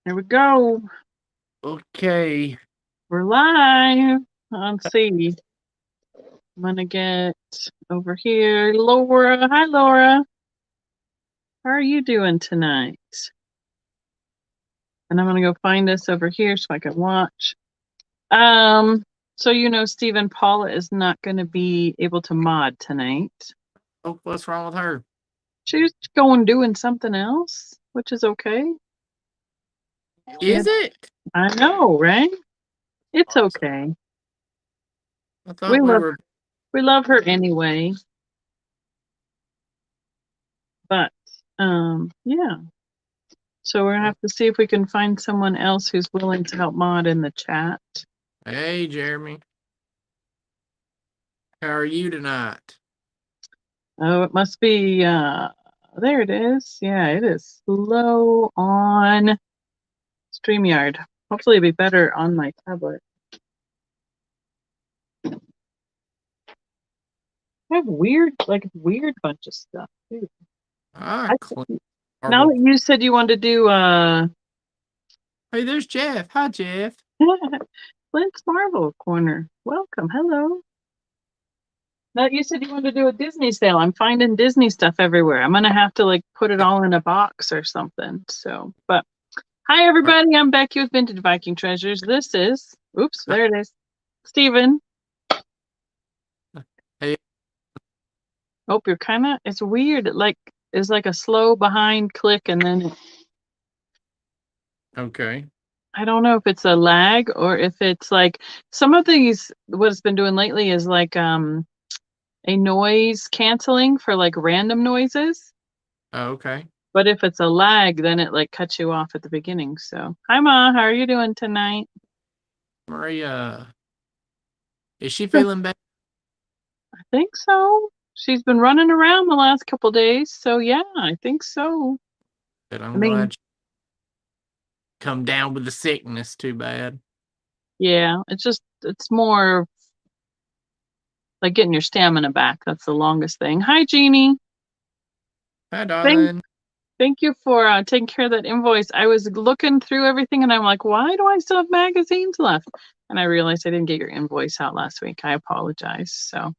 Here we go. Okay. We're live. Let's see. I'm gonna get over here. Laura. Hi, Laura. How are you doing tonight? And I'm gonna go find us over here so I can watch. Um, so Stephen Paula is not gonna be able to mod tonight. Oh, what's wrong with her? She's going doing something else, which is okay. Yeah, Is it? I know, right? It's okay. I We thought we love were. we love her anyway. But yeah. So we're gonna have to see if we can find someone else who's willing to help mod in the chat. Hey, Jeremy. How are you tonight? Oh, it must be there it is. Yeah, it is slow on StreamYard. Hopefully it'll be better on my tablet. I have weird bunch of stuff too. Ah, I, Clint now Marvel. that you said you wanted to do Hey, there's Jeff. Hi, Jeff. Clint's Marvel Corner. Welcome. Hello. Now you said you wanted to do a Disney sale. I'm finding Disney stuff everywhere. I'm gonna have to like put it all in a box or something. So, but hi everybody, I'm Becky with Vintage Viking Treasures. This is, oops, there it is, Steven. Hey, Hope you're kind of. It's weird. It like is like a slow behind click, and then okay. I don't know if it's a lag or if it's like some of these. What it's been doing lately is like a noise canceling for like random noises. Okay. But if it's a lag, then it like cuts you off at the beginning. So, hi Ma, how are you doing tonight? Maria, is she I feeling better? think so. She's been running around the last couple days, so yeah, I think so. I I'm mean, glad she come down with the sickness too bad. yeah, it's more like getting your stamina back. That's the longest thing. Hi, Jeannie. Hi, Thank darling. thank you for taking care of that invoice. I was looking through everything and I'm like, why do I still have magazines left? And I realized I didn't get your invoice out last week. I apologize. So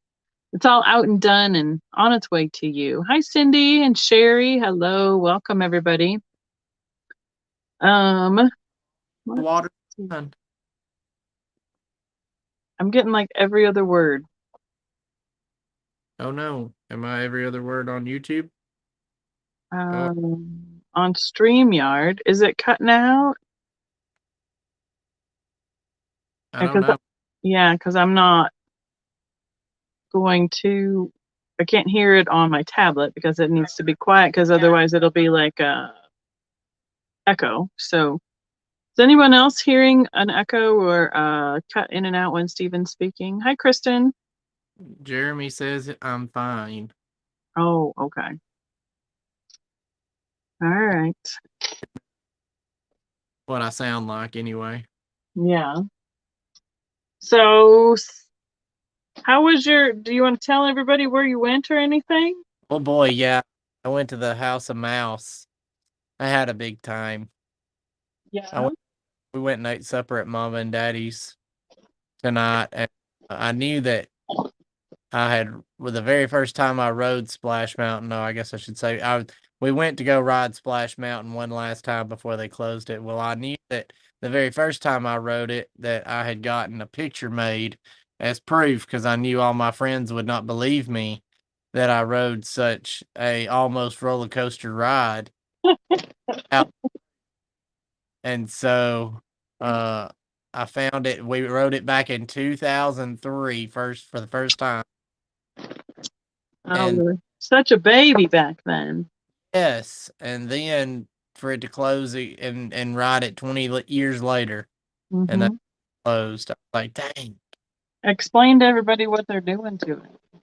it's all out and done and on its way to you. Hi, Cindy and Sherry. Hello. Welcome, everybody. Um, let's Water. see. I'm getting like every other word. Oh no. Am I every other word on YouTube? Oh, On StreamYard. Is it cutting out? I don't Because know. yeah, because I'm not going to. I can't hear it on my tablet because it needs to be quiet because otherwise it'll be like a echo. So is anyone else hearing an echo or cut in and out when Steven's speaking? Hi, Kristen. Jeremy says I'm fine. Oh, okay. All right. What I sound like anyway. Yeah. So, how was your? Do you want to tell everybody where you went or anything? Oh boy, yeah. I went to the House of Mouse. I had a big time. I Yeah. went, we went and ate supper at Mama and Daddy's tonight, and I knew that I had, with the very first time I rode Splash Mountain. No, I guess I should say we went to go ride Splash Mountain one last time before they closed it. Well, I knew that the very first time I rode it that I had gotten a picture made as proof because I knew all my friends would not believe me that I rode such a almost roller coaster ride out. And so uh I found it. We rode it back in 2003 first for the first time. Oh, And you were such a baby back then. yes, and then for it to close and ride it 20 years later, and that Hmm. closed. I was like, dang. Explain to everybody what they're doing to it.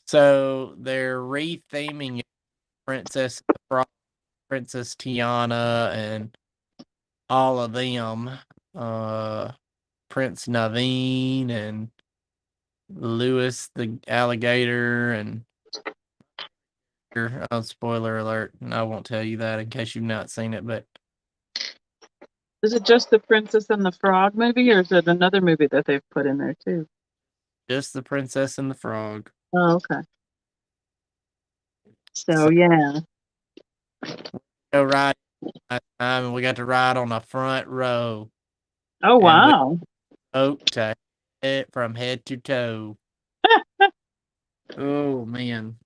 So they're retheming it, Princess Frost, Princess Tiana, and all of them. Uh, Prince Naveen and Lewis the alligator and oh, spoiler alert. I won't tell you that in case you've not seen it, but Is it just the Princess and the Frog movie, or is it another movie that they've put in there too? Just the Princess and the Frog. Oh, okay. So So yeah. go ride last time, and we got to ride on the front row, Oh and we wow. soaked it from head to toe. Oh man,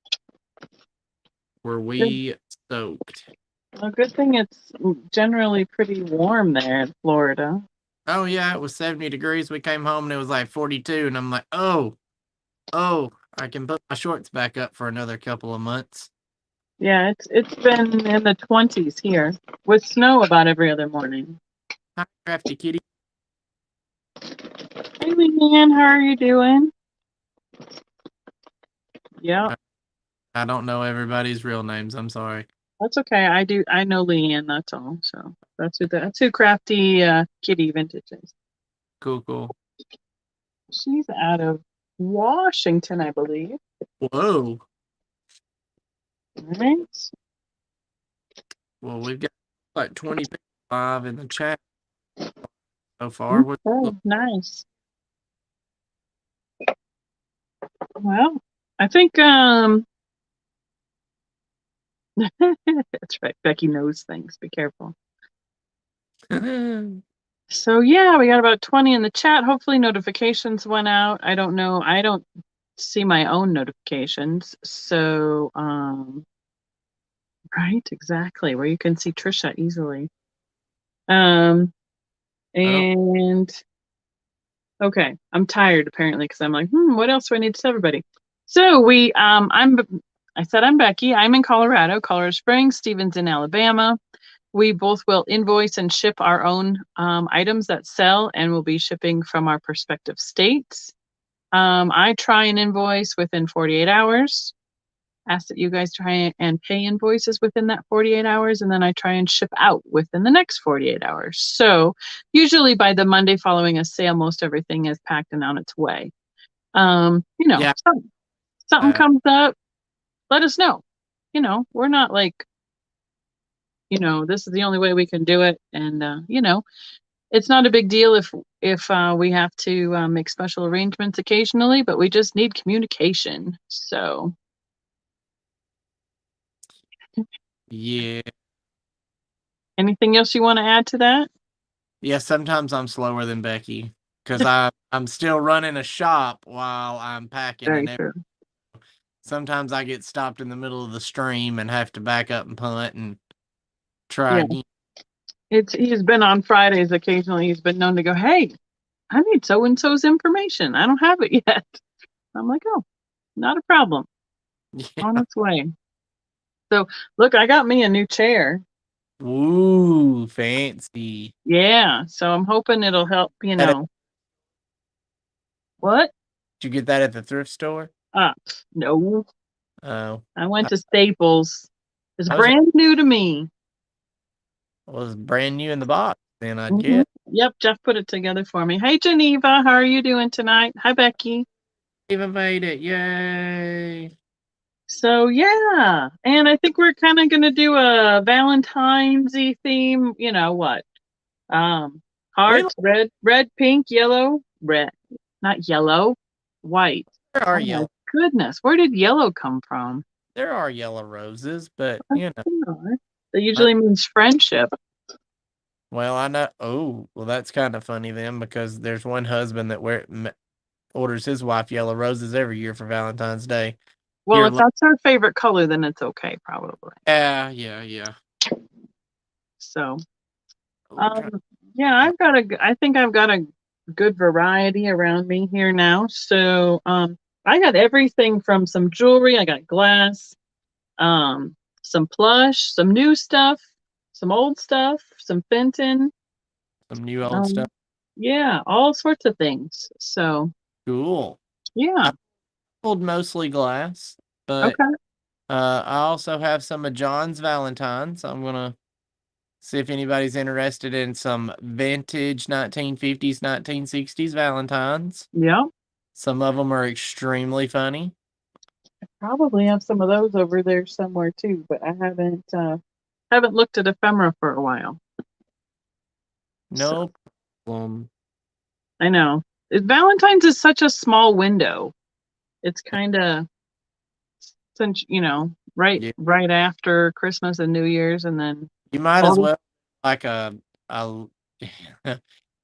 were Good. we soaked? Well, good thing it's generally pretty warm there in Florida. Oh yeah, it was 70 degrees. We came home and it was like 42, and I'm like, oh, I can put my shorts back up for another couple of months. Yeah, it's been in the 20s here with snow about every other morning. Hi, crafty kitty. Hey, Leanne, how are you doing? Yeah, I don't know everybody's real names. I'm sorry. that's okay. I do. I know Leanne. That's all. So that's who Crafty Kitty Vintage is. Cool, cool. She's out of Washington, I believe. Whoa. Right? Well, we've got like 20 people live in the chat so far. Oh, nice. Well, I think that's right. Becky knows things. Be careful. So yeah, we got about 20 in the chat. Hopefully notifications went out. I don't know. I don't see my own notifications. So right, exactly, where you can see Trisha easily. I don't. And okay, I'm tired apparently because I'm like, what else do I need to tell everybody? So I said I'm Becky. I'm in Colorado, Colorado Springs. Steven's in Alabama. We both will invoice and ship our own items that sell, and we'll be shipping from our respective states. I try and invoice within 48 hours. Ask that you guys try and pay invoices within that 48 hours, and then I try and ship out within the next 48 hours. So usually by the Monday following a sale, most everything is packed and on its way. Yeah. Something comes up, let us know. We're not like, this is the only way we can do it. And, it's not a big deal if we have to make special arrangements occasionally, but we just need communication. So Yeah. anything else you want to add to that? Yeah. Sometimes I'm slower than Becky because I'm still running a shop while I'm packing, Very and true. sometimes I get stopped in the middle of the stream and have to back up and punt and try Yeah. again. He's been on Fridays occasionally. He's been known to go, "Hey, I need so and so's information. I don't have it yet." I'm like, "Oh, not a problem. On Yeah. its way." So look, I got me a new chair. Ooh, fancy. Yeah. So I'm hoping it'll help, Did What? you get that at the thrift store? Uh, no. Oh, I went to Staples. It's I was brand new to me. was brand new in the box. Then I'd hmm get. Yep, Jeff put it together for me. Hey, Geneva, how are you doing tonight? Hi, Becky. Even made it! Yay! So yeah, and I think we're kind of gonna do a Valentine's theme. You know what? Um, We Hearts, red, pink, yellow, red, not yellow, white. there are Oh my yellow goodness, where did yellow come from? there are yellow roses, but That I, usually means friendship. well, I know. Oh, well, that's kind of funny then, because there's one husband that orders his wife yellow roses every year for Valentine's Day. Well, Here, if that's her favorite color, then it's okay, probably. yeah. So, Oh, I'm trying. um, yeah, I think I've got a good variety around me here now. So, I got everything from some jewelry, I got glass, some plush, some new stuff, some old stuff, some Fenton, Some new old stuff. um, yeah, all sorts of things. So, Cool. yeah, I pulled mostly glass, but okay, I also have some of John's Valentines. I'm gonna see if anybody's interested in some vintage 1950s, 1960s Valentines. yeah, Some of them are extremely funny. probably have some of those over there somewhere too, but I haven't looked at ephemera for a while. So No problem. I know. Valentine's is such a small window. It's kind of since, Yeah. right after Christmas and New Year's and then You might all as the well like a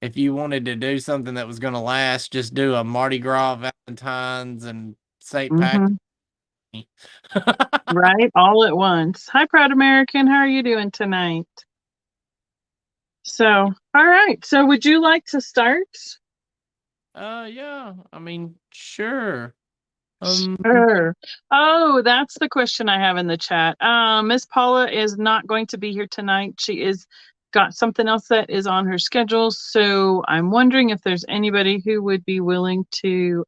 if you wanted to do something that was gonna last, just do a Mardi Gras Valentine's and St. Patrick's. Mhm. Right, all at once. Hi, Proud American. How are you doing tonight? So, all right. So, would you like to start? Yeah. I mean, sure. Sure. Oh, that's the question I have in the chat. Miss Paula is not going to be here tonight. She is got something else that is on her schedule. So I'm wondering if there's anybody who would be willing to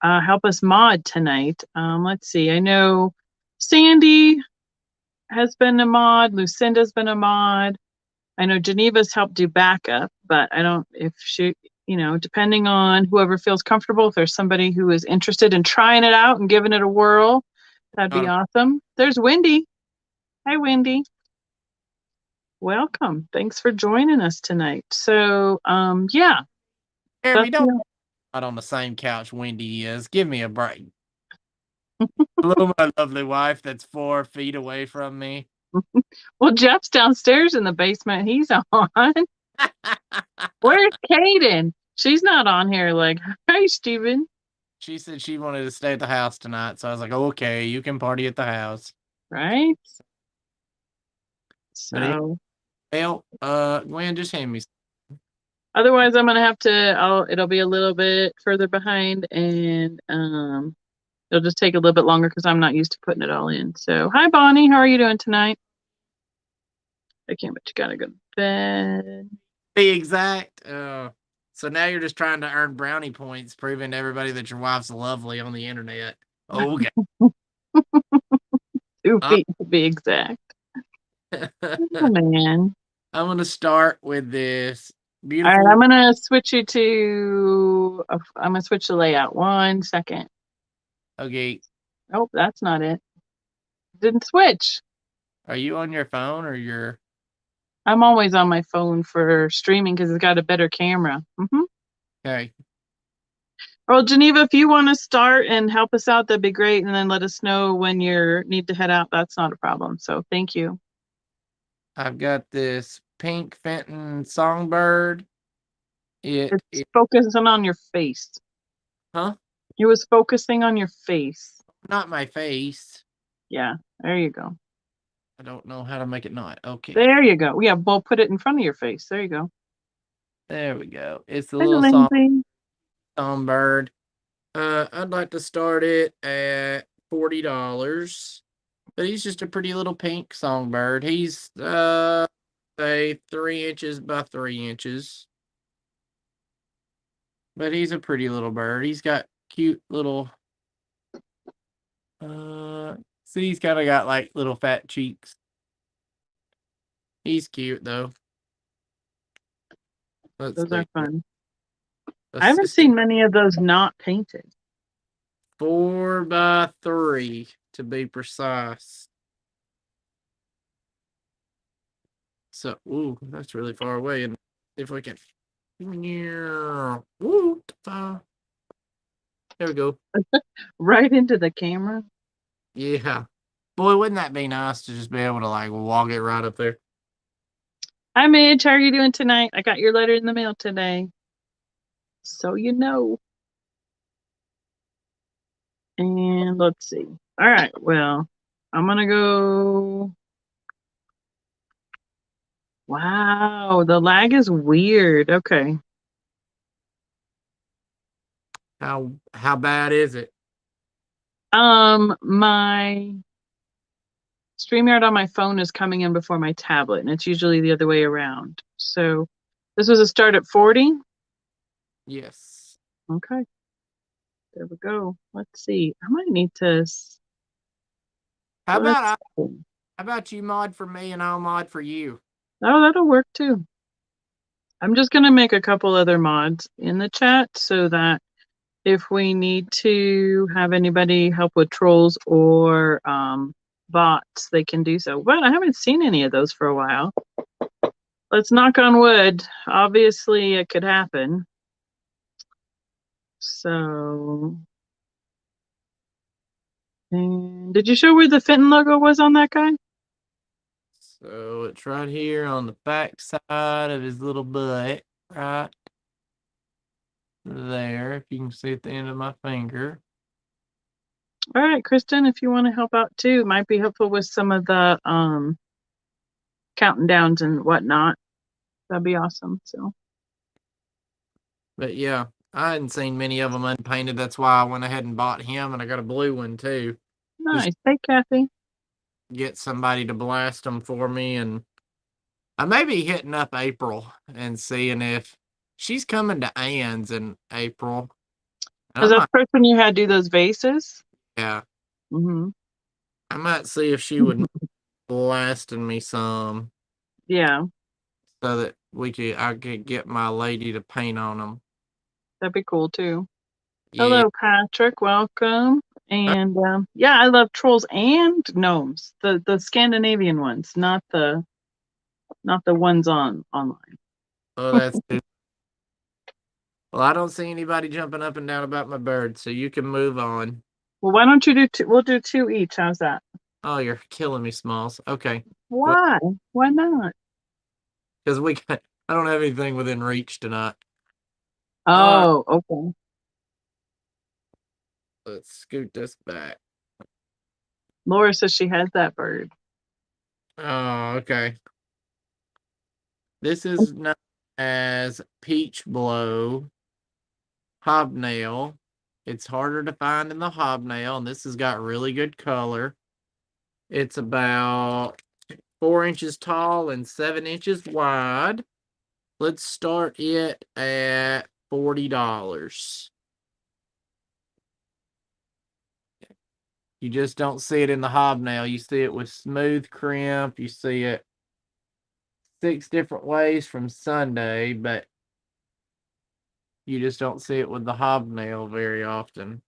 help us mod tonight. Let's see. I know Sandy has been a mod. Lucinda's been a mod. I know Geneva's helped do backup, but I don't, if she, depending on whoever feels comfortable, if there's somebody who is interested in trying it out and giving it a whirl, that'd Not be a awesome. There's Wendy. Hi, Wendy. Welcome. Thanks for joining us tonight. So, yeah, Jeremy, that's don't not on the same couch Wendy is. Give me a break. Hello, my lovely wife that's 4 feet away from me. well, Jeff's downstairs in the basement. He's on. Where's Kaden? She's not on here. Like, hi, Steven. She said she wanted to stay at the house tonight, so I was like, okay, you can party at the house. Right? But it, So, well, Gwen, just hand me. otherwise, I'm gonna have to. It'll be a little bit further behind, and it'll just take a little bit longer because I'm not used to putting it all in. So, hi, Bonnie. How are you doing tonight? I can't, but you gotta go to bed. Be exact. So now you're just trying to earn brownie points, proving to everybody that your wife's lovely on the internet. Okay. 2 feet to be exact. Oh man. I'm gonna start with this All right, beautiful. I'm gonna switch you to. I'm gonna switch the layout. 1 second. Okay, Oh, that's not it. Didn't switch. are you on your phone or your? I'm always on my phone for streaming because it's got a better camera. Okay, Well, Geneva, if you want to start and help us out, that'd be great. And then let us know when you need to head out. That's not a problem. So thank you. I've got this pink Fenton songbird. It's It focusing on your face. huh? It was focusing on your face. Not my face. Yeah, there you go. I don't know how to make it not. Okay, There you go. Yeah, we'll put it in front of your face. There you go. there we go. It's a Hi, little Lindsay. songbird. I'd like to start it at $40. But he's just a pretty little pink songbird. He's say 3 inches by 3 inches. But he's a pretty little bird. He's got cute little see he's kinda got like little fat cheeks. He's cute though. Let's Those are see. fun. I haven't Assistant seen many of those not painted. 4 by 3 to be precise. So ooh, that's really far away. And if we can Ooh, there we go. Right into the camera. Yeah. Boy, wouldn't that be nice to just be able to like walk it right up there? Hi, Midge. How are you doing tonight? I got your letter in the mail today. So you know. And let's see. All right. Well, I'm going to go. Wow. The lag is weird. Okay. How bad is it? My StreamYard on my phone is coming in before my tablet, and it's usually the other way around. So this was a start at 40. Yes. Okay. There we go. Let's see. I might need to. How Let's about see. how about you mod for me and I'll mod for you? Oh, that'll work too. I'm just going to make a couple other mods in the chat so that if we need to have anybody help with trolls or bots, they can do so. But I haven't seen any of those for a while. let's knock on wood. Obviously, it could happen. So, and did you show where the Fenton logo was on that guy? So it's right here on the back side of his little butt, right there. If you can see at the end of my finger. All right, Kristen, if you want to help out too, might be helpful with some of the counting downs and whatnot. That'd be awesome. So But yeah, I hadn't seen many of them unpainted. That's why I went ahead and bought him, and I got a blue one too. Just nice. Hey, Kathy. get somebody to blast them for me, and I may be hitting up April and seeing if she's coming to Ann's in April. And I Is that might, the person you had do those vases? yeah, Mm-hmm. I might see if she would blasting me some Yeah, so that I could get my lady to paint on them. that'd be cool too. Yeah, Hello, Patrick. Welcome. And yeah, I love trolls and gnomes. The Scandinavian ones, not the ones on online. oh, that's it. Well, I don't see anybody jumping up and down about my bird, so you can move on. Well, why don't you do two? We'll do two each. How's that? Oh, you're killing me, Smalls. Okay. Well, Why? Why not? because I don't have anything within reach tonight. All right, Oh, okay. let's scoot this back. Laura says she has that bird. Oh, okay. This is known as Peach Blow Hobnail. It's harder to find in the hobnail, and this has got really good color. It's about 4 inches tall and 7 inches wide. Let's start it at $40. You just don't see it in the hobnail. You see it with smooth crimp. You see it 6 different ways from Sunday, but you just don't see it with the hobnail very often.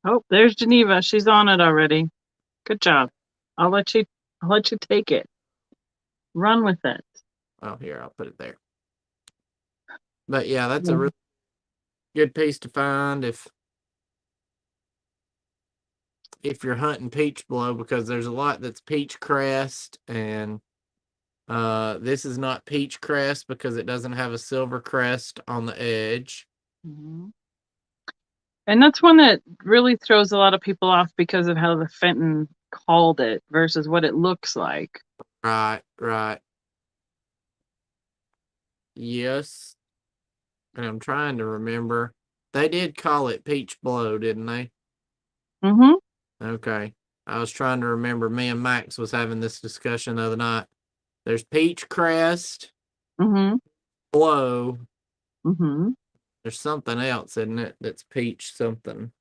Oh, there's Geneva. She's on it already. Good job. I'll let you. I'll let you take it. Run with it. Oh, here, I'll put it there. But yeah, that's a Yeah. really good piece to find if you're hunting peach blow, because there's a lot that's peach crest, and this is not peach crest because it doesn't have a silver crest on the edge. Mhm. And that's one that really throws a lot of people off because of how the Fenton called it versus what it looks like. Right, right. Yes. And I'm trying to remember. They did call it peach blow, didn't they? Mm-hmm. Okay. I was trying to remember. Me and Max was having this discussion the other night. There's peach crest, Mm-hmm. blow. Mm-hmm. There's something else, isn't it? That's peach something.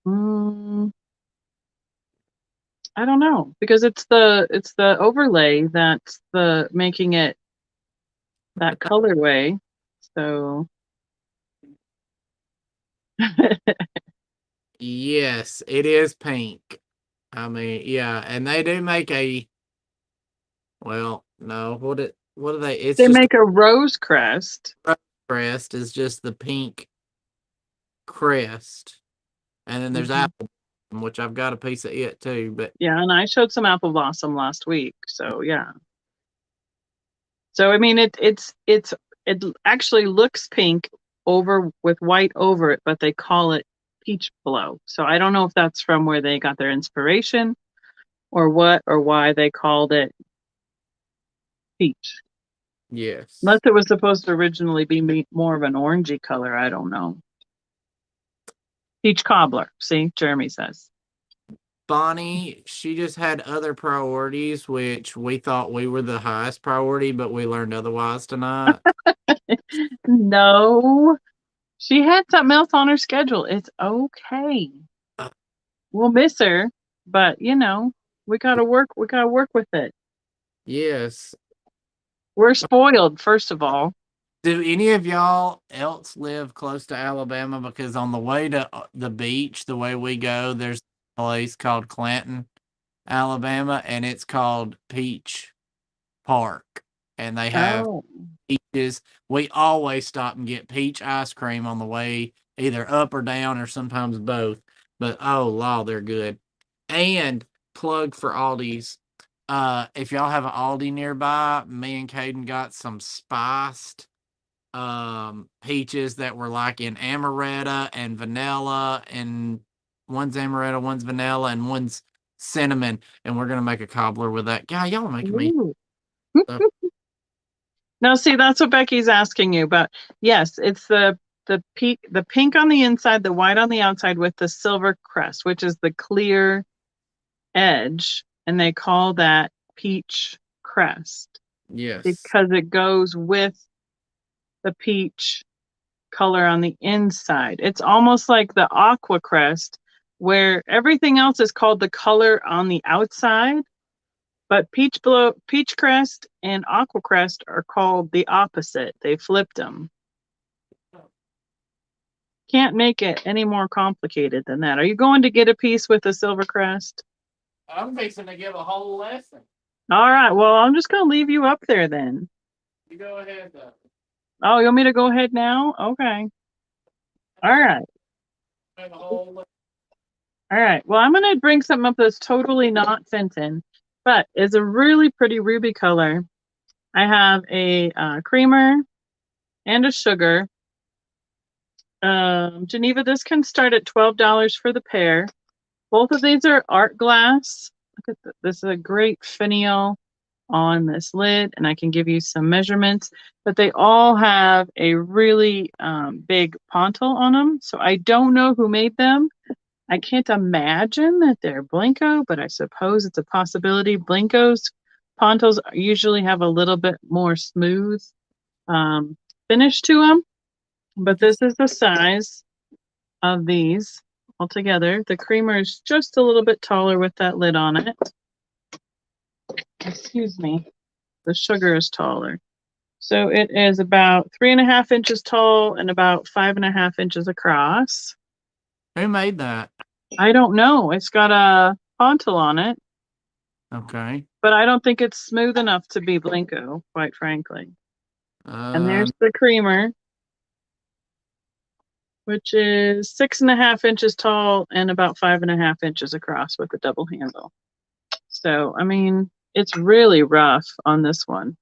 Mm, I don't know because it's the overlay that's the making it that colorway. So Yes, it is pink. I mean, yeah, and they do make well, no, what do they? It's they just make a rose crest. a crest is just the pink crest, and then there's Mhm. apple, which I've got a piece of it too. But Yeah, and I showed some apple blossom last week. So yeah. So I mean it actually looks pink over with white over it, but they call it peach blow. So I don't know if that's from where they got their inspiration or what or why they called it peach. Unless yes, it was supposed to originally be more of an orangey color, I don't know. Peach cobbler. See, Jeremy says. Bonnie, she just had other priorities, which we thought we were the highest priority, but we learned otherwise tonight. No, she had something else on her schedule. It's okay. Uh, We'll miss her, but we gotta work with it. yes. We're spoiled, first of all. Do any of y'all else live close to Alabama? Because on the way to the beach, the way we go, there's a place called Clanton, Alabama, and it's called Peach. park, and they have Oh, peaches. We always stop and get peach ice cream on the way, either up or down, or sometimes both. But oh, law, they're good. And plug for Aldi's. If y'all have an Aldi nearby, me and Caden got some spiced peaches that were like in amaretto and vanilla, and one's amaretto, one's vanilla, and one's cinnamon, and we're gonna make a cobbler with that. God, y'all are making me ooh. stuff. No, see, that's what Becky's asking you. But yes, it's the pink on the inside, the white on the outside with the silver crest, which is the clear edge, and they call that peach crest Yes. because it goes with the peach color on the inside. It's almost like the aqua crest, where everything else is called the color on the outside, but peach crest and aqua crest are called the opposite. They flipped them. Can't make it any more complicated than that. Are you going to get a piece with a silver crest? I'm fixing to give a whole lesson. All right. Well, I'm just going to leave you up there then. You go ahead, though. Oh, you want me to go ahead now? Okay. All right. Have a whole lesson. All right. Well, I'm going to bring something up that's totally not Fenton, but is a really pretty ruby color. I have a creamer and a sugar. Geneva, this can start at $12 for the pair. Both of these are art glass. Look at this is a great finial on this lid, and I can give you some measurements, but they all have a really big pontil on them. So I don't know who made them. I can't imagine that they're Blenko, but I suppose it's a possibility. Blenko's pontils usually have a little bit more smooth finish to them, but this is the size of these altogether. The creamer is just a little bit taller with that lid on it. Excuse me. The sugar is taller. So it is about 3.5 inches tall and about 5.5 inches across. Who made that? I don't know. It's got a pontil on it, Okay. but I don't think it's smooth enough to be Blenko, quite frankly. And there's the creamer, which is 6.5 inches tall and about 5.5 inches across with a double handle. So, I mean, it's really rough on this one.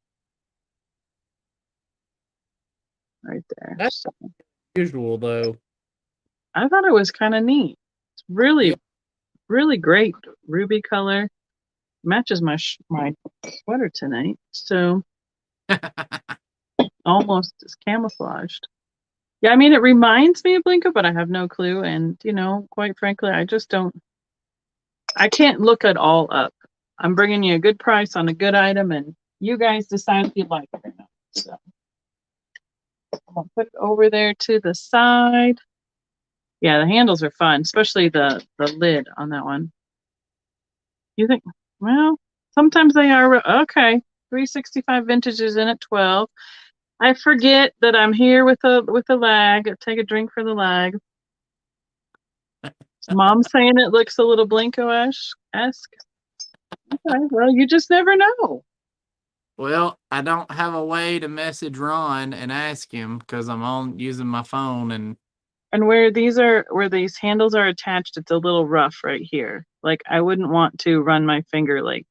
Right there. That's So, usual, though. I thought it was kind of neat. It's really, really great ruby color. Matches my sweater tonight. So almost is camouflaged. Yeah, I mean, it reminds me of Blinko, but I have no clue. And, quite frankly, I can't look it all up. I'm bringing you a good price on a good item, and you guys decide if you like it or not. So I'm going to put it over there to the side. Yeah, the handles are fun, especially the lid on that one. You think, well, sometimes they are. Okay, 365 vintages in at 12. I forget that I'm here with a lag. Take a drink for the lag. Mom's saying it looks a little Blinko-esque. Okay, well, you just never know. Well, I don't have a way to message Ron and ask him because I'm on using my phone, and And where these handles are attached, it's a little rough right here. Like I wouldn't want to run my finger like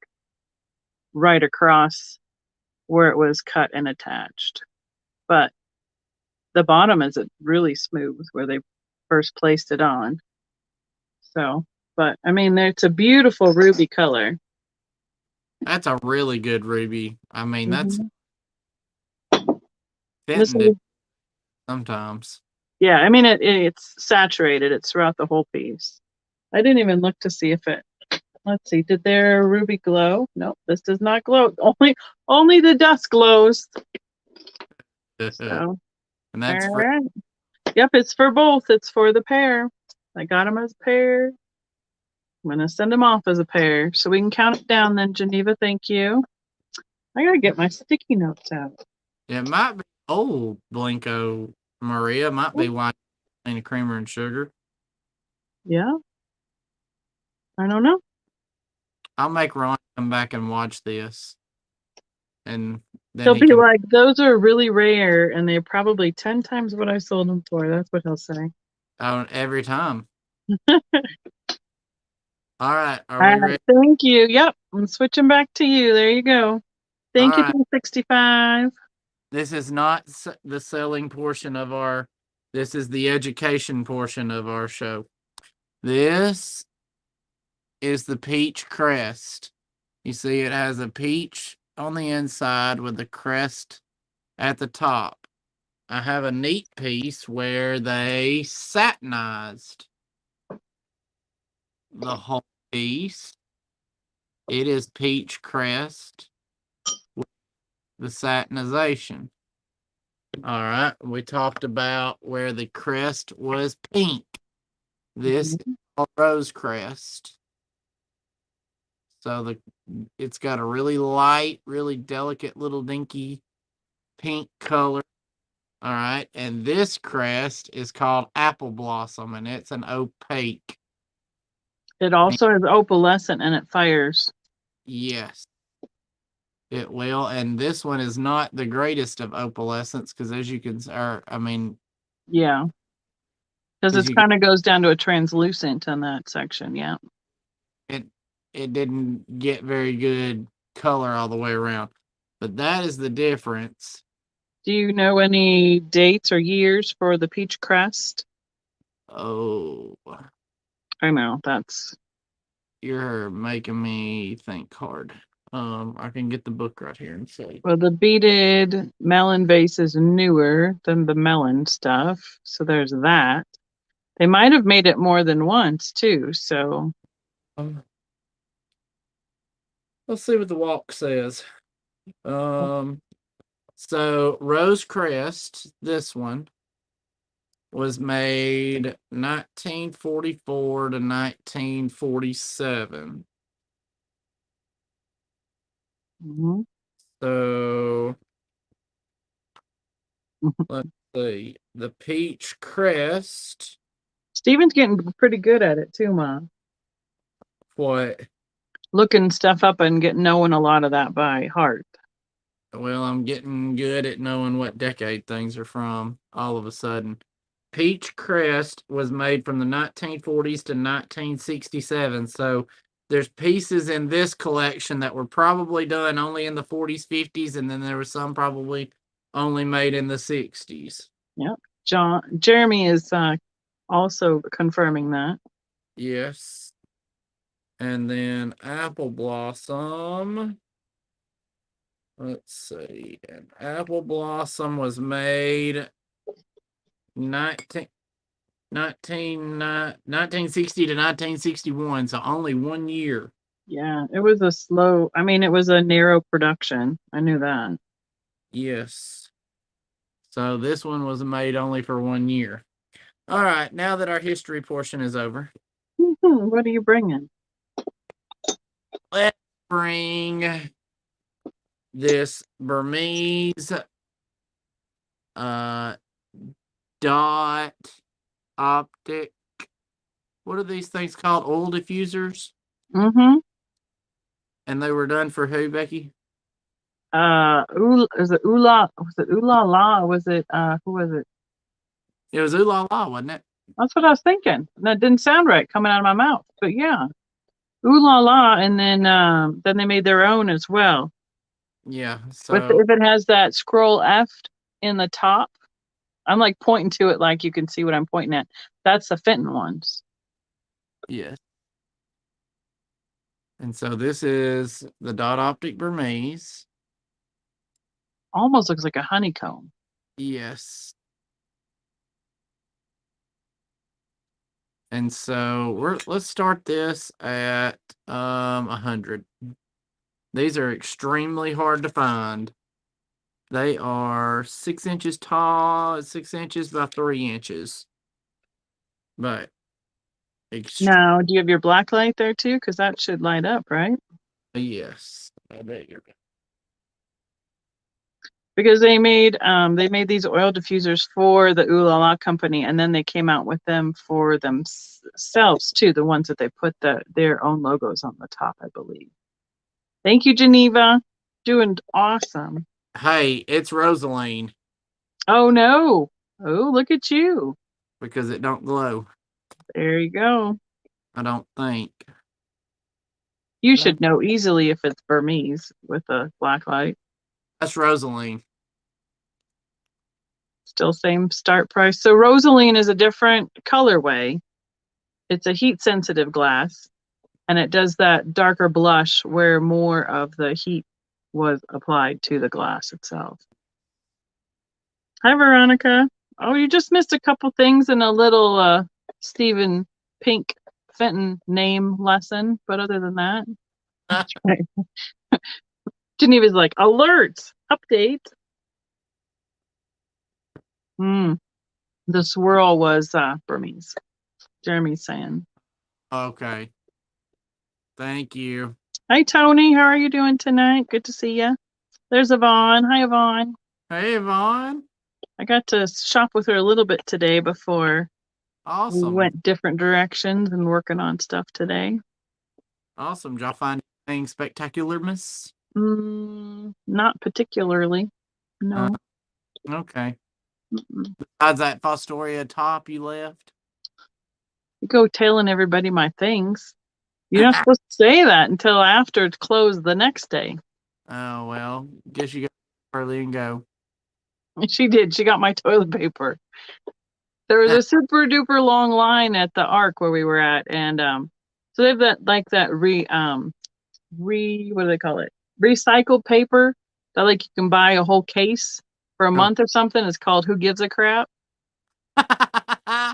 right across where it was cut and attached. But the bottom is really smooth where they first placed it on. So, but I mean, it's a beautiful ruby color. that's a really good ruby. I mean, that's Mhm. This fitting it is, sometimes. yeah, I mean, it's saturated. It's throughout the whole piece. I didn't even look to see if it. Let's see. Did their ruby glow? Nope, this does not glow. Only the dust glows. And So, that's all for right. Yep, it's for both. It's for the pair. I got them as a pair. I'm gonna send them off as a pair, so we can count it down. Then, Geneva, thank you. I gotta get my sticky notes out. it might be old Blinko Maria. Might be white and creamer and sugar. Yeah, I don't know. I'll make Ron come back and watch this and then He'll he be can like, those are really rare and they're probably 10 times what I sold them for. That's what he'll say. every time. All right, are All we right, ready? thank you. Yep, I'm switching back to you. There you go. All Thank you, right. 365. This is not the selling portion of our. This is the education portion of our show. This is the peach crest. You see, it has a peach on the inside with a crest at the top. I have a neat piece where they satinized the whole piece. It is peach crest with the satinization. All right, we talked about where the crest was pink. This is Mhm. a rose crest. So it's got a really light, really delicate little dinky pink color. All right, and this crest is called apple blossom, and it's an opaque. It also is opalescent and it fires. Yes, it will. And this one is not the greatest of opalescence because, as you can, or I mean, Yeah, because as it you can, kind of goes down to a translucent in that section. Yeah. it it didn't get very good color all the way around. But that is the difference. Do you know any dates or years for the peach crest? Oh, I know that's you're making me think hard. I can get the book right here and say. well, the beaded melon vase is newer than the melon stuff, so there's that. They might have made it more than once too. So Um, let's see what the walk says. Um, so Rose Crest, this one was made 1944 to 1947. mhm. So let's see. The Peach Crest, Steven's getting pretty good at it too, Mom. what? Looking stuff up and getting knowing a lot of that by heart. Well, I'm getting good at knowing what decade things are from all of a sudden. Peach Crest was made from the 1940s to 1967. So there's pieces in this collection that were probably done only in the 40s, 50s, and then there was some probably only made in the 60s. Yep. Jeremy is also confirming that. Yes. And then Apple Blossom. Let's see. And Apple Blossom was made 19, 1960 to 1961, so only 1 year. Yeah, it was a slow, I mean, it was a narrow production. I knew that. Yes. So this one was made only for 1 year. All right, now that our history portion is over, What are you bringing? let's bring this Burmese uh dot optic. What are these things called? Oil diffusers? Mm-hmm. And they were done for who, Becky? Is it Ula? Was it Ula La? Was it who was it? It was Ooh La La, wasn't it? That's what I was thinking. That didn't sound right coming out of my mouth. But yeah. Ooh La La, and then they made their own as well. Yeah. With So if it has that scroll F in the top, I'm like pointing to it like you can see what I'm pointing at. That's the Fenton ones. yes. And so this is the dot optic Burmese. Almost looks like a honeycomb. Yes. And so let's start this at 100. These are extremely hard to find. They are 6 inches tall, 6 inches by 3 inches. But Now, do you have your black light there too? Because that should light up, right? yes, I bet you're. Because they made these oil diffusers for the Ooh La La company, and then they came out with them for themselves too. The ones that they put their own logos on the top, I believe. Thank you, Geneva. Doing awesome. Hey, it's Rosaline Oh no. Oh, look at you. because it don't glow. There you go. I don't think. You should know easily if it's Burmese with a black light. That's Rosaline. Still same start price. So Rosaline is a different colorway. It's a heat sensitive glass, and it does that darker blush where more of the heat was applied to the glass itself. Hi, Veronica. Oh, you just missed a couple things in a little Stephen Pink Fenton name lesson, but other than that, that's right. Geneva's like, alerts, update. The swirl was Burmese. Jeremy's saying. Okay. Thank you. Hi, Tony. How are you doing tonight? Good to see you. There's Yvonne. Hi, Yvonne. Hey, Yvonne. I got to shop with her a little bit today before we Awesome. went different directions and working on stuff today. Awesome. Did y'all find anything spectacular, miss? Not particularly. No. Okay. Mm-mm. Besides that Fostoria top you left? Go telling everybody my things. You're not supposed to say that until after it's closed the next day. Oh, well, guess you got early and go. She did. She got my toilet paper. There was a super duper long line at the Arc where we were at, and so they have that like that what do they call it? Recycled paper that like you can buy a whole case for a Oh. month or something. It's called Who Gives a Crap? Okay.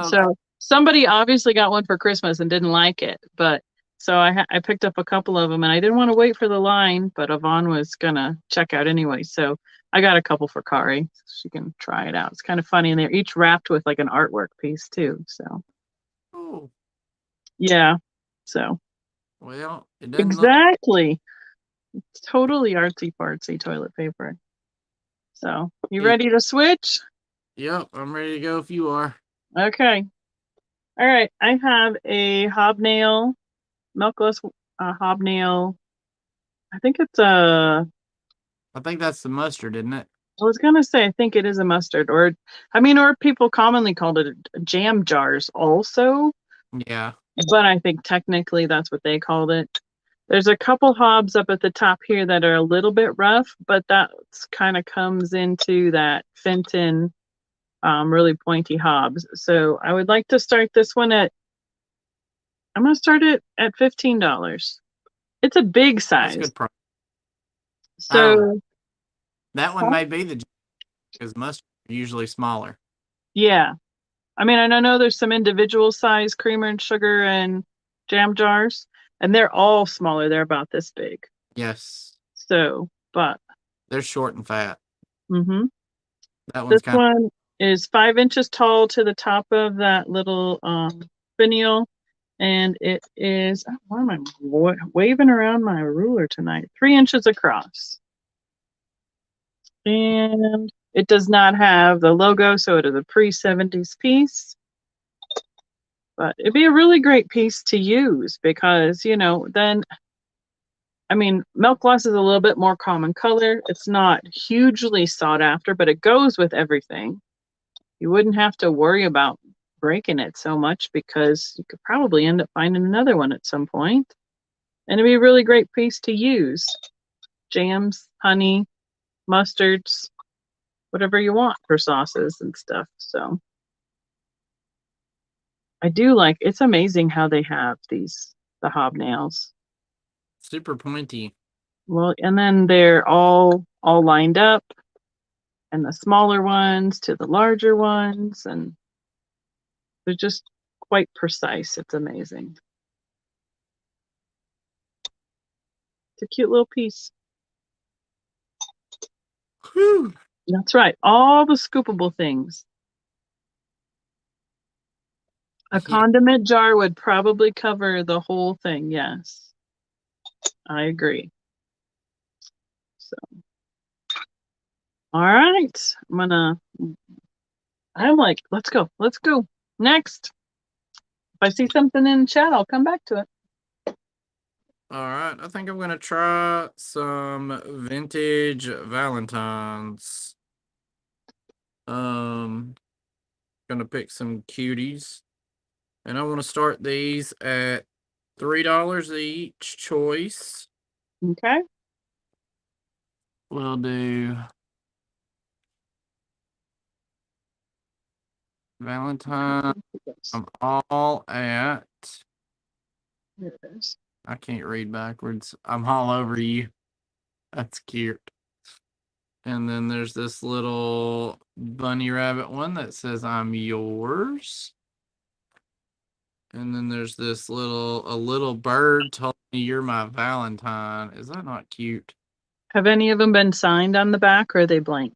So somebody obviously got one for Christmas and didn't like it, but so I picked up a couple of them and I didn't want to wait for the line, but Yvonne was gonna check out anyway, so I got a couple for Kari so she can try it out. It's kind of funny, and they're each wrapped with like an artwork piece too. So Oh, yeah, so well, it doesn't look. exactly, it's totally artsy fartsy toilet paper. So you ready to switch? Yep, I'm ready to go if you are. Okay. All right. I have a hobnail, milkless hobnail. I think it's a. I think that's the mustard, isn't it? I was gonna say I think it is a mustard, or I mean, or people commonly called it jam jars also, Yeah. but I think technically that's what they called it. There's a couple hobs up at the top here that are a little bit rough, but that kind of comes into that Fenton really pointy hobs. So I would like to start this one at. I'm gonna start it at $15. It's a big That's size. good price. So that one may be the because mustard are usually smaller. yeah. I mean, and I know there's some individual size creamer and sugar and jam jars, and they're all smaller. They're about this big. Yes. So, but They're short and fat. mm-hmm. That one's This kind one is 5 inches tall to the top of that little finial, and it is. Why am I waving around my ruler tonight? 3 inches across, and it does not have the logo, so it is a pre-70s piece. But it'd be a really great piece to use because, you know, then, I mean, milk gloss is a little bit more common color. It's not hugely sought after, but it goes with everything. You wouldn't have to worry about breaking it so much because you could probably end up finding another one at some point. And it'd be a really great piece to use. Jams, honey, mustards, whatever you want for sauces and stuff. So I do like, it's amazing how they have the hobnails. super pointy. Well, and then they're all lined up, and the smaller ones to the larger ones, and they're just quite precise. It's amazing. It's a cute little piece. Whew. That's right. All the scoopable things. A Yeah. condiment jar would probably cover the whole thing. Yes, I agree. So, all right. I'm like, let's go. Let's go. Next. If I see something in chat, I'll come back to it. All right, I think I'm gonna try some vintage Valentines. Um, gonna pick some cuties, and I want to start these at $3 each choice. Okay. We'll do Valentine. I'm all at. Here it is. I can't read backwards. I'm all over you. That's cute. And then there's this little bunny rabbit one that says I'm yours. And then there's this a little bird told me you're my Valentine. Is that not cute? Have any of them been signed on the back, or are they blank?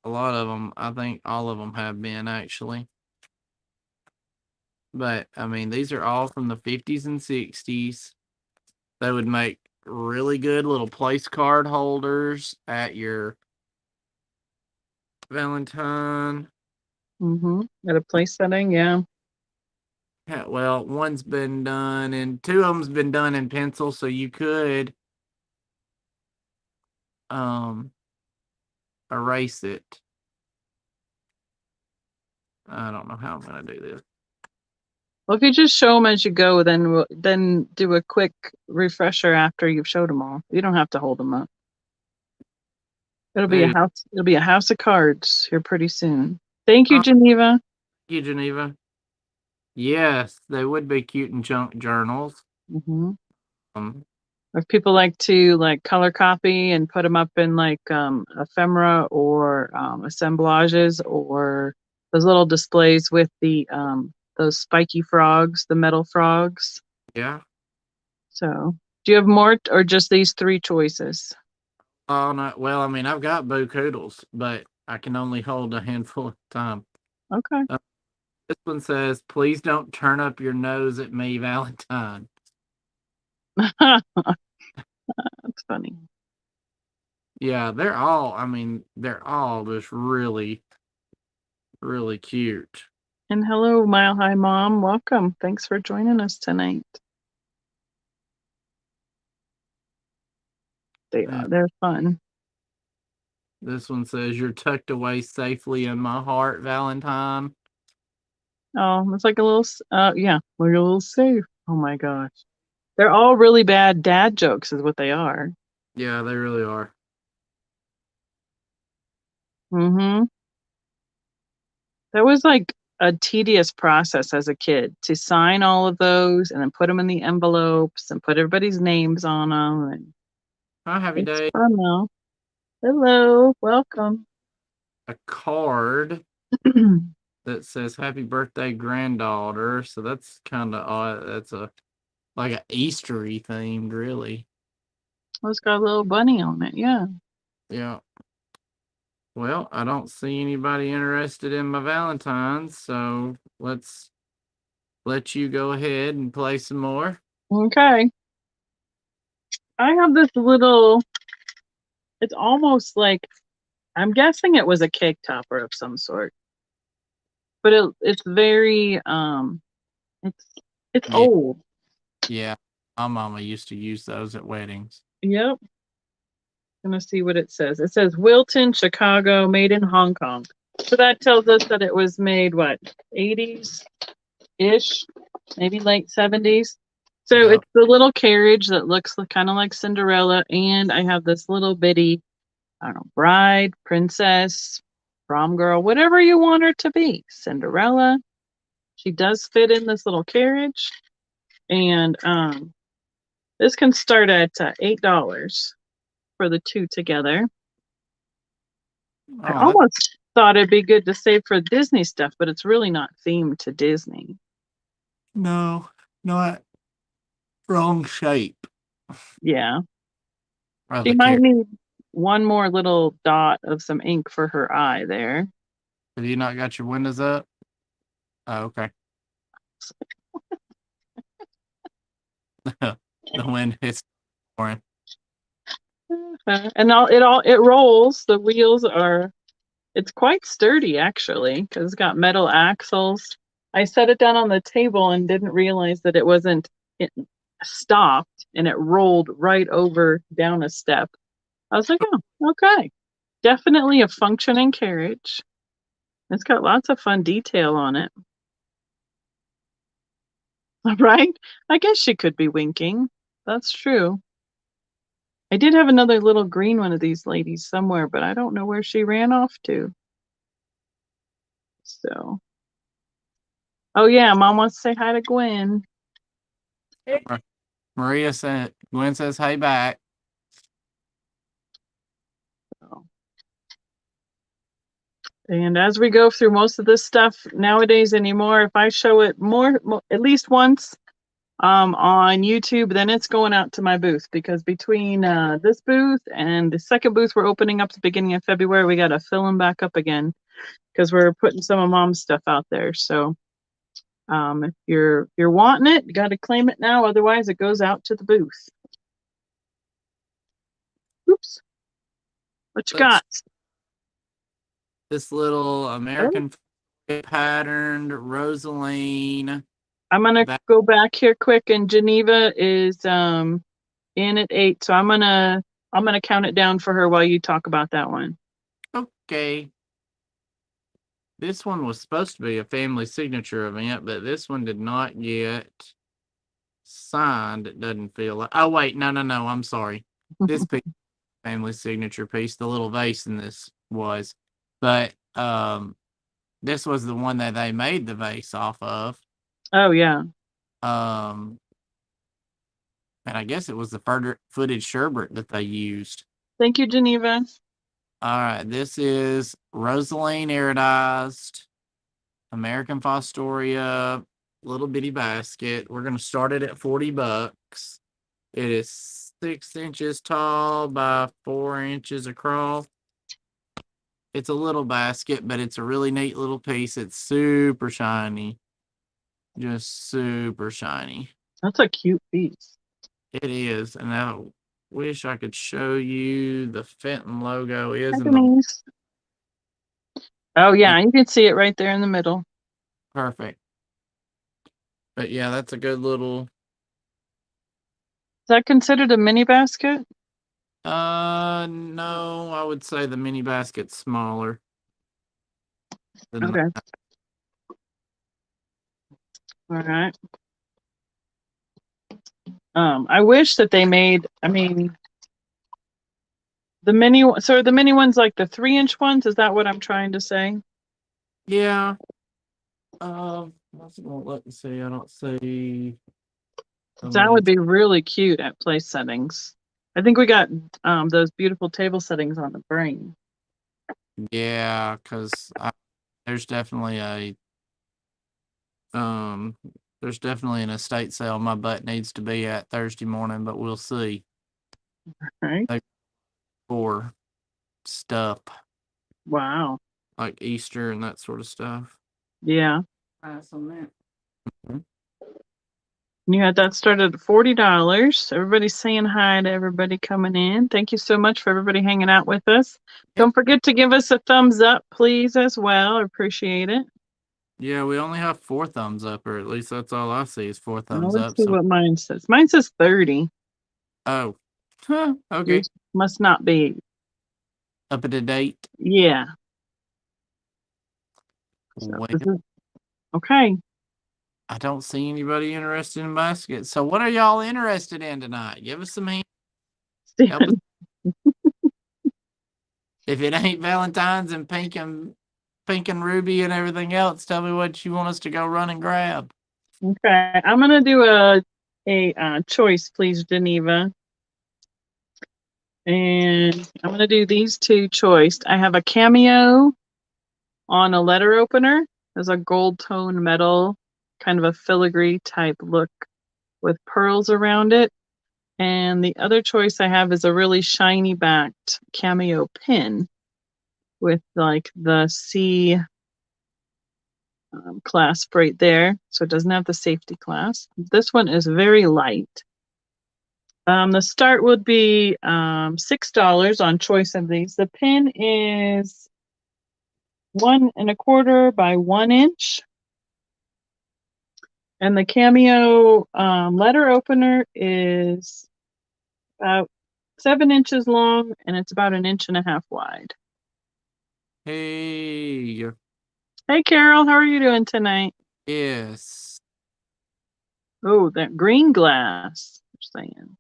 A lot of them, I think all of them have been actually. But I mean, these are all from the 50s and 60s. They would make really good little place card holders at your Valentine. Mm-hmm. At a place setting, yeah. Yeah, well, one's been done and two of them's been done in pencil, so you could um erase it. I don't know how I'm gonna do this. Well, if you just show them as you go, then do a quick refresher after you've showed them all. You don't have to hold them up. It'll be a Hey, house. It'll be a house of cards here pretty soon. Thank you, thank Geneva. you, Geneva. Yes, they would be cute in junk journals. Mm-hmm. Um, If people like to like color copy and put them up in like ephemera or assemblages or those little displays with the those spiky frogs, the metal frogs. yeah. So, do you have more or just these three choices? Oh no. Well, I mean, I've got boo coodles, but I can only hold a handful at a time. Okay. Uh, this one says, "Please don't turn up your nose at me, Valentine." That's funny. Yeah, they're all. I mean, they're all just really, really cute. And hello, Mile High Mom. Welcome. Thanks for joining us tonight. And They're fun. this one says, "You're tucked away safely in my heart, Valentine." Oh, it's like a little yeah, like a little safe. Oh my gosh. They're all really bad dad jokes is what they are. Yeah, they really are. Mm-hmm. That was like a tedious process as a kid to sign all of those and then put them in the envelopes and put everybody's names on them. And Hi, Happy it's Day. fun though. Hello, welcome. A card that says "Happy Birthday, Granddaughter." So that's kind of odd. That's a like a Eastery themed, really. It's got a little bunny on it. Yeah. Yeah. Well, I don't see anybody interested in my Valentine's, so let's let you go ahead and play some more. Okay. I have this little, it's almost like, I'm guessing it was a cake topper of some sort, but it's very, it's, it's Yeah, old. yeah. My mama used to use those at weddings. Yep. Gonna see what it says. It says Wilton, Chicago, made in Hong Kong. So that tells us that it was made, what, 80s ish, maybe late 70s. So Yep. it's the little carriage that looks kind of like Cinderella. And I have this little bitty, I don't know, bride, princess, prom girl, whatever you want her to be. Cinderella. She does fit in this little carriage. And this can start at $8 for the two together. I Oh, that almost thought it'd be good to save for Disney stuff, but it's really not themed to Disney. no, not wrong shape Yeah. of She the might carrot. need one more little dot of some ink for her eye there. Have you not got your windows up? Oh, okay. The wind is pouring. And it rolls. The wheels are it's quite sturdy actually because it's got metal axles. I set it down on the table and didn't realize that it wasn't it stopped. and it rolled right over down a step. I was like, oh, okay. Definitely a functioning carriage. It's got lots of fun detail on it. Right? I guess she could be winking. That's true. I did have another little green one of these ladies somewhere, but I don't know where she ran off to. So, oh yeah, Mom wants to say hi to Gwen. Maria said, Gwen says, hey back. So. And as we go through most of this stuff nowadays anymore, if I show it more at least once on YouTube, then it's going out to my booth, because between this booth and the second booth we're opening up at the beginning of February, we got to fill them back up again because we're putting some of Mom's stuff out there. So if you're wanting it, you got to claim it now. Otherwise, it goes out to the booth. Oops. What you got? This little American patterned Rosaline. I'm gonna go back here quick, and Geneva is in at 8, so I'm gonna count it down for her while you talk about that one. Okay. This one was supposed to be a family signature event, but this one did not get signed. It doesn't feel like. Oh wait, no, I'm sorry. This piece, family signature piece, the little vase in this was, but this was the one that they made the vase off of. Oh yeah. And I guess it was the footed sherbet that they used. Thank you, Geneva. All right, this is Rosaline Aridized American Fostoria little bitty basket. We're gonna start it at $40. It is 6 inches tall by 4 inches across. It's a little basket, but it's a really neat little piece. It's super shiny, just super shiny. That's a cute piece. It is, and I wish I could show you the Fenton logo is in the. Oh yeah, you can see it right there in the middle. Perfect. But yeah, that's a good little. Is that considered a mini basket? No, I would say the mini basket's smaller. Okay. All right. I wish that they made, I mean, the mini ones like the 3-inch ones, is that what I'm trying to say? Yeah. Let me see. I don't see. That would be really cute at place settings. I think we got those beautiful table settings on the brain. Yeah, because there's definitely an estate sale my butt needs to be at Thursday morning, but we'll see. Right. For stuff. Wow. Like Easter and that sort of stuff. Yeah. Pass on that. Mm-hmm. You had that started at $40. Everybody's saying hi to everybody coming in. Thank you so much for everybody hanging out with us. Yep. Don't forget to give us a thumbs up, please, as well. I appreciate it. Yeah, we only have 4 thumbs up, or at least that's all I see is 4 thumbs Let's up. see what mine says. Mine says 30. Oh, okay. Yours must not be Up to date. Yeah. So okay. I don't see anybody interested in baskets. So what are y'all interested in tonight? Give us some hints. Help us. If it ain't Valentine's and pink and ruby and everything else, tell me what you want us to go run and grab. Okay, I'm gonna do a choice, please, Geneva. And I'm gonna do these 2 choiced. I have a cameo on a letter opener. There's a gold tone metal, kind of a filigree type look with pearls around it. And the other choice I have is a really shiny backed cameo pin with like the C clasp right there. So it doesn't have the safety clasp. This one is very light. The start would be $6 on choice of these. The pin is 1 1/4 by 1 inch. And the Cameo letter opener is about 7 inches long, and it's about an inch and a half wide. Hey, Hey, Carol, how are you doing tonight? yes. Oh, that green glass, you're saying.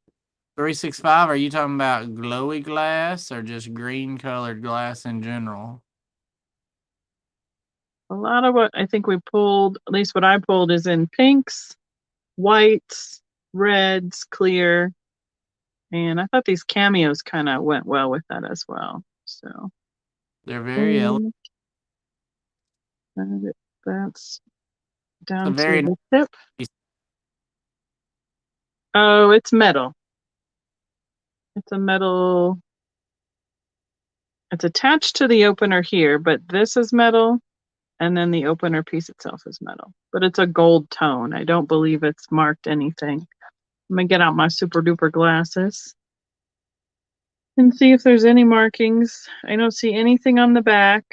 365, are you talking about glowy glass or just green colored glass in general? A lot of what I think we pulled, at least what I pulled, is in pinks, whites, reds, clear. And I thought these cameos kind of went well with that as well. So, They're very elegant. and that's It's a down to very the tip. nice. Oh, it's metal. It's a metal. It's attached to the opener here, but this is metal, and then the opener piece itself is metal. But it's a gold tone. I don't believe it's marked anything. I'm gonna get out my super duper glasses and see if there's any markings. I don't see anything on the back.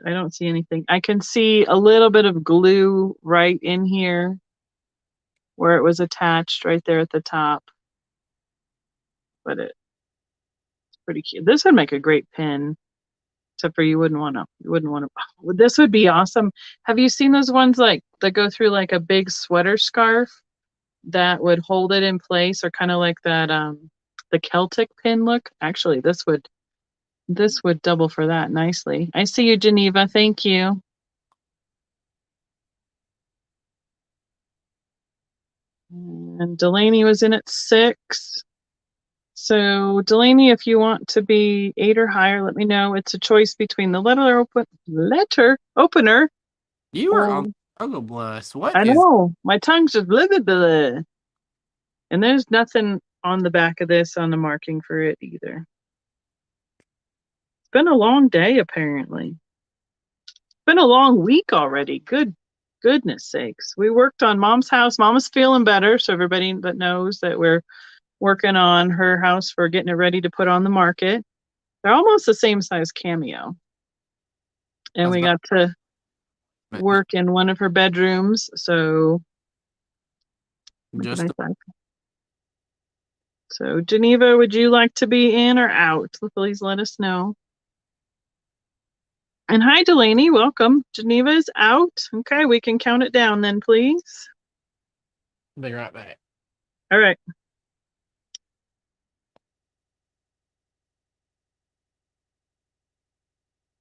I don't see anything. I can see a little bit of glue right in here where it was attached right there at the top. But it's pretty cute. This would make a great pin, except for you wouldn't want to. Oh, this would be awesome. Have you seen those ones like that go through like a big sweater scarf that would hold it in place, or kind of like that the Celtic pin look? Actually, this would double for that nicely. I see you, Geneva. Thank you. And Delaney was in at 6. So Delaney, if you want to be 8 or higher, let me know. It's a choice between the letter opener. You are Or on Struggle Bus. What I is know my tongue's just blah, blah, blah. And there's nothing on the back of this on the marking for it either. It's been a long day apparently. It's been a long week already. Goodness sakes. We worked on Mom's house. Mom is feeling better, so everybody that knows that we're working on her house for getting it ready to put on the market. They're almost the same size Cameo. I And was we about got to work in one of her bedrooms. So what did just I say? So Geneva, would you like to be in or out? Please let us know. And hi Delaney, welcome. Geneva is out. Okay, we can count it down then, please. be right back. All right.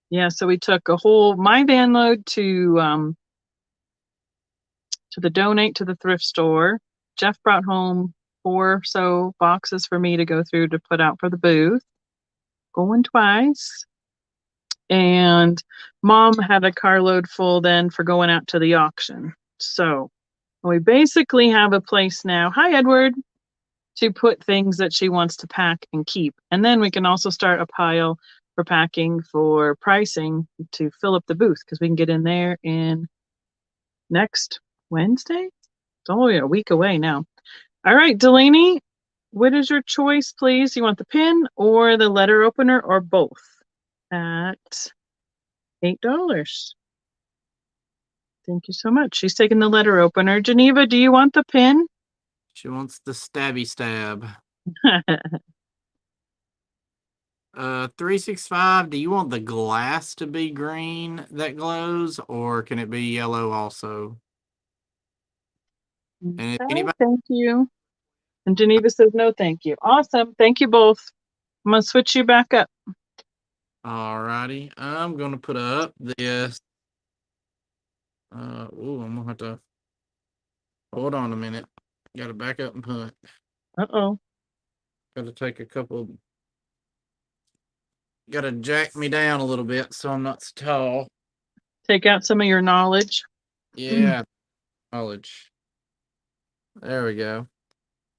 Yeah, so we took a whole my van load to the donate to the thrift store. Jeff brought home 4 or so boxes for me to go through to put out for the booth. Going twice. And Mom had a carload full then for going out to the auction. So we basically have a place now. Hi, Edward. To put things that she wants to pack and keep. And then we can also start a pile for packing for pricing to fill up the booth because we can get in there in next Wednesday. It's only a week away now. All right, Delaney, what is your choice, please? You want the pin or the letter opener or both? At $8. Thank you so much. She's taking the letter opener. Geneva, do you want the pin? She wants the stabby stab. 365, do you want the glass to be green that glows, or can it be yellow also? And if Okay, anybody, thank you. And Geneva says no, thank you. Awesome. Thank you both. I'm gonna switch you back up. alrighty, I'm gonna put up this. I'm gonna have to hold on a minute. Gotta back up and punt. Uh-oh. Gotta take a couple. Gotta jack me down a little bit so I'm not so tall. Take out some of your knowledge. Yeah, knowledge. There we go.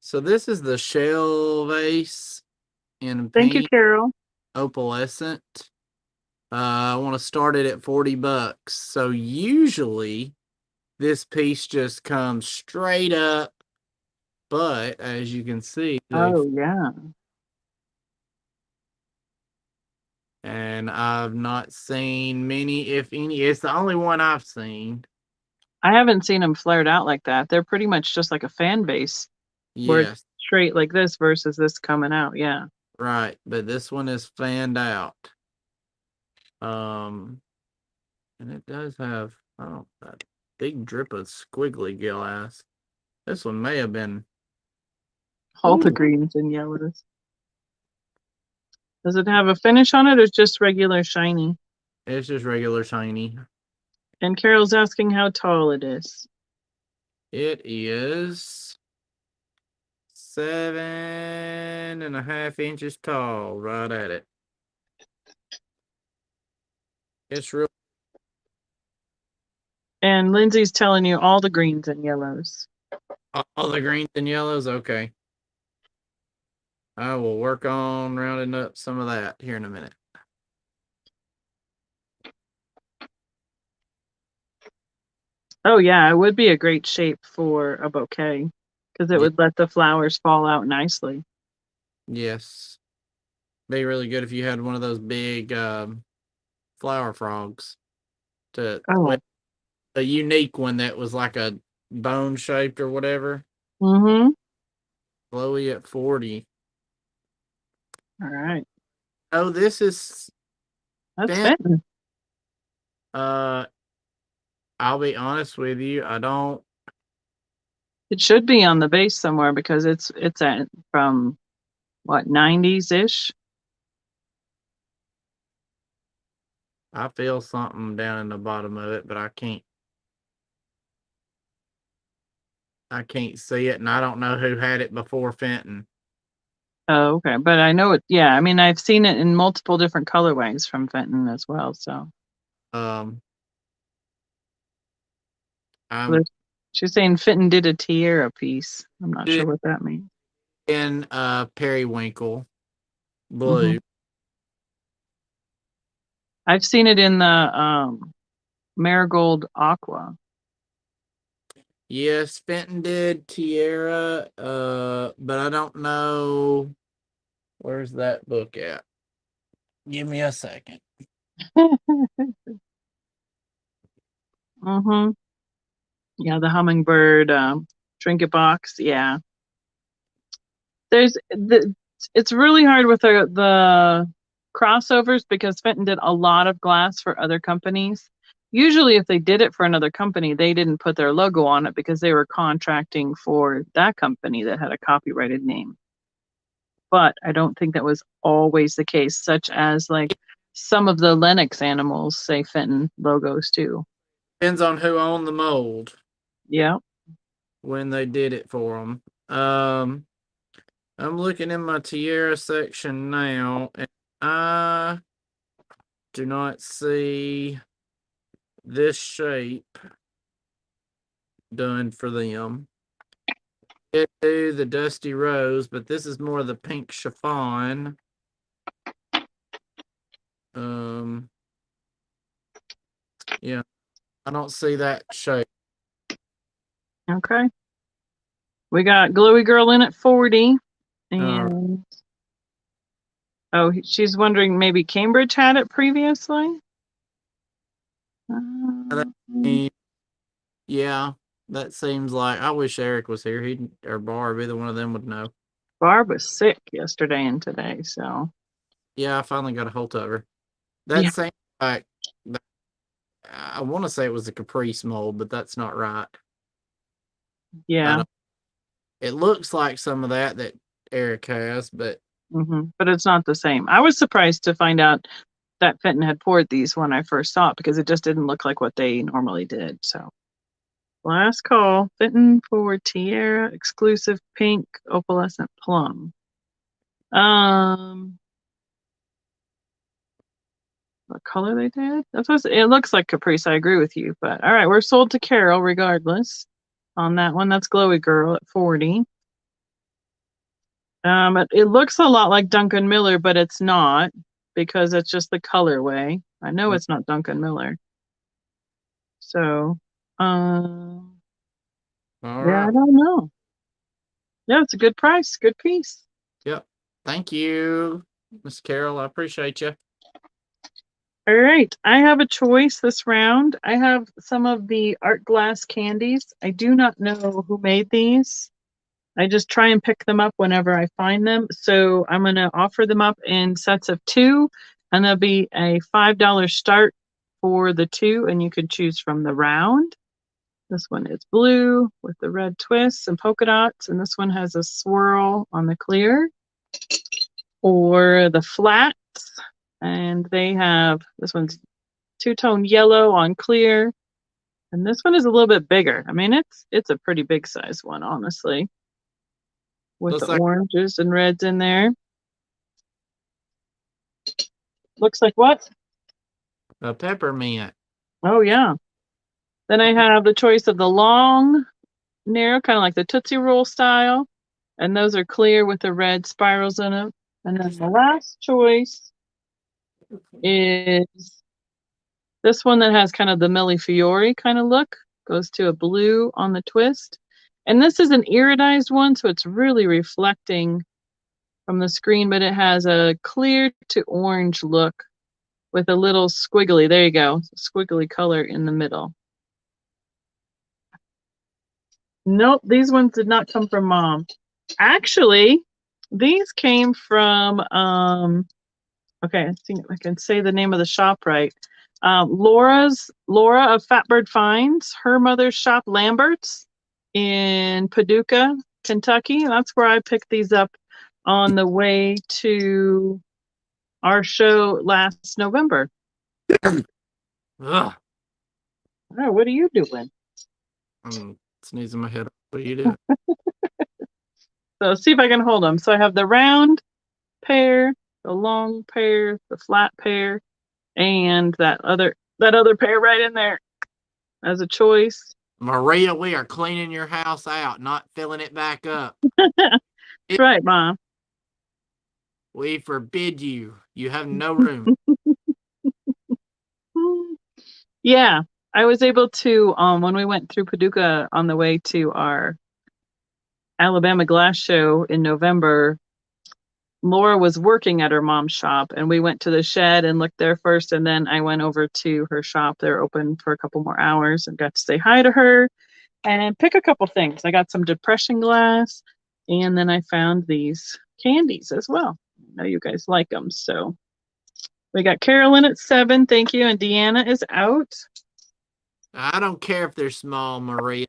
So this is the shell vase in Thank you, paint Carol. opalescent. I want to start it at $40. So usually this piece just comes straight up, but as you can see, Oh, yeah. and I've not seen many, if any. It's the only one I've seen. I haven't seen them flared out like that. They're pretty much just like a fan base where it's Yes, straight like this versus this coming out. Yeah. right. But this one is fanned out. Um, and it does have a big drip of squiggly glass. This one may have been. All the Ooh, greens and yellows. Does it have a finish on it or just regular shiny? it's just regular shiny. And Carol's asking how tall it is. It is 7.5 inches tall, right at it. It's real. And Lindsay's telling you all the greens and yellows. All the greens and yellows. Okay. I will work on rounding up some of that here in a minute. Oh yeah, it would be a great shape for a bouquet because it Yeah. would let the flowers fall out nicely. Yes. Be really good if you had one of those big flower frogs to Oh. with a unique one that was like a bone shaped or whatever. Mm-hmm. Chloe at 40. All right. Oh, this is That's Fent. fitting. Uh, I'll be honest with you. I don't. It should be on the base somewhere because it's at from what 90s ish. I feel something down in the bottom of it, but I can't. I can't see it, and I don't know who had it before Fenton. Oh, okay. But I know it. Yeah, I mean, I've seen it in multiple different colorways from Fenton as well. So Um, I'm there's, she's saying Fenton did a tiara piece. I'm not sure what that means. in periwinkle Hmm. blue. I've seen it in the marigold aqua. Yes, Fenton did Tiara, but I don't know where's that book at. Give me a second. Mm-hmm. Yeah, the hummingbird trinket box. Yeah, it's really hard with the crossovers because Fenton did a lot of glass for other companies. Usually, if they did it for another company, they didn't put their logo on it because they were contracting for that company that had a copyrighted name. But I don't think that was always the case, such as like some of the Lennox animals say Fenton logos too. Depends on who owned the mold Yeah. when they did it for them. Um, I'm looking in my Tiara section now, and I do not see this shape done for them. It do the dusty rose, but this is more the pink chiffon. Um, yeah, I don't see that shape. Okay. We got Glowy Girl in at 40. Uh, And oh, she's wondering maybe Cambridge had it previously. that Um, seems- yeah, that seems like I wish Eric was here. He or Barb, either one of them would know. Barb was sick yesterday and today, so Yeah, I finally got a hold of her. That yeah, seems like I want to say it was a Caprice mold, but that's not right. I yeah. don't. It looks like some of that Eric has, but But it's not the same. I was surprised to find out that Fenton had poured these when I first saw it because it just didn't look like what they normally did. So last call, Fenton for Tierra exclusive pink opalescent plum. Um, what color they did? It looks like Caprice. I agree with you, but all right, we're sold to Carol regardless on that one. That's Glowy Girl at 40. It looks a lot like Duncan Miller, but it's not because it's just the colorway. I know it's not Duncan Miller. So, all yeah, I right. don't know. Yeah, it's a good price, good piece. Yep. Thank you, Miss Carol. I appreciate you. All right, I have a choice this round. I have some of the art glass candies. I do not know who made these. I just try and pick them up whenever I find them. So I'm going to offer them up in sets of two, and there'll be a $5 start for the two, and you can choose from the round. This one is blue with the red twists and polka dots, and this one has a swirl on the clear. Or the flats, and they have, this one's two-tone yellow on clear, and this one is a little bit bigger. I mean, it's a pretty big size one, honestly, with the Looks like oranges and reds in there. Looks like what? a peppermint. Oh yeah. Then I have the choice of the long, narrow, kind of like the Tootsie Roll style, and those are clear with the red spirals in them. And then the last choice is this one that has kind of the Milli Fiore kind of look, goes to a blue on the twist. And this is an iridized one, so it's really reflecting from the screen, but it has a clear to orange look with a little squiggly, there you go, squiggly color in the middle. Nope, these ones did not come from Mom. Actually, these came from, okay, I think I can say the name of the shop right. Laura of Fatbird Finds, her mother's shop, Lambert's, in Paducah, Kentucky. That's where I picked these up on the way to our show last November. Ugh. Oh, what are you doing? I'm sneezing my head off. What you do? So see if I can hold them. So I have the round pair, the long pair, the flat pair, and that other pair right in there as a choice. Maria, we are cleaning your house out, not filling it back up. That's right, Mom. We forbid you. You have no room. Yeah, I was able to when we went through Paducah on the way to our Alabama glass show in November. Laura was working at her mom's shop, and we went to the shed and looked there first, and then I went over to her shop. They're open for a couple more hours and got to say hi to her and pick a couple things. I got some depression glass, and then I found these candies as well. I know you guys like them, so we got Carolyn at 7, thank you, and Deanna is out. I don't care if they're small, Maria.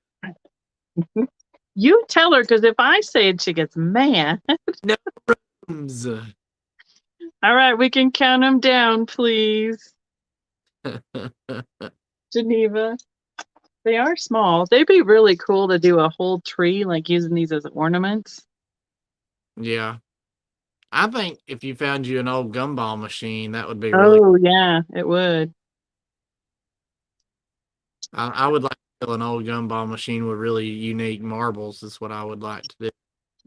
You tell her, because if I say it, she gets mad. No rooms. All right, we can count them down, please. Geneva. They are small. They'd be really cool to do a whole tree, like using these as ornaments. Yeah. I think if you found you an old gumball machine, that would be really. Oh, yeah, it would. I would like to fill an old gumball machine with really unique marbles. Is what I would like to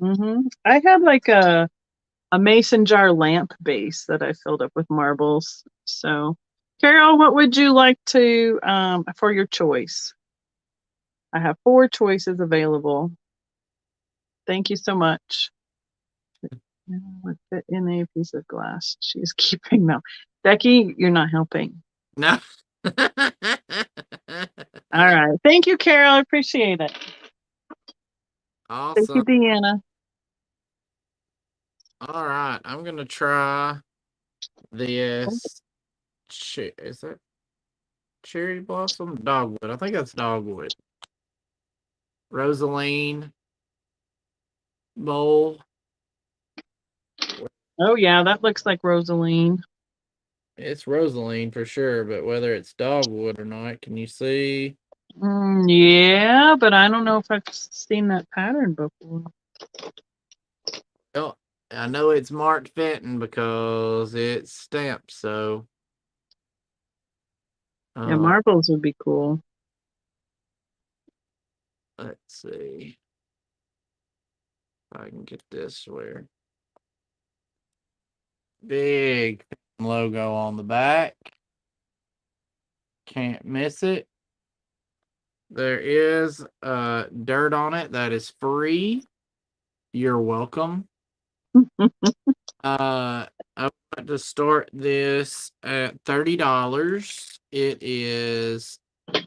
do. I had like a mason jar lamp base that I filled up with marbles. So, Carol, what would you like to for your choice? I have 4 choices available. Thank you so much. Would fit in a piece of glass. She's keeping no. Becky, you're not helping. No. All right. Thank you, Carol. I appreciate it. Thank you, Awesome. Deanna. All right. I'm going to try this. Is that cherry blossom? Dogwood. I think that's dogwood. Rosaline bowl. Oh, yeah, that looks like Rosaline. It's Rosaline for sure, but whether it's dogwood or not, can you see? Yeah, but I don't know if I've seen that pattern before. Well, I know it's marked Fenton because it's stamped, so. Yeah, marbles would be cool. Let's see if I can get this where. Big logo on the back. Can't miss it. There is dirt on it that is free. You're welcome. I went to start this at $30. It is 8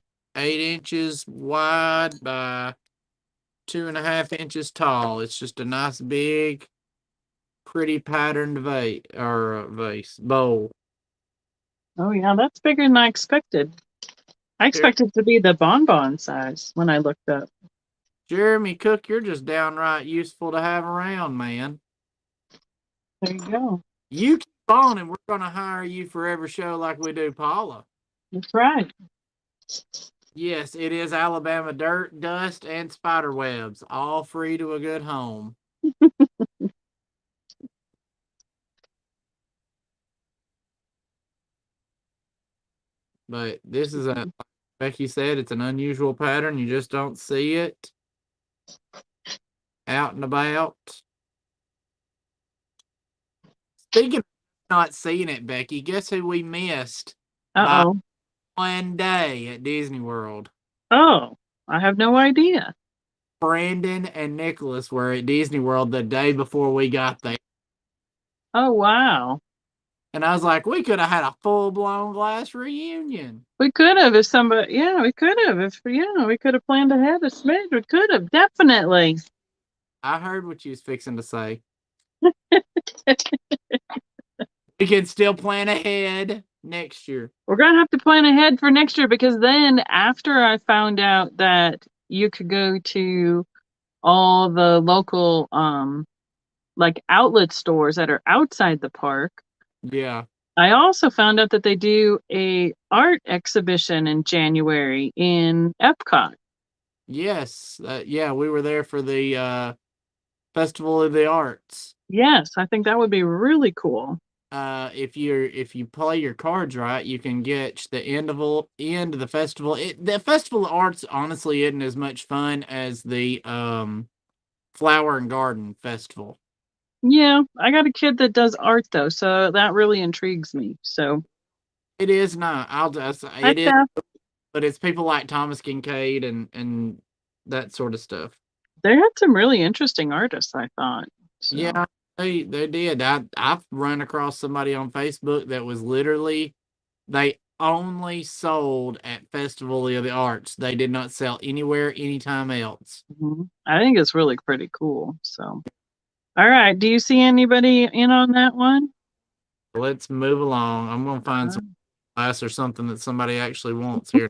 inches wide by 2.5 inches tall. It's just a nice big, pretty patterned vase bowl. Oh yeah, that's bigger than I expected. I Jer- expected it to be the bonbon size when I looked up. Jeremy Cook, you're just downright useful to have around, man. There you go. You keep on, and we're gonna hire you for every show like we do Paula. That's right. Yes, it is Alabama dirt, dust, and spider webs, all free to a good home. But this is like Becky said, it's an unusual pattern. You just don't see it out and about. Speaking of not seeing it, Becky, guess who we missed by Uh-oh. one day at Disney World? Oh, I have no idea. Brandon and Nicholas were at Disney World the day before we got there. Oh, wow. And I was like, we could have had a full blown glass reunion. We could have if somebody, yeah, we could have. If, yeah, we could have planned ahead a smidge. We could have, definitely. I heard what you was fixing to say. We can still plan ahead next year. We're going to have to plan ahead for next year because then after I found out that you could go to all the local like outlet stores that are outside the park, Yeah. I also found out that they do a art exhibition in January in Epcot. Yes. Yeah, we were there for the Festival of the Arts. Yes, I think that would be really cool. If you play your cards right, you can get the end of the festival. The Festival of Arts honestly isn't as much fun as the Flower and Garden Festival. Yeah, I got a kid that does art though, so that really intrigues me. So, It is not. I'll just hi it is, Steph. but it's people like Thomas Kincaid and that sort of stuff. They had some really interesting artists, I thought. So, Yeah, they did. I've run across somebody on Facebook that was literally they only sold at Festival of the Arts. They did not sell anywhere anytime else. I think it's really pretty cool. So, all right. Do you see anybody in on that one? Let's move along. I'm gonna find some glass or something that somebody actually wants here.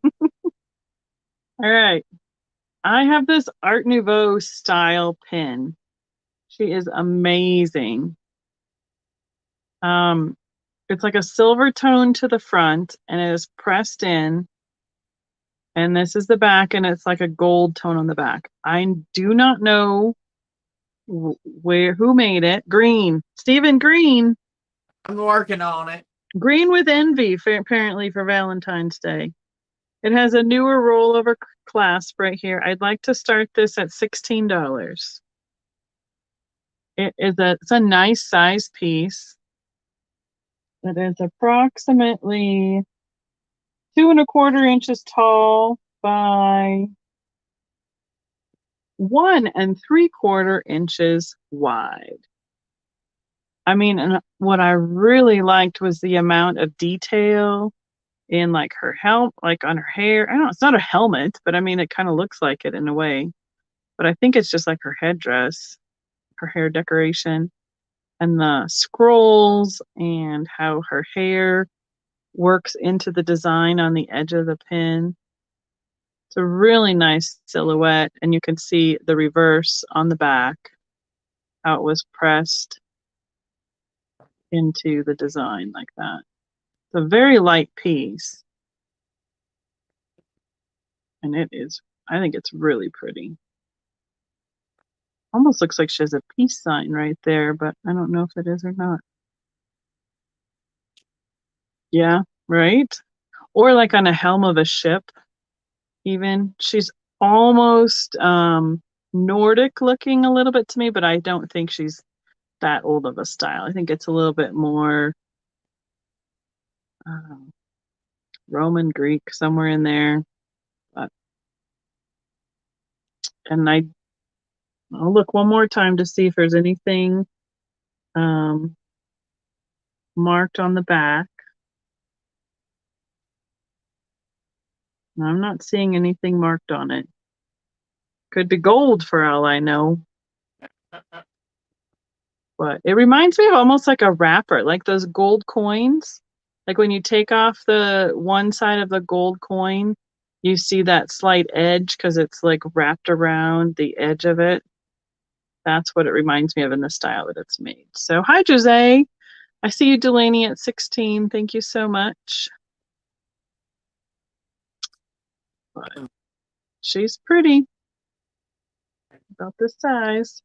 All right. I have this Art Nouveau style pin. She is amazing. Um, it's like a silver tone to the front and it is pressed in. And this is the back, and it's like a gold tone on the back. I do not know who made it. Green, Stephen Green, I'm working on it. Green with Envy, apparently for Valentine's Day. It has a newer rollover clasp right here. I'd like to start this at $16. It's a nice size piece. It is approximately 2.25 inches tall by 1.75 inches wide. I mean, and what I really liked was the amount of detail in like her helmet, like on her hair. I don't know, it's not a helmet, but I mean, it kind of looks like it in a way. But I think it's just like her headdress, her hair decoration, and the scrolls and how her hair works into the design on the edge of the pin. It's a really nice silhouette, and you can see the reverse on the back, how it was pressed into the design like that. It's a very light piece, and I think it's really pretty. Almost looks like she has a peace sign right there, but I don't know if it is or not. Yeah, right? Or like on a helm of a ship, even. She's almost Nordic looking a little bit to me, but I don't think she's that old of a style. I think it's a little bit more um, Roman, Greek, somewhere in there. But, and I'll look one more time to see if there's anything. Um, marked on the back. I'm not seeing anything marked on it. Could be gold for all I know. But it reminds me of almost like a wrapper, like those gold coins. Like when you take off the one side of the gold coin, you see that slight edge because it's like wrapped around the edge of it. That's what it reminds me of in the style that it's made. So hi, Jose. I see you, Delaney, at 16. Thank you so much. But she's pretty. About this size.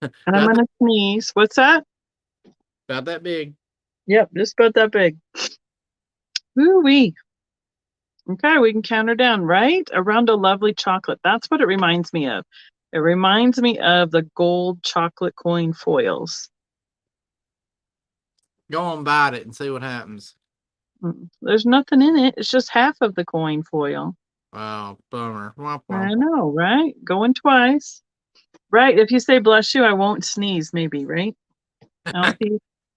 And I'm About gonna sneeze. What's that? that big. Yep, just about that big. Woo-wee. Okay, we can count her down, right? Around a lovely chocolate. That's what it reminds me of. It reminds me of the gold chocolate coin foils. Go on, bite it and see what happens. There's nothing in it. It's just half of the coin foil. Wow, bummer. Womp, I womp. know, right? Going twice. Right. If you say bless you, I won't sneeze, maybe, right? I'll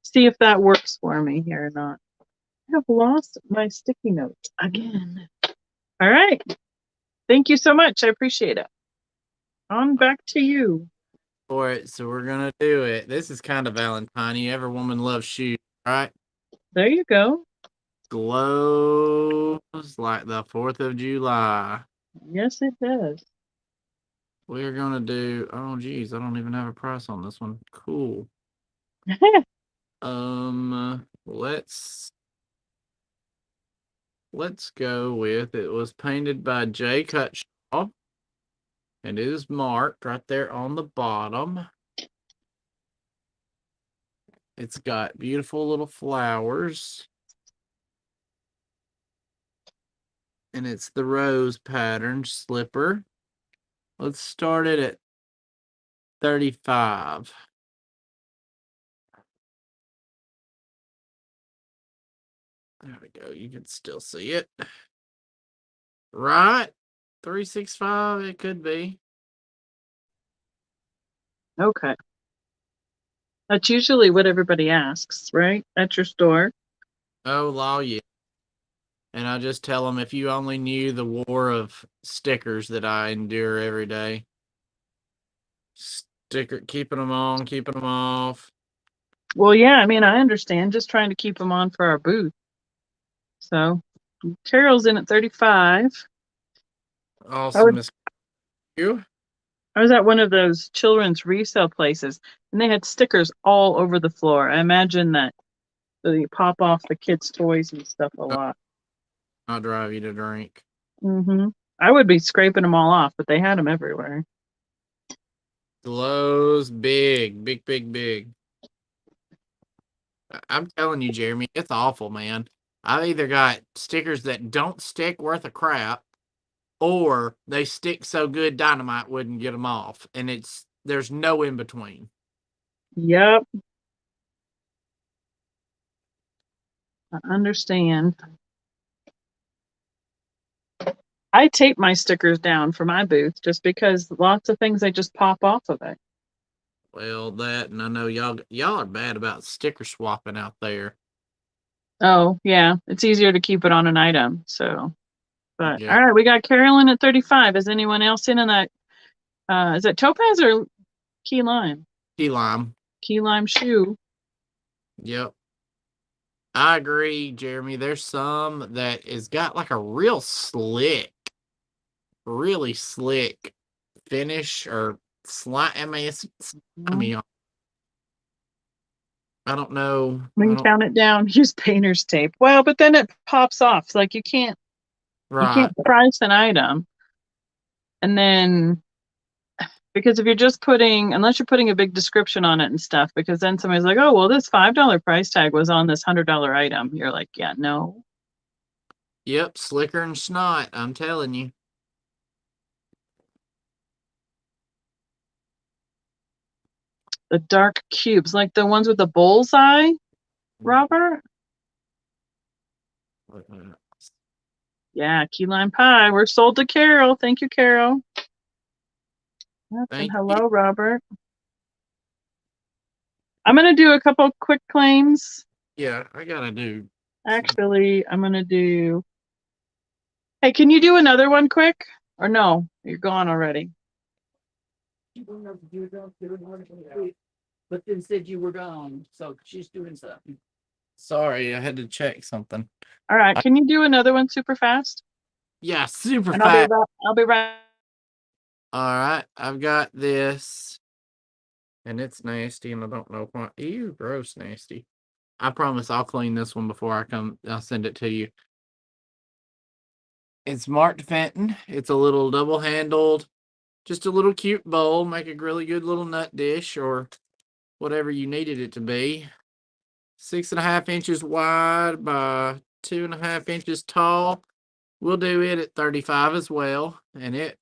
see if that works for me here or not. I have lost my sticky notes again. All right. Thank you so much. I appreciate it. On back to you. For it, so we're gonna do it. This is kind of Valentine. Every woman loves shoes, right? There you go. Glows like the 4th of July. Yes, it does. We're gonna do. Oh, geez, I don't even have a price on this one. Cool. Let's go with it was painted by Jay Cutshaw, and it is marked right there on the bottom. It's got beautiful little flowers. And it's the rose pattern slipper. Let's start it at 35. There we go. You can still see it. Right? 365, it could be. Okay. That's usually what everybody asks, right? At your store. Oh, law, yeah. And I just tell them if you only knew the war of stickers that I endure every day. Sticker, keeping them on, keeping them off. Well, yeah, I mean, I understand. Just trying to keep them on for our booth. So, Carol's in at 35. Awesome. Miss you. I was at one of those children's resale places, and they had stickers all over the floor. I imagine that they pop off the kids' toys and stuff a lot. I'll drive you to drink. I would be scraping them all off, but they had them everywhere. Glows big, big, big, big. I'm telling you, Jeremy, it's awful, man. I've either got stickers that don't stick worth a crap, or they stick so good dynamite wouldn't get them off, and there's no in between. Yep. I understand. I tape my stickers down for my booth just because lots of things they just pop off of it. Well, that, and I know y'all are bad about sticker swapping out there. Oh, yeah. It's easier to keep it on an item. So, but Yeah, all right, we got Carolyn at 35. Is anyone else in that? Is it Topaz or Key Lime? key lime. Key Lime shoe. Yep. I agree, Jeremy. There's some that is got like a really slick finish or slime. I mean, it's slimy. I don't know. We can count it down. Use painter's tape. Well, but then it pops off. It's like you can't Right. price an item. And then because if you're just unless you're putting a big description on it and stuff, because then somebody's like, oh, well, this $5 price tag was on this $100 item. You're like, yeah, no. Yep, slicker and snot, I'm telling you. The dark cubes, like the ones with the bullseye, Robert? Yeah, key lime pie. We're sold to Carol. Thank you, Carol. Yep, and Thank hello, Robert. I'm going to do a couple quick claims Yeah, I gotta do. Actually, I'm gonna do. Hey, can you do another one quick? Or no, you're gone already. But then said you were gone, so she's doing something. Sorry, I had to check something. All right, can you do another one super fast? Yeah, super And I'll be fast. right. I'll be right. All right, I've got this, and it's nasty, and I don't know why. Ew, gross, nasty. I promise I'll clean this one before I come. I'll send it to you. It's marked Fenton. It's a little double-handled, just a little cute bowl. Make a really good little nut dish or whatever you needed it to be. 6.5 inches wide by 2.5 inches tall. We'll do it at 35 as well, and it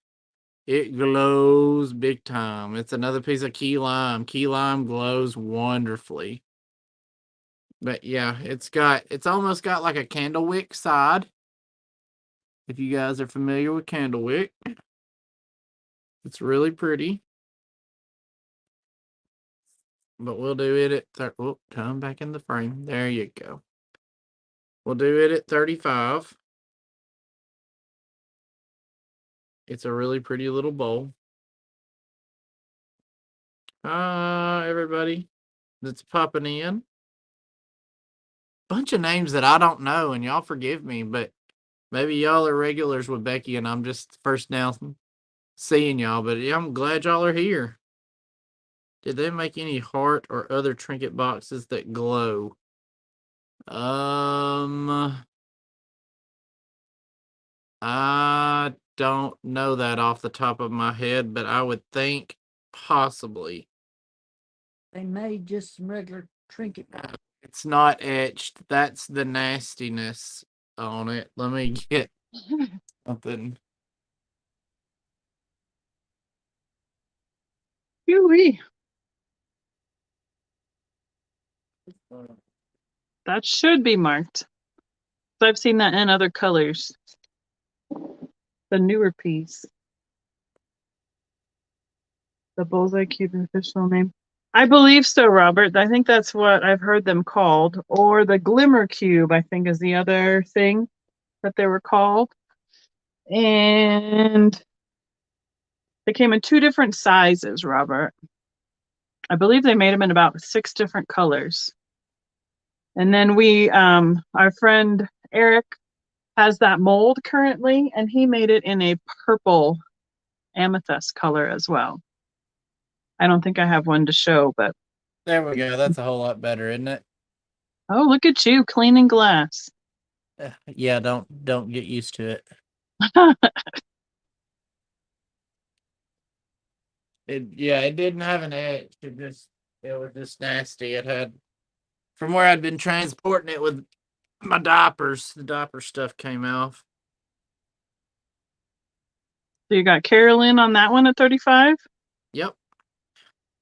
glows big time. It's another piece of key lime. Key lime glows wonderfully. But yeah, it's almost got like a candle wick side. If you guys are familiar with candle wick, it's really pretty. But we'll do it at come back in the frame. There you go. We'll do it at 35. It's a really pretty little bowl. Everybody that's popping in. Bunch of names that I don't know, and y'all forgive me, but maybe y'all are regulars with Becky, and I'm just first now seeing y'all. But yeah, I'm glad y'all are here. Did they make any heart or other trinket boxes that glow? I don't know that off the top of my head, but I would think possibly. They made just some regular trinket. It's not etched. That's the nastiness on it. Let me get something. Phew-wee. That should be marked. I've seen that in other colors. The newer piece. The bullseye cube official name. I believe so, Robert. I think that's what I've heard them called. Or the glimmer cube, I think, is the other thing that they were called. And they came in 2 different sizes, Robert. I believe they made them in about 6 different colors. And then our friend Eric has that mold currently, and he made it in a purple amethyst color as well. I don't think I have one to show, but There we go. That's a whole lot better, isn't it? oh, look at you cleaning glass. Yeah, don't get used to it. It didn't have an edge. It was just nasty. It had from where I'd been transporting it with my diapers. The diaper stuff came off. So you got Carolyn on that one at 35? Yep.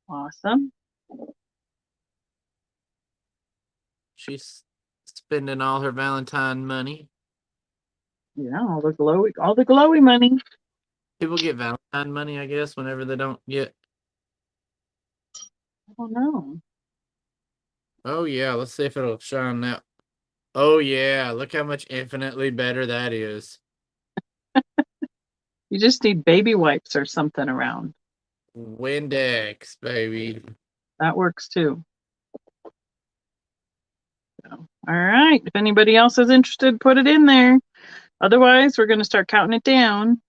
Awesome. She's spending all her Valentine money. Yeah, all the glowy money. People get Valentine money, I guess, whenever they don't get. Oh no. Oh yeah, let's see if it'll shine now. Oh yeah, look how much infinitely better that is. You just need baby wipes or something around. Windex, baby. That works too. So, all right. If anybody else is interested, put it in there. Otherwise, we're going to start counting it down.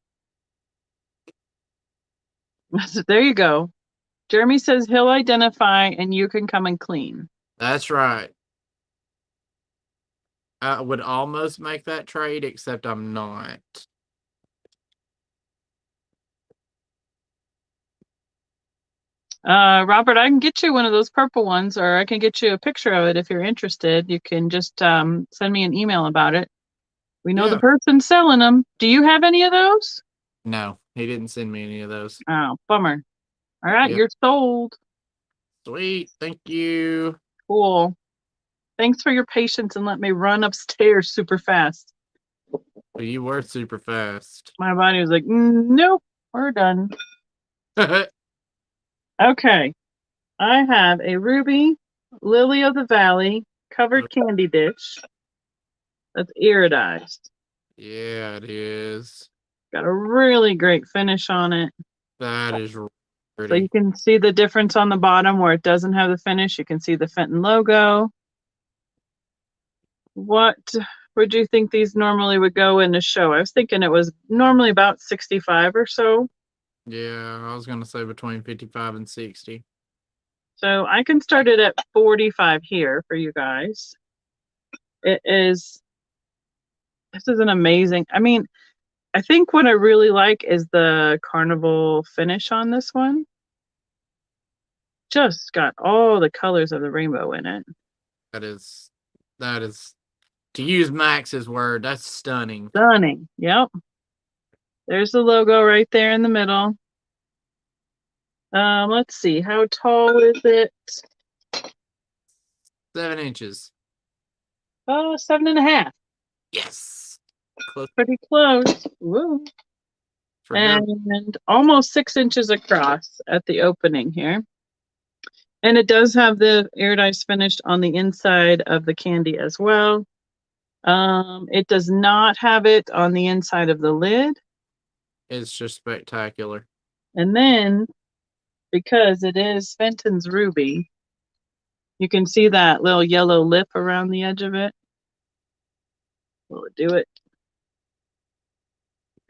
There you go. Jeremy says he'll identify and you can come and clean. That's right. I would almost make that trade, except I'm not. Robert, I can get you one of those purple ones, or I can get you a picture of it if you're interested. You can just send me an email about it. We know the Yeah. person selling them. Do you have any of those? No, he didn't send me any of those. Oh, bummer. All right, Yep. you're sold. Sweet. Thank you. Cool. Thanks for your patience and let me run upstairs super fast. Well, you were super fast. My body was like, nope, we're done. Okay. I have a ruby, lily of the valley, covered candy dish that's iridized. Yeah, it is. Got a really great finish on it. That is So pretty. you can see the difference on the bottom where it doesn't have the finish. You can see the Fenton logo. What would you think these normally would go in a show? I was thinking it was normally about 65 or so. Yeah, I was gonna say between 55 and 60. So I can start it at 45 here for you guys. This is an amazing, I mean, I think what I really like is the carnival finish on this one. Just got all the colors of the rainbow in it. That is to use Max's word, that's stunning. Stunning. Yep. There's the logo right there in the middle. Let's see, how tall is it? 7 inches. Oh, 7.5. Yes. Close. Pretty close. Woo. Forgot. And almost 6 inches across at the opening here. And it does have the iridized finish on the inside of the candy as well. It does not have it on the inside of the lid. It's just spectacular. And then, because it is Fenton's Ruby, you can see that little yellow lip around the edge of it. Will it do it?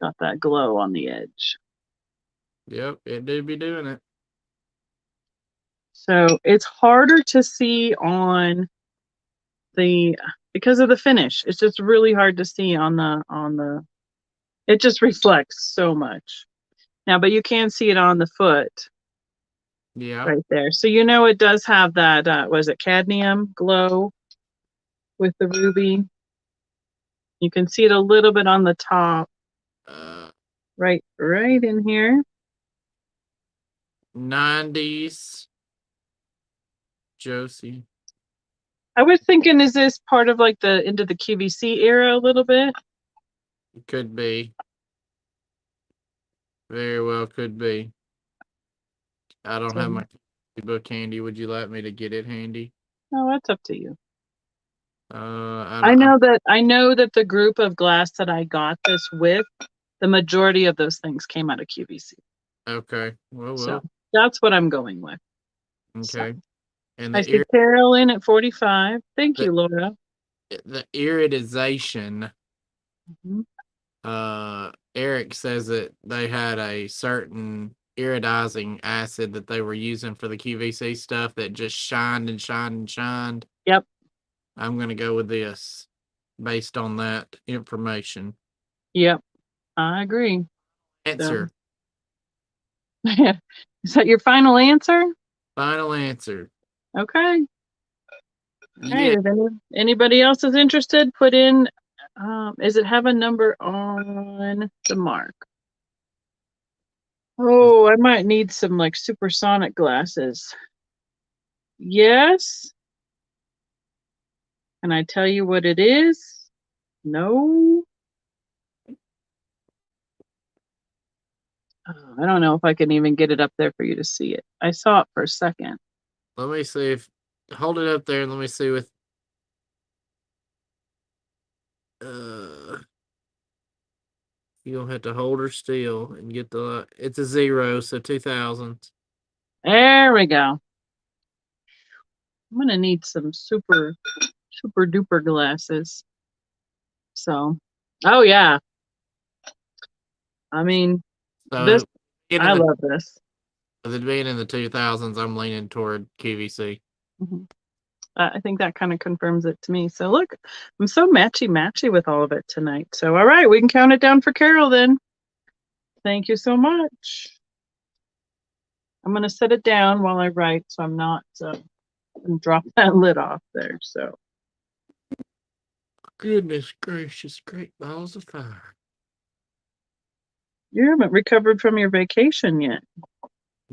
Got that glow on the edge. Yep, it do be doing it. So it's harder to see on the, because of the finish. It's just really hard to see on the, it just reflects so much. Now, but you can see it on the foot. Yeah. Right there. So you know it does have that, was it cadmium glow with the ruby? You can see it a little bit on the top. Right in here. 90s. Josie. I was thinking, is this part of like the into the QVC era a little bit? Could be. Very well could be. I don't have my book handy. Would you like me to get it handy? No, that's up to you. I I know that the group of glass that I got this with, the majority of those things came out of QVC. Okay. Well. So that's what I'm going with. Okay. So, And I see Carol in at 45. Thank you, Laura. the iridization. Mm-hmm. Eric says that they had a certain iridizing acid that they were using for the QVC stuff that just shined and shined and shined. Yep. I'm going to go with this based on that information. Yep. I agree. Answer. So. Is that your final answer? Final answer. Okay. Yeah. Hey, if anybody else is interested, put in, does it have a number on the mark? Oh, I might need some like supersonic glasses. Yes. Can I tell you what it is? No. Oh, I don't know if I can even get it up there for you to see it. I saw it for a second. Let me see if hold it up there and let me see with you'll have to hold her still and get the it's a 0, so 2000. There we go. I'm gonna need some super duper glasses. So, oh yeah. I mean, So I love this. With it being in the 2000s, I'm leaning toward QVC. Mm-hmm. I think that kind of confirms it to me. So look, I'm so matchy with all of it tonight. So all right, we can count it down for Carol then. Thank you so much. I'm gonna set it down while I write, so I'm not drop that lid off there. So Goodness gracious, great balls of fire. you haven't recovered from your vacation yet.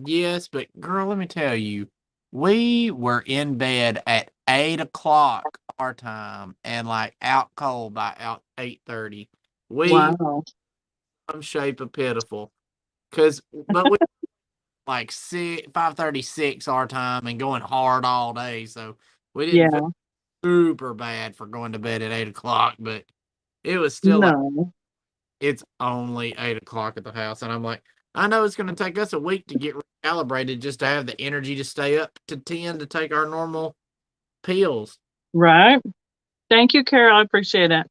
Yes, but girl, let me tell you, we were in bed at 8 o'clock our time and like out cold by out 8:30. We Wow. some shape of pitiful. But we like 5:36 our time and going hard all day, so we didn't feel super bad for going to bed at 8 o'clock, but it was still like, No. it's only 8 o'clock at the house. And I'm like, I know it's going to take us a week to get recalibrated just to have the energy to stay up to 10 to take our normal pills. Right. Thank you, Carol. I appreciate it.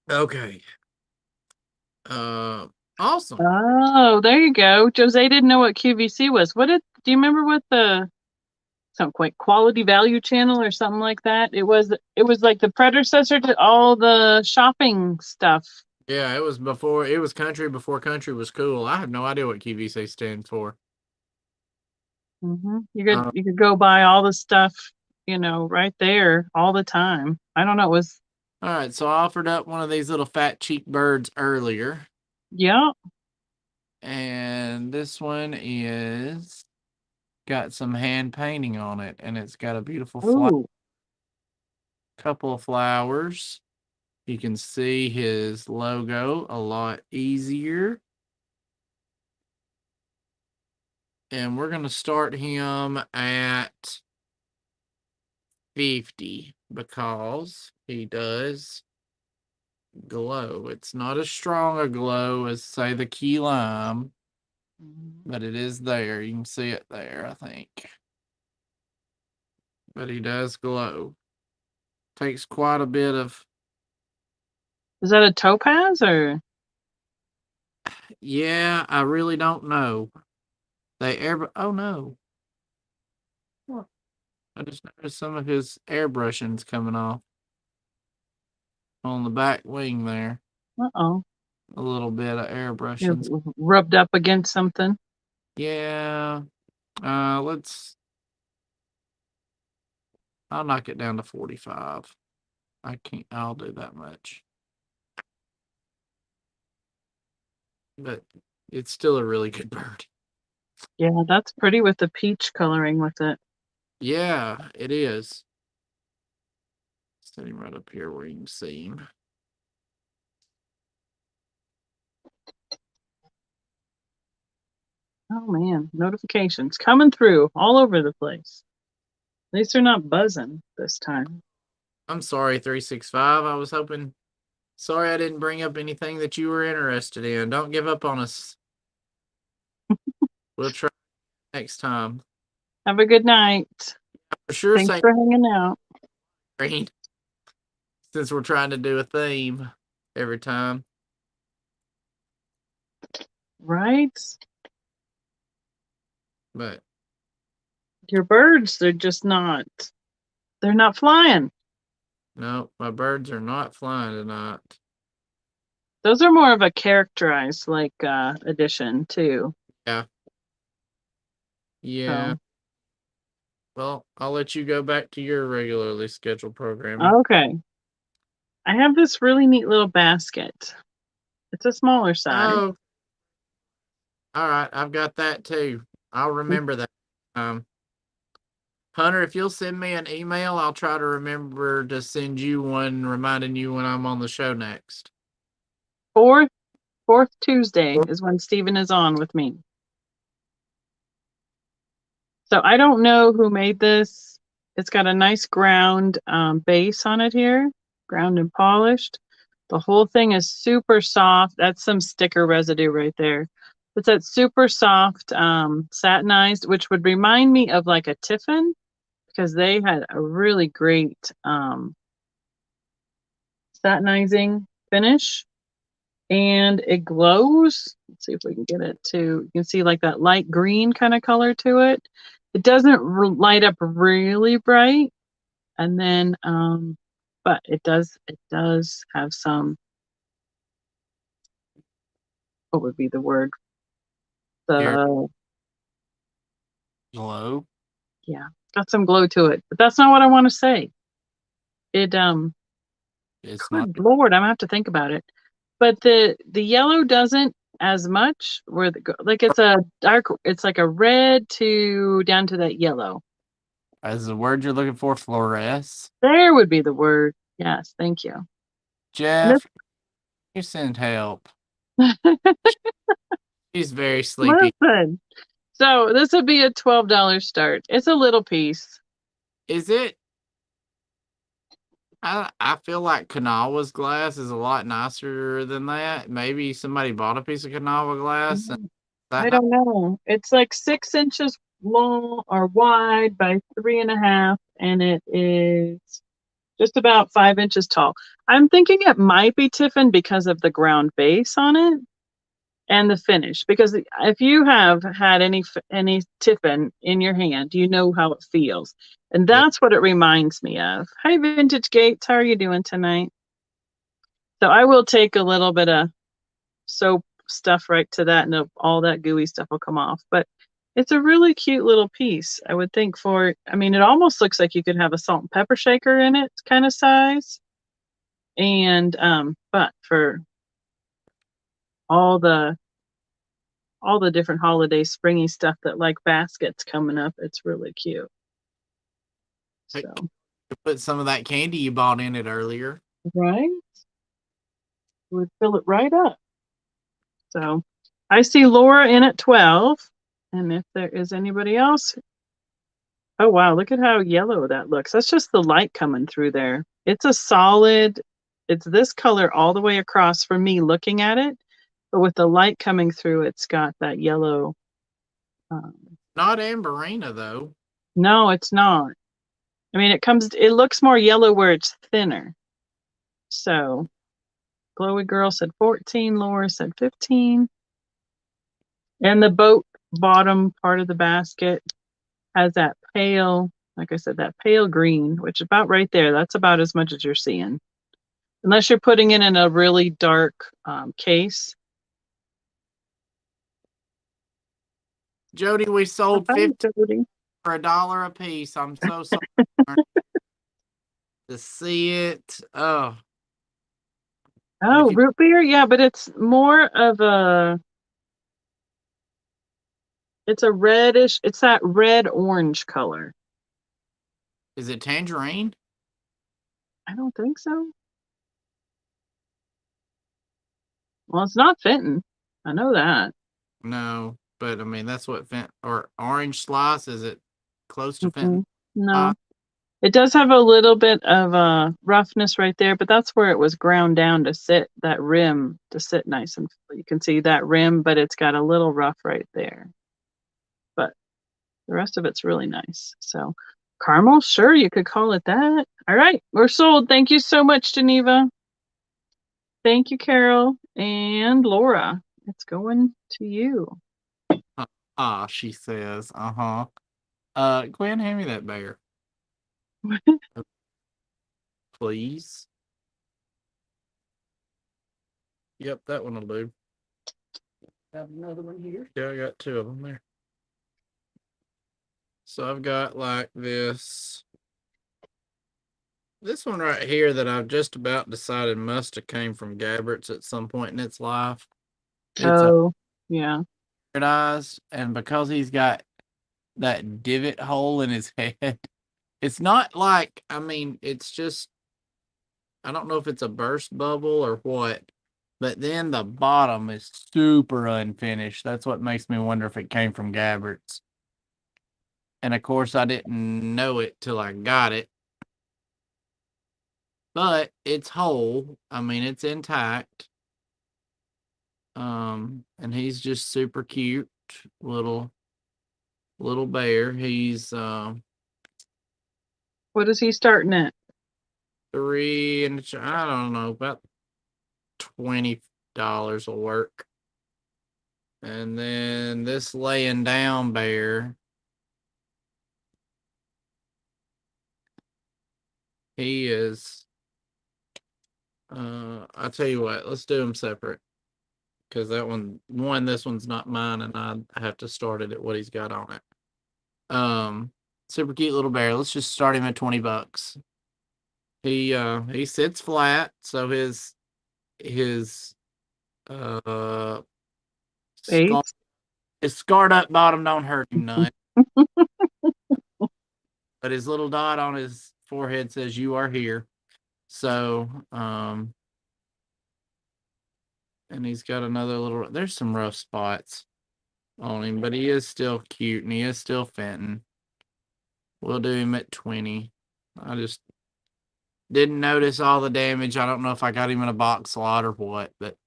Okay. Awesome. Oh, there you go. Jose didn't know what QVC was. Do you remember what some quality value channel or something like that? It was like the predecessor to all the shopping stuff. Yeah, it was country before country was cool. I have no idea what QVC stands for. You could go buy all the stuff, right there all the time. I don't know. It was, All right, so I offered up one of these little fat cheap birds earlier. yeah. And this one is got some hand painting on it, and it's got a beautiful Ooh. couple of flowers. You can see his logo a lot easier. And we're going to start him at 50 because he does glow. It's not as strong a glow as, say, the key lime, but it is there. You can see it there, I think. But he does glow. Takes quite a bit of... Is that a topaz or? Yeah, I really don't know. Oh no. What? I just noticed some of his airbrushing's coming off on the back wing there. Uh-oh. A little bit of You're airbrushing's. rubbed up against something. Yeah. I'll knock it down to 45. I'll do that much. But it's still a really good bird. Yeah, that's pretty with the peach coloring with it. Yeah, it is. Set him right up here where you can see him. Oh man, notifications coming through all over the place. At least they're not buzzing this time. I'm sorry, 365. I was hoping. Sorry I didn't bring up anything that you were interested in. Don't give up on us. We'll try next time. Have a good night. For sure, Thanks say for hanging out. green. Since we're trying to do a theme every time. Right? But Your birds, they're not flying. no, my birds are not flying tonight. Those are more of a characterized edition too. Yeah. Yeah. So. Well, I'll let you go back to your regularly scheduled programming. Okay. I have this really neat little basket. It's a smaller size. Oh. All right, I've got that too. I'll remember that. Hunter, if you'll send me an email, I'll try to remember to send you one reminding you when I'm on the show next. Fourth Tuesday is when Stephen is on with me. So I don't know who made this. It's got a nice ground base on it here, ground and polished. The whole thing is super soft. That's some sticker residue right there. It's that super soft satinized, which would remind me of like a Tiffin, because they had a really great satinizing finish. And it glows. Let's see if we can get it to, you can see like that light green kind of color to it. It doesn't light up really bright. And then, but it does have some, what would be the word? Glow. Yeah, got some glow to it, but that's not what I want to say. It's good Lord, I'm gonna have to think about it. But the yellow doesn't as much, where it's a dark, it's like a red to down to that yellow. Is the word you're looking for fluoresce? There would be the word. Yes, thank you. Jeff, you send help. He's very sleepy. Listen, so this would be a $12 start. It's a little piece. Is it? I feel like Kanawha's glass is a lot nicer than that. Maybe somebody bought a piece of Kanawha glass and I that don't know. It's like 6 inches long or wide by 3.5, and it is just about 5 inches tall. I'm thinking it might be Tiffin because of the ground base on it and the finish. Because if you have had any Tiffin in your hand, you know how it feels, and yeah. that's what it reminds me of. Hi, Vintage Gates. How are you doing tonight? So I will take a little bit of soap stuff right to that, and all that gooey stuff will come off. But it's a really cute little piece. I would think I mean, it almost looks like you could have a salt and pepper shaker in it kind of size. And but for all the different holiday springy stuff that like baskets coming up, it's really cute. Hey, So put some of that candy you bought in it earlier. right, would fill it right up. So I see Laura in at 12, and if there is anybody else. Oh wow, look at how yellow that looks. That's just the light coming through there. It's a solid, it's this color all the way across for me looking at it, but with the light coming through, it's got that yellow. Not Amberina though. No, it's not. I mean, it looks more yellow where it's thinner. So Glowy Girl said 14, Laura said 15. And the boat bottom part of the basket has that pale, like I said, that pale green, which is about right there. That's about as much as you're seeing. Unless you're putting it in a really dark case. Jody, we sold Hi, 50 Jody. for $1 a piece. I'm so sorry to see it. Oh. Oh, You, root beer? Yeah, but it's more of it's a reddish, it's that red orange color. is it tangerine? I don't think so. Well, it's not Fenton. I know that. No, but I mean that's what or orange slice. Is it close to Fenton? Mm-mm. No. It does have a little bit of roughness right there, but that's where it was ground down to sit, that rim to sit nice and you can see that rim, but it's got a little rough right there. But the rest of it's really nice. So caramel, sure, you could call it that. All right, we're sold. Thank you so much, Geneva. Thank you, Carol and Laura. It's going to you. She says. Uh-huh. Gwen, hand me that bear, please. Yep, that one will do. Got another one here. Yeah, I got 2 of them there. So I've got like this one right here that I've just about decided must have came from Gabbert's at some point in its life. It's a Oh, yeah. eyes, and because he's got that divot hole in his head, it's not like, I mean, it's just, I don't know if it's a burst bubble or what, but then the bottom is super unfinished. That's what makes me wonder if it came from Gabbert's. And of course, I didn't know it till I got it. But it's whole. I mean, it's intact. And he's just super cute little bear. He's What is he starting at? 3 and I don't know, about $20 will work. And then this laying down bear, he is I'll tell you what, let's do them separate. Because this one's not mine, and I have to start it at what he's got on it. Super cute little bear. Let's just start him at $20. He sits flat, so his uh scar, Base. his scarred up bottom don't hurt him none. But his little dot on his forehead says "You are here." So, and he's got another little. There's some rough spots on him, but he is still cute and he is still Fenton. We'll do him at 20. I just Didn't notice all the damage. I don't know if I got him in a box lot or what, but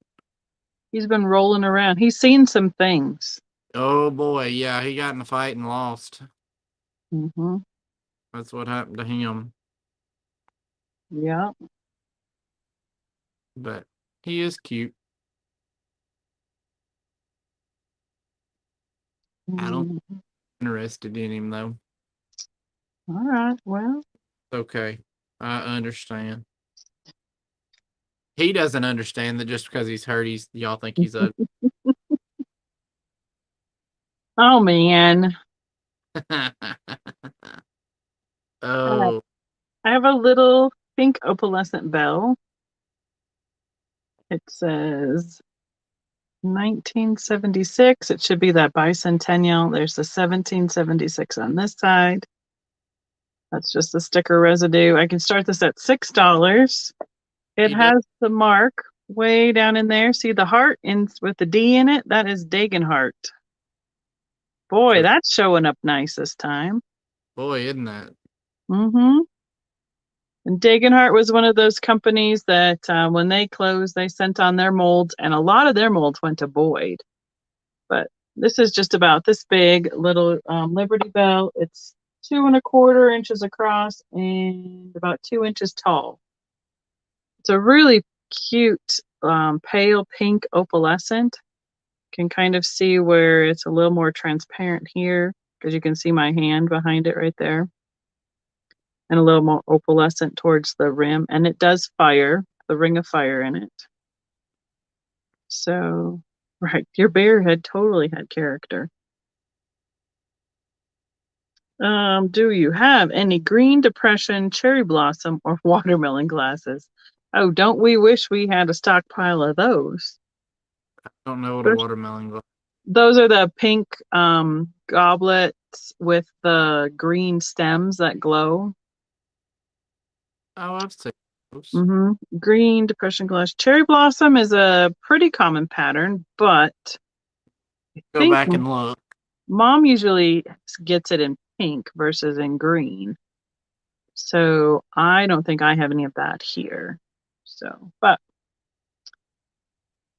He's been rolling around. He's seen some things. oh boy, yeah, he got in a fight and lost. Mm-hmm. That's what happened to him. Yeah. But he is cute. I don't Mm. interested in him though. All right. Well, Okay. I understand. He doesn't understand that just because he's hurt, y'all think he's ugly. oh man. Oh, I have a little pink opalescent bell. It says 1976. It should be that bicentennial. There's the 1776 on this side. That's just the sticker residue. I can start this at $6. It he does. has the mark way down in there. See the heart in with the D in it? That is Dagenhart. Boy, So, that's showing up nice this time. boy, isn't that? Mm-hmm. And Dagenhart was one of those companies that when they closed, they sent on their molds, and a lot of their molds went to Boyd. But this is just about this big little Liberty Bell. It's 2¼ inches across and about 2 inches tall. It's a really cute pale pink opalescent. Can kind of see where it's a little more transparent here because you can see my hand behind it right there. And a little more opalescent towards the rim. And it does fire, the ring of fire in it. So, right, your bear head totally had character. Do you have any green depression, cherry blossom, or watermelon glasses? Oh, don't we wish we had a stockpile of those? I don't know what a watermelon glass. Those are the pink goblets with the green stems that glow. Oh, I've seen those. Mm-hmm. Green depression glass. Cherry blossom is a pretty common pattern, but I Go think back and look. Mom usually gets it in pink versus in green. So I don't think I have any of that here. So, but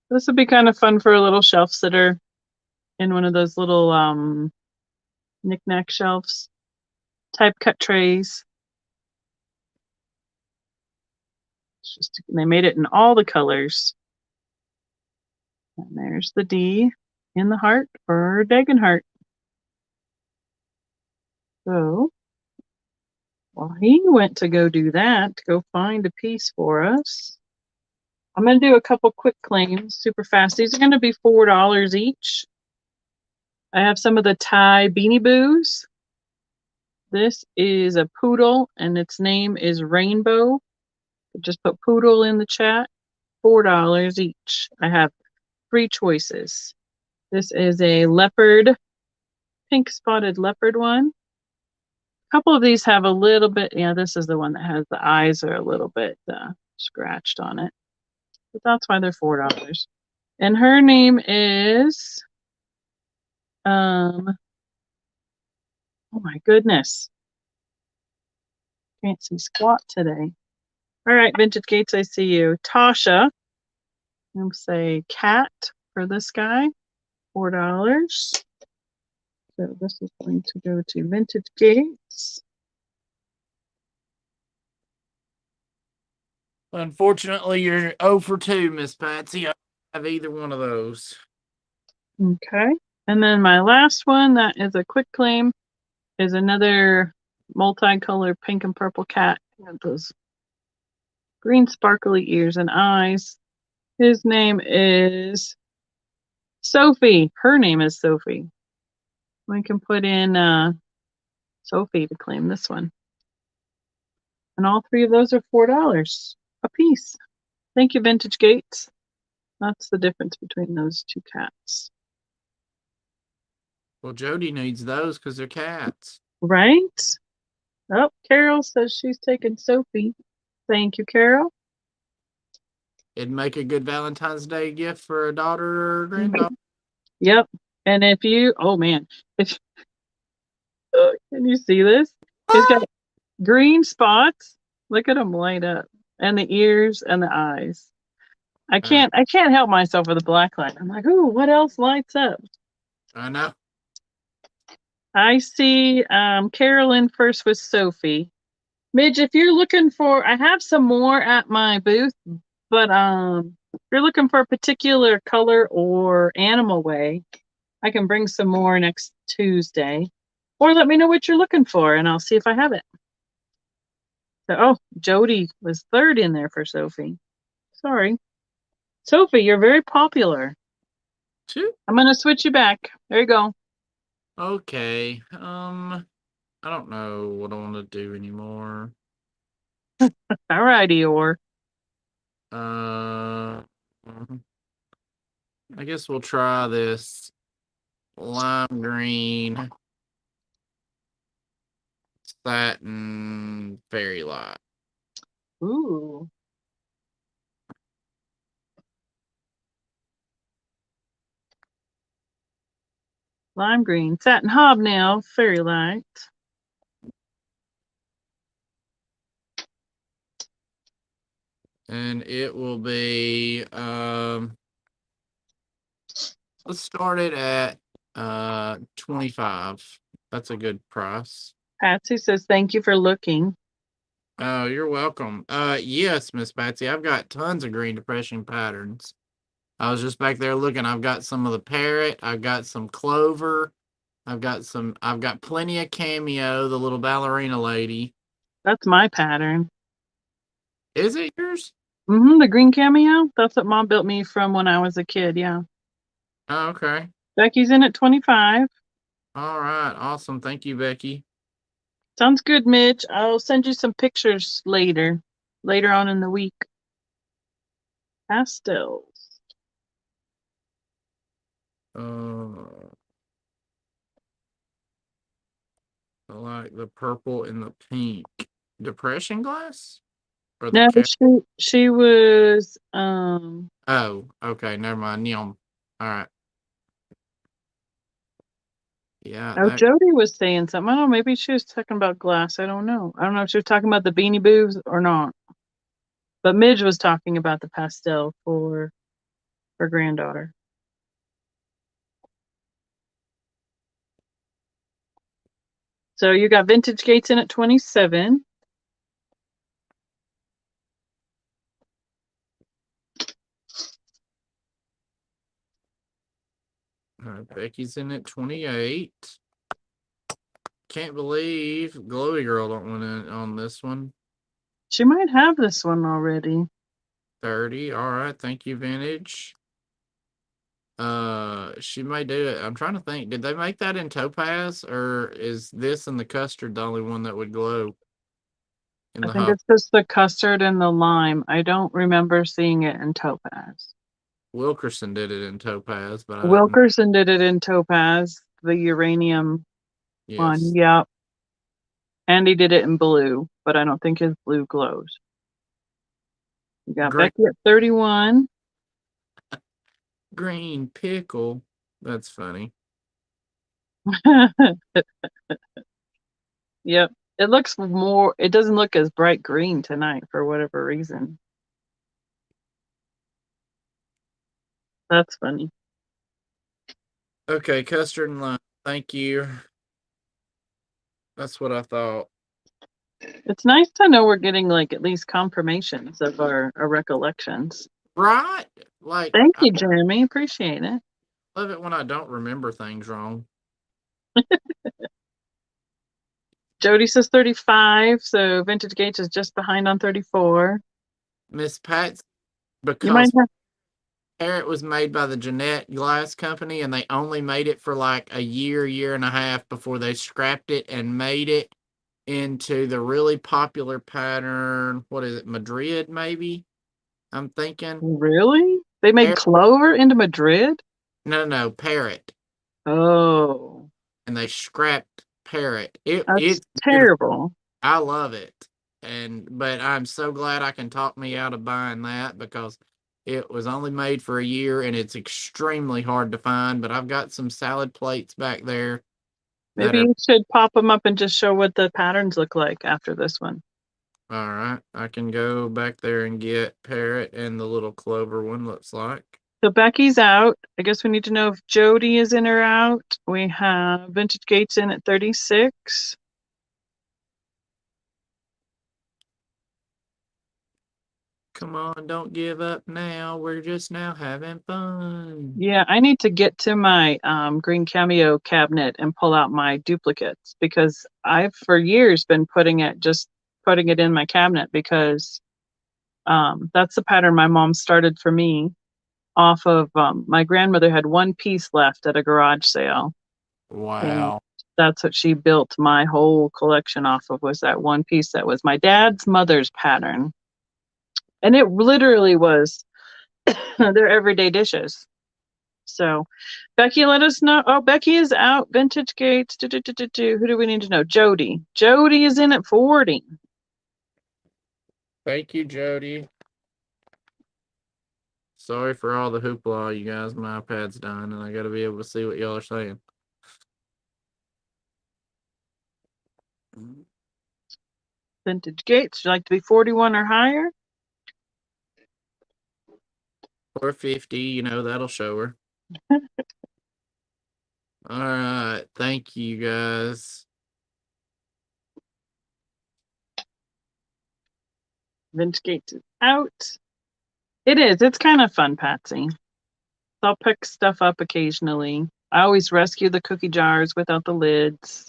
this would be kind of fun for a little shelf sitter in one of those little knickknack shelves, type cut trays. It's just they made it in all the colors. And there's the D in the heart for Dagenhart. So while he went to go do that, to go find a piece for us, I'm going to do a couple quick claims super fast. These are going to be $4 each. I have some of the Thai Beanie Boos. This is a poodle, and its name is Rainbow. Just put poodle in the chat. $4 each. I have 3 choices. This is a leopard, pink spotted leopard one. A couple of these have a little bit, yeah, this is the one that has the eyes are a little bit scratched on it. But that's why they're $4. And her name is, oh my goodness. Can't see squat today. All right, Vintage Gates, I see you. Tasha. I'm say cat for this guy, $4. So this is going to go to Vintage Gates. Unfortunately, you're 0 for 2, Miss Patsy. I don't have either one of those. Okay. And then my last one that is a quick claim is another multicolored pink and purple cat. With those green sparkly ears and eyes. His name is Sophie. Her name is Sophie. We can put in Sophie to claim this one. And all 3 of those are $4 a piece. Thank you, Vintage Gates. That's the difference between those 2 cats. Well, Jody needs those because they're cats. Right? Oh, Carol says she's taking Sophie. Thank you, Carol. It'd make a good Valentine's Day gift for a daughter or a granddaughter. Yep. And if you, oh man, if can you see this? He's got green spots Look at them light up. And the ears and the eyes. I can't help myself with a black light. I'm like, ooh, what else lights up? I know. I see Carolyn first with Sophie. Midge, if you're looking for, I have some more at my booth, but if you're looking for a particular color or animal way, I can bring some more next Tuesday. Or let me know what you're looking for and I'll see if I have it. So, oh, Jody was third in there for Sophie. Sorry. Sophie, you're very popular. I'm going to switch you back. There you go. Okay. I don't know what I want to do anymore. All right, Eeyore. I guess we'll try this lime green satin fairy light. Ooh. Lime green, satin hobnail, fairy light. And it will be let's start it at 25. That's a good price. Patsy says thank you for looking. Oh, you're welcome. Yes, Miss Patsy, I've got tons of green depression patterns. I was just back there looking. I've got some of the parrot, I've got some clover, I've got plenty of cameo, the little ballerina lady. That's my pattern. Is it yours? The green cameo. That's what Mom built me from when I was a kid. Yeah. Oh, okay. Becky's in at 25. All right. Awesome. Thank you, Becky. Sounds good, Mitch. I'll send you some pictures later on in the week. Pastels. I like the purple and the pink. Depression glass? Or No, she was Oh, okay, never mind. Neon. All right. Yeah. oh, Jody was saying something. I don't know, maybe she was talking about glass. I don't know. I don't know if she was talking about the Beanie Boos or not. But Midge was talking about the pastel for her granddaughter. So you got Vintage Gates in at 27. Becky's in at 28. Can't believe Glowy Girl don't win it on this one. She might have this one already. 30. All right. Thank you, Vintage. She may do it. I'm trying to think. Did they make that in topaz, or is this and the custard the only one that would glow? I think it's just the custard and the lime. I don't remember seeing it in topaz. Wilkerson did it in topaz, but Wilkerson did it in topaz, the uranium one. Yep. And he did it in blue, but I don't think his blue glows. You got Becky at 31. Green pickle. That's funny. Yep. It doesn't look as bright green tonight for whatever reason. That's funny. Okay, custard and lime. Thank you. That's what I thought. It's nice to know we're getting like at least confirmations of our recollections. Right? Like, thank you, Jeremy. Appreciate it. Love it when I don't remember things wrong. Jody says 35, so Vintage Gates is just behind on 34. Miss Pat's, because Parrot was made by the Jeanette Glass Company, and they only made it for like a year and a half before they scrapped it and made it into the really popular pattern. What is it, Madrid, maybe? I'm thinking. Really? They made Clover into Madrid? No, Parrot. Oh. And they scrapped Parrot. It's terrible. I love it. But I'm so glad I can talk me out of buying that, because it was only made for a year and it's extremely hard to find. But I've got some salad plates back there. Maybe you should pop them up and just show what the patterns look like after this one. All right, I can go back there and get Parrot and the little clover one, looks like. So Becky's out. I guess we need to know if Jody is in or out. We have Vintage Gates in at 36. Come on, don't give up now. We're just now having fun. Yeah, I need to get to my green cameo cabinet and pull out my duplicates because I've for years been putting it in my cabinet because that's the pattern my mom started for me off of my grandmother had one piece left at a garage sale. And Wow. that's what she built my whole collection off of, was that one piece that was my dad's mother's pattern. And it literally was their everyday dishes. So Becky, let us know. Oh, Becky is out. Vintage Gates. Who do we need to know? Jody. Jody is in at 40. Thank you, Jody. Sorry for all the hoopla, you guys. My iPad's done, and I got to be able to see what y'all are saying. Vintage Gates. Would you like to be 41 or higher? Or 50, you know, that'll show her. All right. Thank you, guys. Vintage Gates is out. It is. It's kind of fun, Patsy. I'll pick stuff up occasionally. I always rescue the cookie jars without the lids.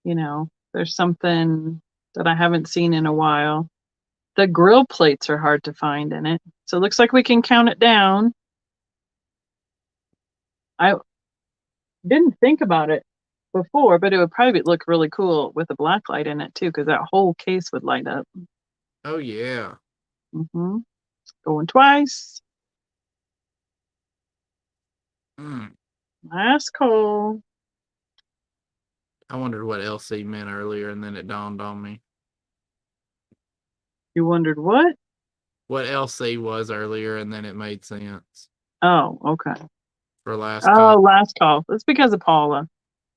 You know, there's something that I haven't seen in a while. The grill plates are hard to find in it. So it looks like we can count it down. I didn't think about it before, but it would probably look really cool with a black light in it too, because that whole case would light up. Oh, yeah. Going twice. Mm. Last call. I wondered what LC meant earlier, and then it dawned on me. You wondered what? What LC was earlier, and then it made sense. Oh, okay. For last Oh, call. last call. It's because of Paula.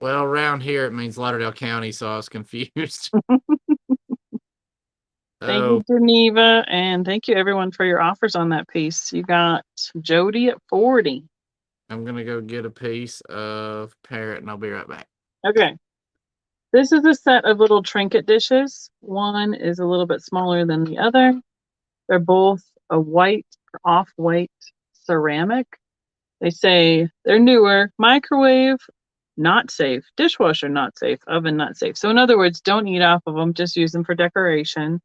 Well, around here it means Lauderdale County, so I was confused. Thank you, Geneva, and thank you everyone for your offers on that piece. You got Jody at 40. I'm gonna go get a piece of Parrot, and I'll be right back. Okay. This is a set of little trinket dishes. One is a little bit smaller than the other. They're both a white or off-white ceramic. They say they're newer. Microwave, not safe. Dishwasher, not safe. Oven, not safe. So in other words, don't eat off of them. Just use them for decoration.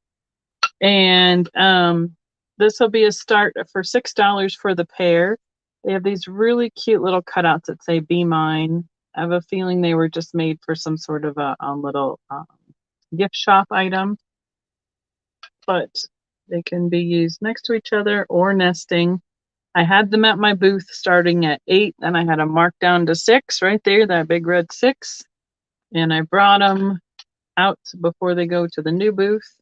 And this will be a start for $6 for the pair. They have these really cute little cutouts that say "Be Mine." I have a feeling they were just made for some sort of a little gift shop item, but they can be used next to each other or nesting. I had them at my booth starting at 8, and I had them marked down to 6 right there, that big red 6. And I brought them out before they go to the new booth.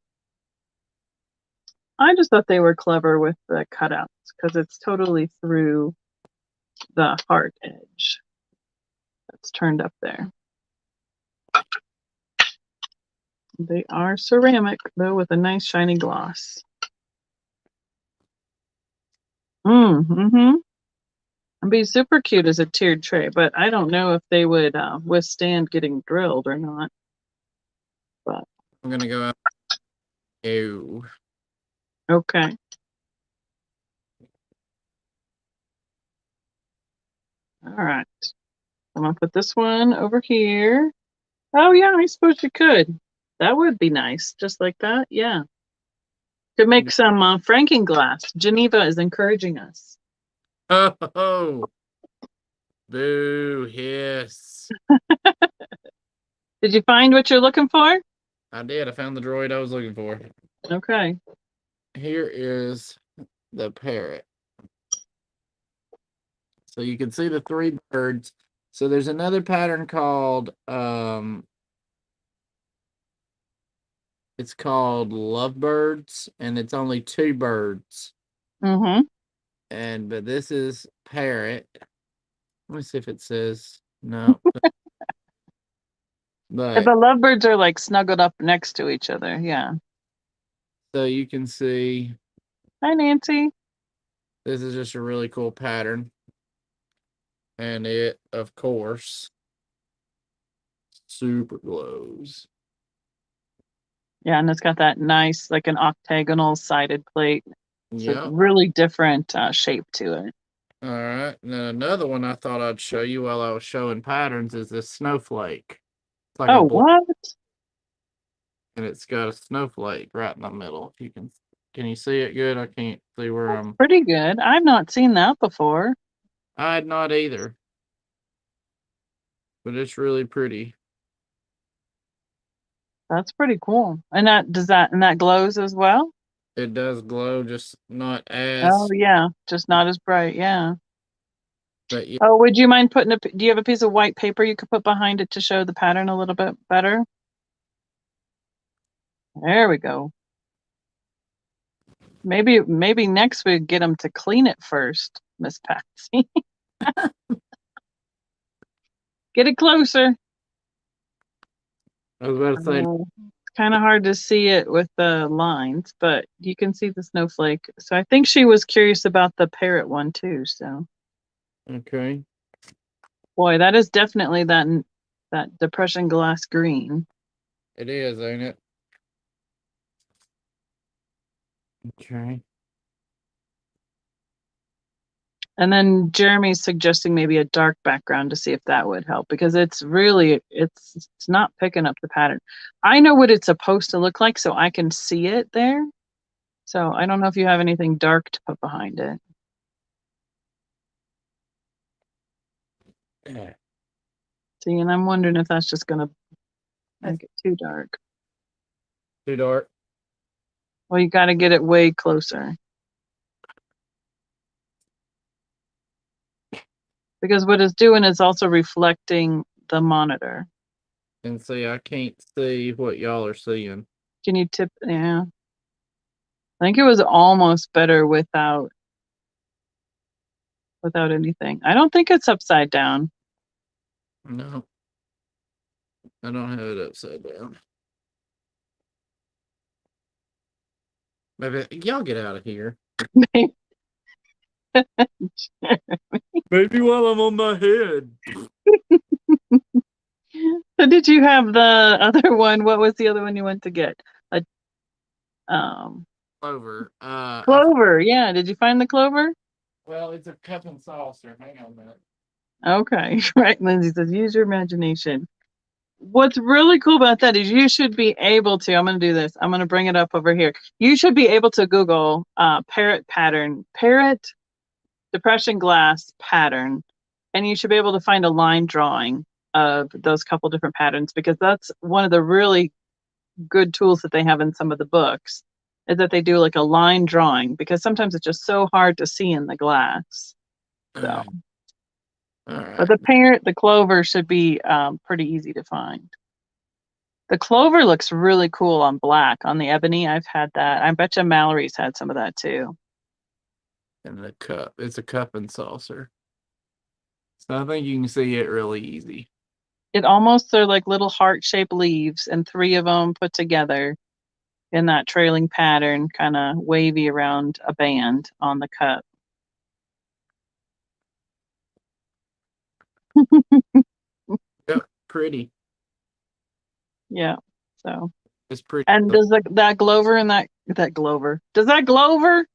I just thought they were clever with the cutouts because it's totally through the heart edge that's turned up there. They are ceramic, though, with a nice shiny gloss. It'd be super cute as a tiered tray, but I don't know if they would withstand getting drilled or not. But I'm gonna go out. Ew. okay. All right. I'm gonna put this one over here. Oh yeah, I suppose you could. That would be nice, just like that. Yeah. To make some franking glass. Geneva is encouraging us. Oh, boo, hiss. Did you find what you're looking for? I did. I found the droid I was looking for. Okay. Here is the Parrot. So you can see the 3 birds. So there's another pattern called it's called Lovebirds, and it's only 2 birds. But this is Parrot. Let me see if it says no. But The lovebirds are like snuggled up next to each other. Yeah. So you can see Hi, Nancy. this is just a really cool pattern. And it, of course, super glows. Yeah, and it's got that nice, like an octagonal sided plate. It's a Yeah. really different shape to it. All right. And then another one I thought I'd show you while I was showing patterns is this snowflake. It's like a Oh, block, what? and it's got a snowflake right in the middle. If you can you see it good? I can't see where That's pretty good. I've not seen that before. I had not either. But it's really pretty. That's pretty cool. And that glows as well? It does glow, just not Oh as, yeah, just not as bright. Yeah. but yeah, Oh, would you mind do you have a piece of white paper you could put behind it to show the pattern a little bit better? There we go. Maybe next we get them to clean it first, Miss Patsy. Get it closer. I was about to say, It's kind of hard to see it with the lines, but you can see the snowflake. So I think she was curious about the parrot one too. So okay, boy, that is definitely that depression glass green. it is, ain't it? Okay. And then Jeremy's suggesting maybe a dark background to see if that would help because it's not picking up the pattern. I know what it's supposed to look like, so I can see it there. So I don't know if you have anything dark to put behind it. Yeah. See, and I'm wondering if that's just gonna make it too dark. Too dark. Well, you got to get it way closer. Because what it's doing is also reflecting the monitor. And see, I can't see what y'all are seeing. Can you tip? Yeah. I think it was almost better without anything. I don't think it's upside down. No, I don't have it upside down. Maybe y'all get out of here. Maybe while I'm on my head. So did you have the other one? What was the other one you went to get? A Clover. clover. Yeah. Did you find the clover? Well, it's a cup and saucer. Hang on a minute. Okay. Right. Lindsay says use your imagination. What's really cool about that is you should be able to, I'm going to do this. I'm going to bring it up over here. You should be able to Google parrot pattern, parrot depression glass pattern, and you should be able to find a line drawing of those couple different patterns because that's one of the really good tools that they have in some of the books is that they do like a line drawing because sometimes it's just so hard to see in the glass. So, All right. but the clover should be pretty easy to find. The clover looks really cool on black. On the ebony, I've had that. I bet you Mallory's had some of that too. And the cup. It's a cup and saucer. So I think you can see it really easy. It almost are like little heart-shaped leaves, and three of them put together in that trailing pattern, kind of wavy around a band on the cup. Yep, pretty. Yeah. So, It's pretty. and does that Glover and that Glover? Does that Glover?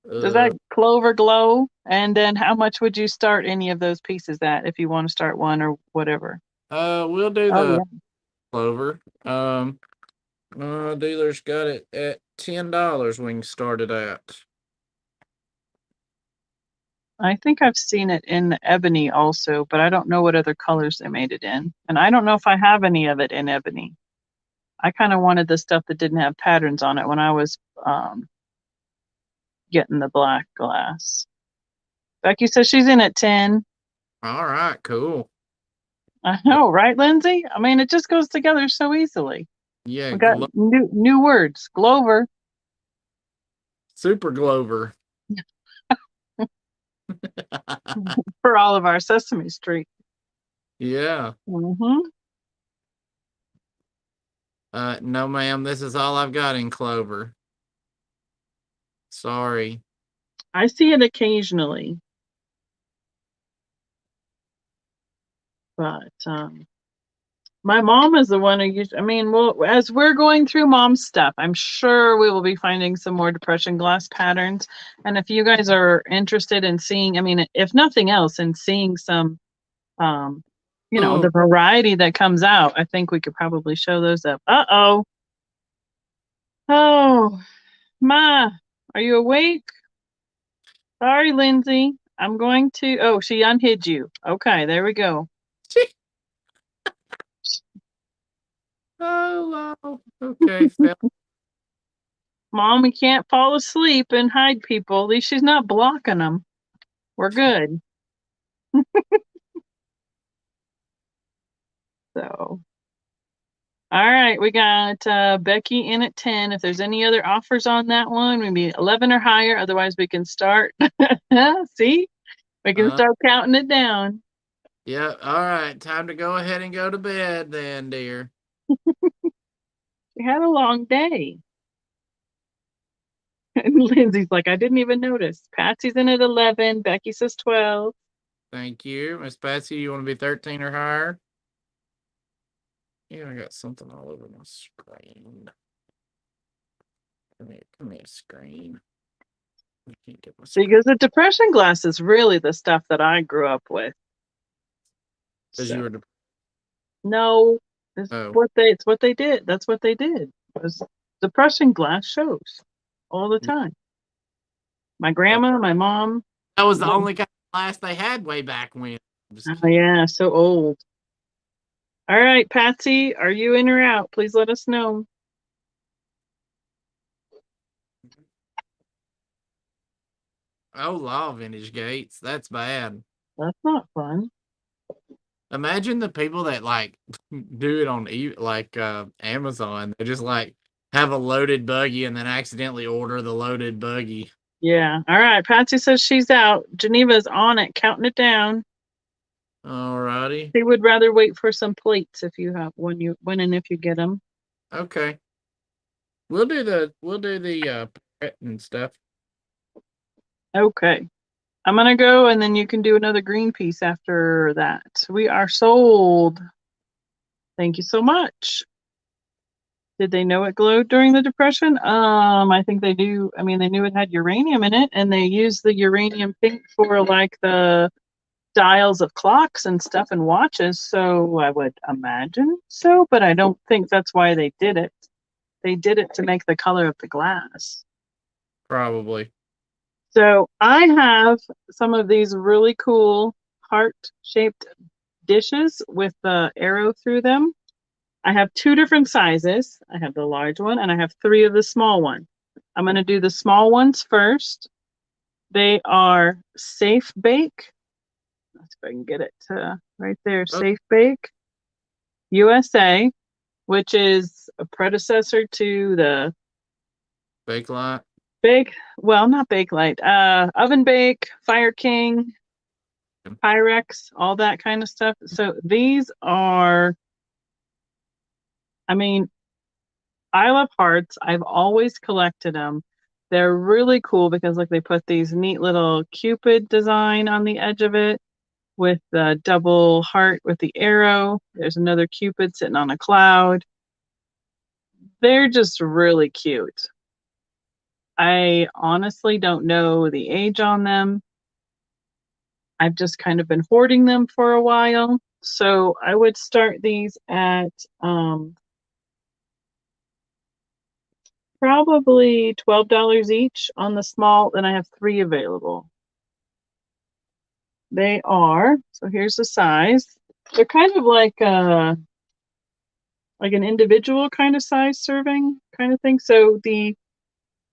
Does that clover glow? And then how much would you start any of those pieces at if you want to start one or whatever? We'll do Oh the yeah. clover. Dealer's got it at $10. We can start it at. I think I've seen it in the ebony also, but I don't know what other colors they made it in. And I don't know if I have any of it in ebony. I kind of wanted the stuff that didn't have patterns on it when I was getting the black glass. Becky says she's in at 10. All right, cool. I know, right, Lindsay? I mean, it just goes together so easily. Yeah, We got new words. Glover. super Glover. For all of our Sesame Street. Yeah. Mm-hmm. No, ma'am. This is all I've got in clover. Sorry. I see it occasionally, but my mom is the one who used. I mean, well, as we're going through mom's stuff, I'm sure we will be finding some more depression glass patterns. And if you guys are interested in seeing, I mean, if nothing else, in seeing some, the variety that comes out, I think we could probably show those up. Uh-oh. Oh, Ma, are you awake? Sorry, Lindsay. I'm going to. Oh, she unhid you. Okay, there we go. Oh, wow. Okay, Phil. Mom, we can't fall asleep and hide people. At least she's not blocking them. We're good. So, all right, we got Becky in at 10. If there's any other offers on that one, maybe 11 or higher. Otherwise, we can start. See, we can start counting it down. Yeah, all right. Time to go ahead and go to bed then, dear. We had a long day. And Lindsay's like, I didn't even notice. Patsy's in at 11. Becky says 12. Thank you. Miss Patsy, you want to be 13 or higher? Yeah, I got something all over my screen. Come here, screen. I can't get my screen. Because the depression glass is really the stuff that I grew up with. Because you were No, it's Oh. it's what they did. That's what they did. Was depression glass shows all the time. My grandma, my mom. That was the only kind of glass they had way back when. Oh yeah, so old. All right, Patsy, are you in or out? Please let us know. Oh, law, vintage gates. That's bad. That's not fun. Imagine the people that like do it on Amazon. They just like have a loaded buggy and then accidentally order the loaded buggy. Yeah. All right. Patsy says she's out. Geneva's on it, counting it down. Alrighty. They would rather wait for some plates if you have when and if you get them. Okay. We'll do the pet and stuff. Okay. I'm gonna go and then you can do another green piece after that. We are sold. Thank you so much. Did they know it glowed during the Depression? I think they do. I mean, they knew it had uranium in it, and they used the uranium pink for like the dials of clocks and stuff and watches. So I would imagine so, but I don't think that's why they did it. They did it to make the color of the glass. Probably. So I have some of these really cool heart-shaped dishes with the arrow through them. I have two different sizes. I have the large one and I have three of the small one. I'm going to do the small ones first. They are Safe Bake. Let's see if I can get it right there. Safe Bake USA, which is a predecessor to the Bakelite. Not Bakelite, Oven Bake, Fire King, Pyrex, all that kind of stuff. So these are, I mean, I love hearts. I've always collected them. They're really cool because like they put these neat little Cupid design on the edge of it with the double heart with the arrow. There's another Cupid sitting on a cloud. They're just really cute. I honestly don't know the age on them. I've just kind of been hoarding them for a while. So I would start these at probably $12 each on the small, and I have three available. They are, so here's the size. They're kind of like an individual kind of size serving kind of thing. So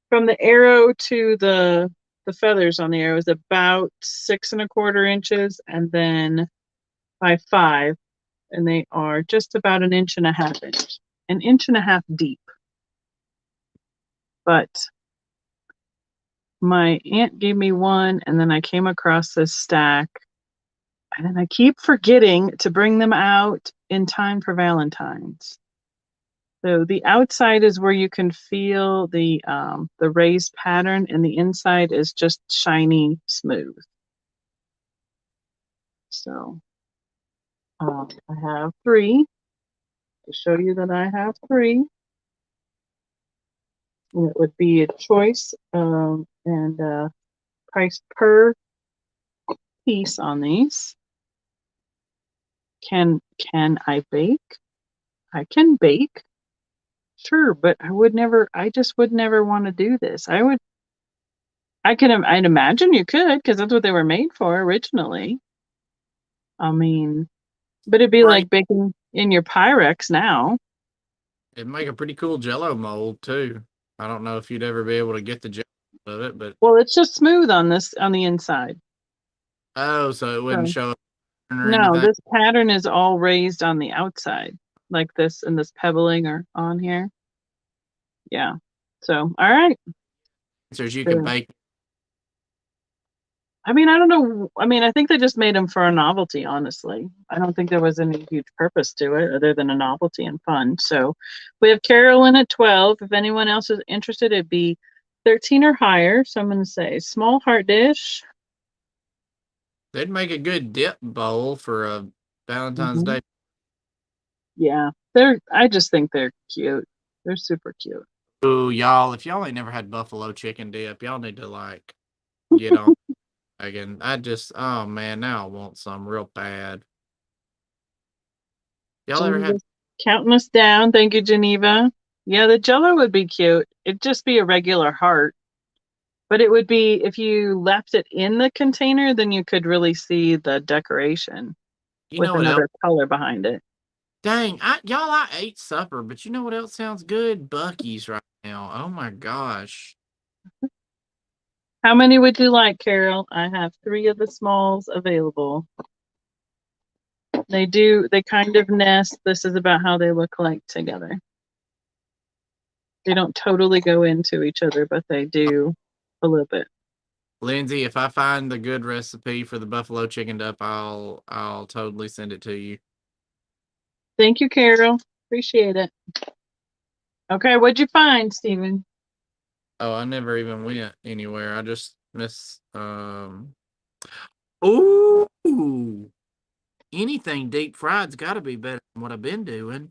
from the arrow to the feathers on the arrow is about 6¼ inches, and then by 5, and they are just about 1.5 inch deep. But my aunt gave me one, and then I came across this stack, and then I keep forgetting to bring them out in time for Valentine's. So the outside is where you can feel the raised pattern, and the inside is just shiny smooth. So I have 3 to show you that I have 3. And it would be a choice and price per piece on these. Can I bake? I can bake. Sure, but I just would never want to do this. I'd imagine you could, because that's what they were made for originally. I mean, but it'd be Right. like baking in your Pyrex now. It'd make a pretty cool Jello mold too. I don't know if you'd ever be able to get the Jello of it, but Well, it's just smooth on the inside. so it wouldn't So, show up or no, anything. this pattern is all raised on the outside, like this, and this pebbling are on here. Yeah. So, all right. Answers you Yeah. could bake. I mean, I don't know. I mean, I think they just made them for a novelty, honestly. I don't think there was any huge purpose to it other than a novelty and fun. So we have Carolyn at 12. If anyone else is interested, it'd be 13 or higher. So I'm going to say small heart dish. They'd make a good dip bowl for a Valentine's Day. Yeah. I just think they're cute. They're super cute. Ooh, y'all, if y'all ain't never had buffalo chicken dip, y'all need to like get on again. Oh man, now I want some real bad. Y'all ever had Counting us down. Thank you, Geneva. Yeah, the Jello would be cute. It'd just be a regular heart. But it would be, if you left it in the container, then you could really see the decoration you with know what else? another color behind it. Dang, I ate supper, but you know what else sounds good? Buc-ee's right now. Oh my gosh. How many would you like, Carol? I have 3 of the smalls available. They kind of nest. This is about how they look like together. They don't totally go into each other, but they do a little bit. Lindsay, if I find the good recipe for the buffalo chicken dip, I'll totally send it to you. Thank you, Carol. Appreciate it. Okay, what'd you find, Steven? Oh, I never even went anywhere. I just ooh, anything deep fried's got to be better than what I've been doing.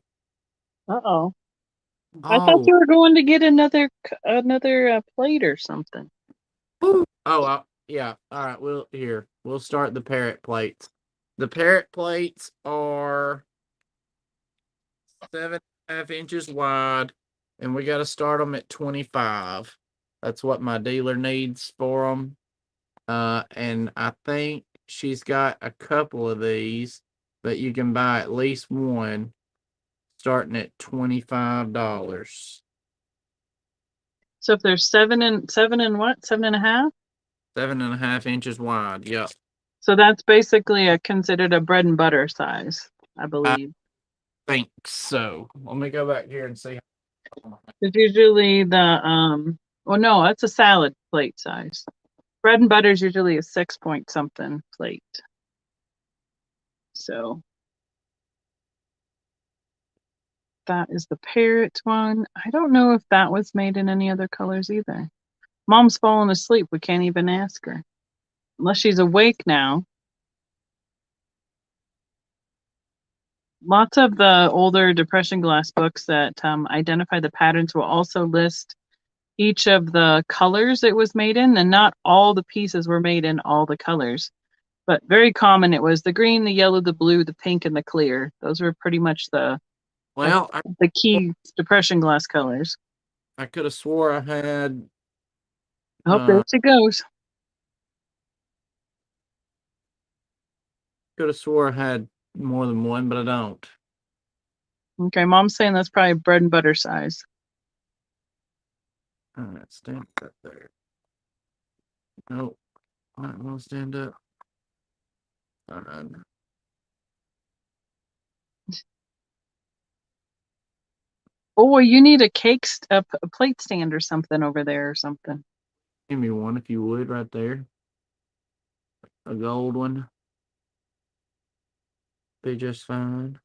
Uh-oh. I thought Oh, you were going to get another plate or something. yeah. All right. We'll start the parrot plates. The parrot plates are 7.5 inches wide, and we got to start them at 25. That's what my dealer needs for them. And I think she's got a couple of these, but you can buy at least one starting at $25. So if there's 7 and 7.5? 7.5 inches wide. Yep. So that's basically considered a bread and butter size, I I believe. think so. Let me go back here and see. It's usually well, no, that's a salad plate size. Bread and butter is usually a 6 point something plate. So that is the parrot one. I don't know if that was made in any other colors either. Mom's fallen asleep. We can't even ask her. Unless she's awake now. Lots of the older depression glass books that identify the patterns will also list each of the colors it was made in, and not all the pieces were made in all the colors. But very common, it was the green, the yellow, the blue, the pink, and the clear. Those were pretty much the key depression glass colors. I could have swore I had. Oh, there she goes. Could have swore I had more than one, but I don't. Okay, Mom's saying that's probably bread and butter size. All right, stand up there. Nope, not gonna stand up. All right. Oh, well, you need a a plate stand or something over there or something. Give me one if you would, right there. A gold one. Be just fine.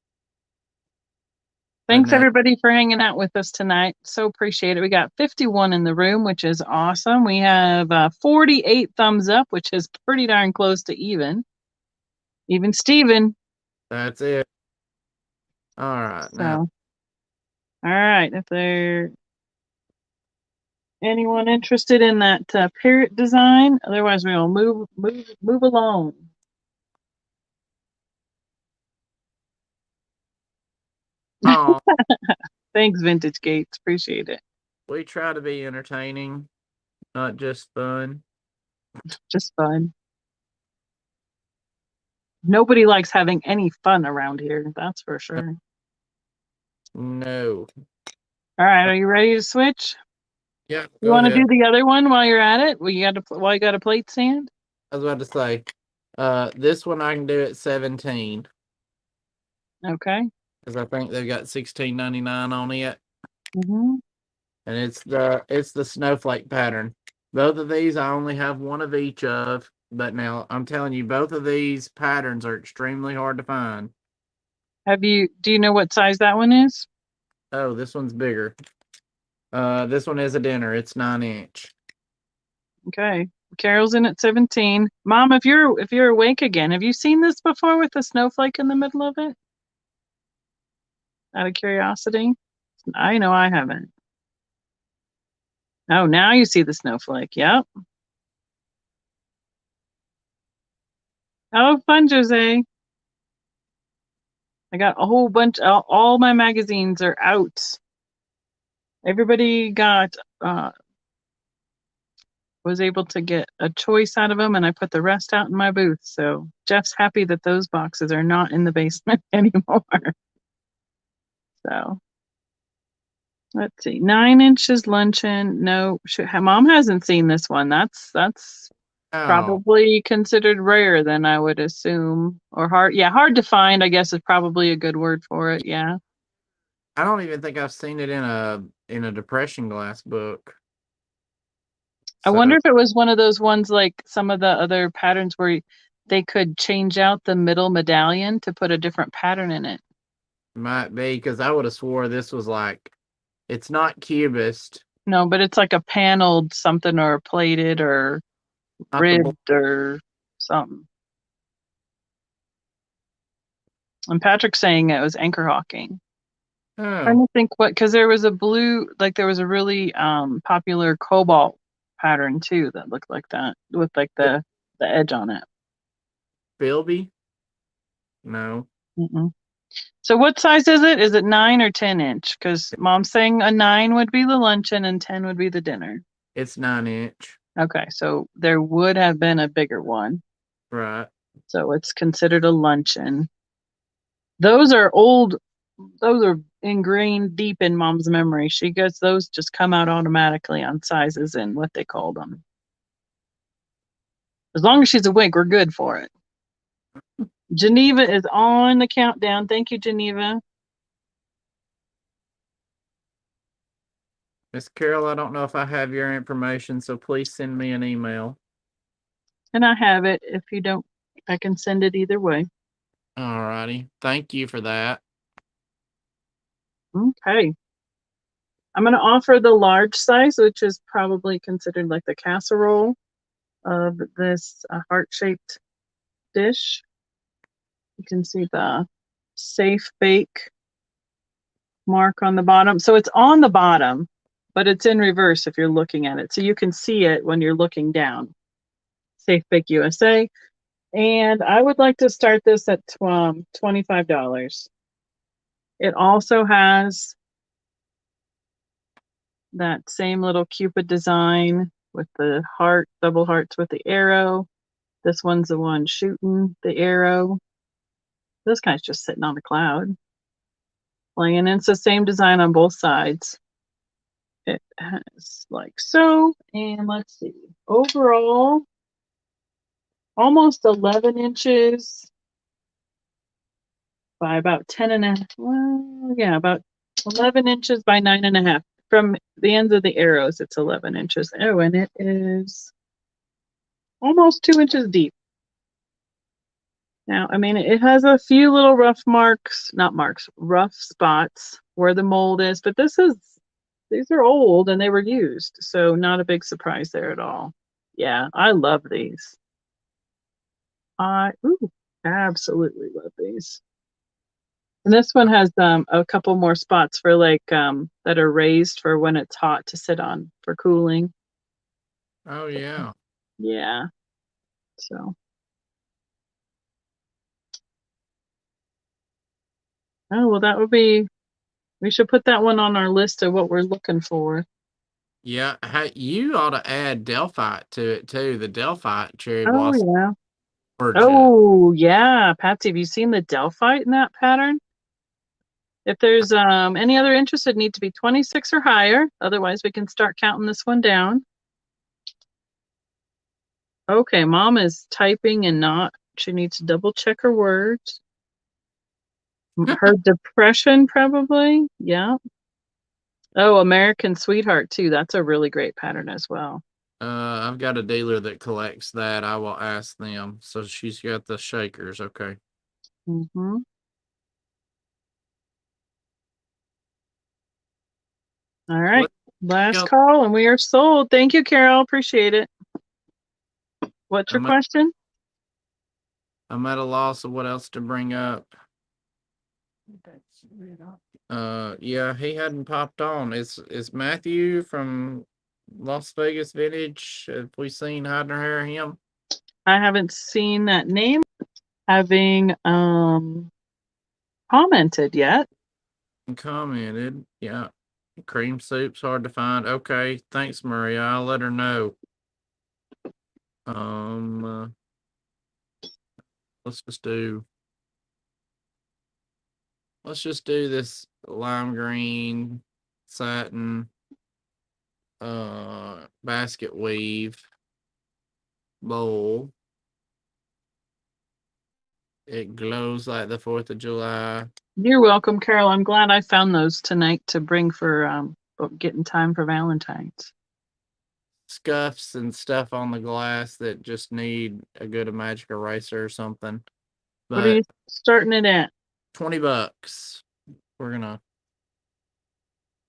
Thanks night. everybody for hanging out with us tonight. So appreciate it. We got 51 in the room, which is awesome. We have 48 thumbs up, which is pretty darn close to even. Even Steven. That's it. All right. So, Now, all right. If there anyone interested in that parrot design, otherwise we'll move along. oh, Thanks, Vintage Gates. Appreciate it. we try to be entertaining, not just fun. Just fun. Nobody likes having any fun around here. That's for sure. No. All right. Are you ready to switch? Yeah. You Go want to ahead. do the other one while you're at it? Well, you got a plate stand? I was about to say, this one I can do at 17 Okay. because I think they've got 16.99 on it, Mm-hmm. and it's the snowflake pattern. Both of these I only have one of each of, but now I'm telling you, both of these patterns are extremely hard to find. Do you know what size that one is? Oh, this one's bigger. This one is a dinner. It's 9-inch. Okay. Carol's in at 17. Mom, if you're awake again, have you seen this before with the snowflake in the middle of it? Out of curiosity? I know I haven't. Oh, now you see the snowflake. Yep. Oh, fun, Jose. I got a whole bunch. All my magazines are out. Everybody was able to get a choice out of them, and I put the rest out in my booth. So Jeff's happy that those boxes are not in the basement anymore. So let's see, 9 inches luncheon. No, Mom hasn't seen this one. That's Oh, probably considered rare, then I would assume, or hard. Yeah, hard to find, I guess is probably a good word for it. Yeah. I don't even think I've seen it in a depression glass book. I So wonder if it was one of those ones like some of the other patterns where they could change out the middle medallion to put a different pattern in it. might be because I would have swore this was like it's not cubist. No, but it's like a paneled something or plated or Not the ribbed or something. And Patrick's saying it was anchor hawking. Trying oh, to think because there was a blue, like there was a really popular cobalt pattern too that looked like that with like the edge on it. Bilby? No, Mm-mm. So what size is it? Is it 9 or 10 inch? Because Mom's saying a 9 would be the luncheon and 10 would be the dinner. it's 9-inch. Okay, so there would have been a bigger one. Right. So it's considered a luncheon. Those are old, those are ingrained deep in Mom's memory. She gets those just come out automatically on sizes and what they call them. As long as she's awake, we're good for it. Geneva is on the countdown. Thank you, Geneva. Miss Carol, I don't know if I have your information, so please send me an email. And I have it. If you don't, I can send it either way. All righty. Thank you for that. Okay. I'm going to offer the large size, which is probably considered like the casserole of this heart-shaped dish. You can see the safe bake mark on the bottom. So it's on the bottom, but it's in reverse if you're looking at it. So you can see it when you're looking down. Safe Bake USA. And I would like to start this at $25. It also has that same little Cupid design with the heart, double hearts with the arrow. This one's the one shooting the arrow. This guy's just sitting on the cloud. Playing, and it's the same design on both sides. It has like so, and let's see. Overall, almost 11 inches by about 10 and a half. Well, yeah, about 11 inches by 9.5. From the ends of the arrows, it's 11 inches. Oh, and it is almost 2 inches deep. Now, I mean, it has a few little rough marks, not marks, rough spots where the mold is, but these are old and they were used, so not a big surprise there at all. Yeah, I love these. Ooh, absolutely love these. And this one has a couple more spots for that are raised for when it's hot to sit on for cooling. Oh yeah. Yeah. So. Oh, well, we should put that one on our list of what we're looking for. Yeah, you ought to add Delphi to it too. The Delphi cherry Oh, blossom. yeah. Gorgeous. Oh, yeah. Patsy, have you seen the Delphite in that pattern? If there's any other interest, it need to be 26 or higher. Otherwise, we can start counting this one down. Okay, Mom is typing and she needs to double check her words. Her depression, probably. Yeah. Oh, American Sweetheart, too. That's a really great pattern as well. I've got a dealer that collects that. I will ask them. So she's got the shakers. Okay. Mm-hmm. All right. Last call, and we are sold. Thank you, Carol. Appreciate it. What's your question? I'm at a loss of what else to bring up. Yeah, he hadn't popped on. Is Matthew from Las Vegas Vintage? Have we seen hide nor hair him? I haven't seen that name having commented yet. Commented, yeah. Cream soup's hard to find. Okay, thanks, Maria. I'll let her know. Let's just do this lime green satin basket weave bowl. It glows like the 4th of July. You're welcome, Carol. I'm glad I found those tonight to bring for getting time for Valentine's. Scuffs and stuff on the glass that just need a good magic eraser or something. But what are you starting it at? $20. We're gonna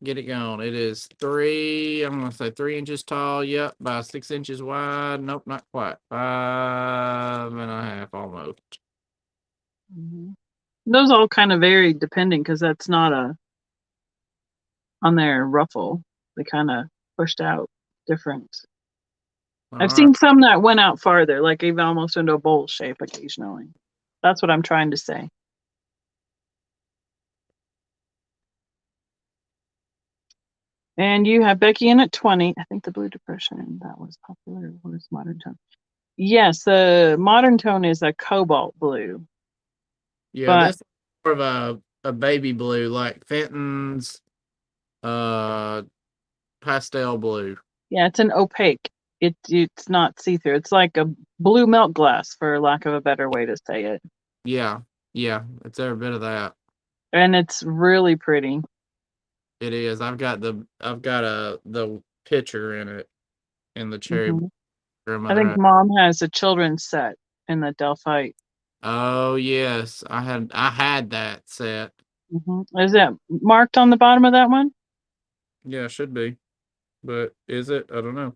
get it going. It is I'm gonna say 3 inches tall. Yep, by 6 inches wide. Nope, not quite. 5.5 almost. Mm-hmm. Those all kind of vary depending because that's not on their ruffle. They kind of pushed out different. I've seen some that went out farther, like even almost into a bowl shape occasionally. That's what I'm trying to say. And you have Becky in at 20. I think the Blue Depression, that was popular. What is Modern Tone? Yes, the Modern Tone is a cobalt blue. Yeah, this is more of a baby blue, like Fenton's pastel blue. Yeah, it's an opaque. It's not see-through. It's like a blue milk glass, for lack of a better way to say it. Yeah, it's every bit of that. And it's really pretty. It is. I've got the picture in it in the cherry. I think Mom has a children's set in the Delphite. Oh yes, I had that set. Is that marked on the bottom of that one? Yeah, it should be. But is it? I don't know.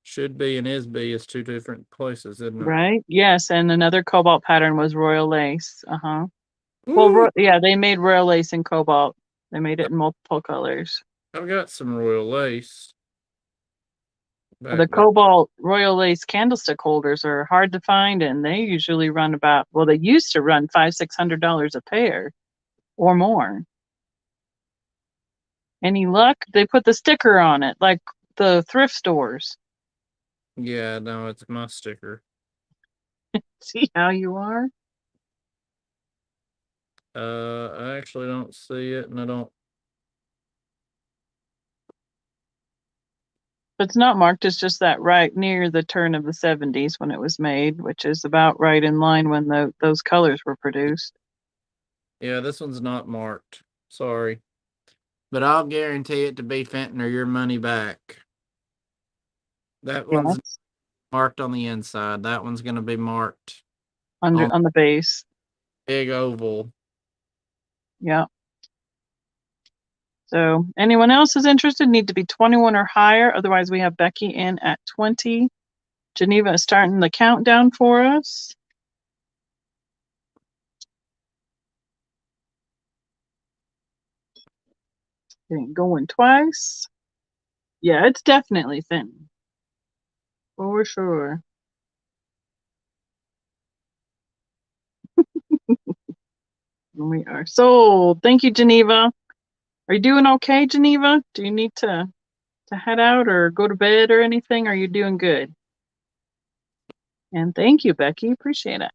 Should be and is be is two different places, isn't it? Right. Yes, and another cobalt pattern was royal lace. Well, yeah, they made royal lace in cobalt. They made it in multiple colors. I've got some royal lace. The cobalt royal lace candlestick holders are hard to find, and they usually run they used to run $500-600 a pair or more. Any luck? They put the sticker on it, like the thrift stores. Yeah, no, it's my sticker. See how you are? I actually don't see it, and I don't. It's not marked. It's just that right near the turn of the 70s when it was made, which is about right in line when those colors were produced. Yeah, this one's not marked. Sorry. But I'll guarantee it to be Fenton or your money back. That one's marked on the inside. That one's going to be marked on the base. big oval. Yeah. So anyone else is interested need to be 21 or higher. Otherwise, we have Becky in at 20. Geneva is starting the countdown for us. Okay, going twice. Yeah, it's definitely thin. For sure. We are sold. Thank you, Geneva. Are you doing okay, Geneva? Do you need to head out or go to bed or anything? Are you doing good? And thank you, Becky. Appreciate it.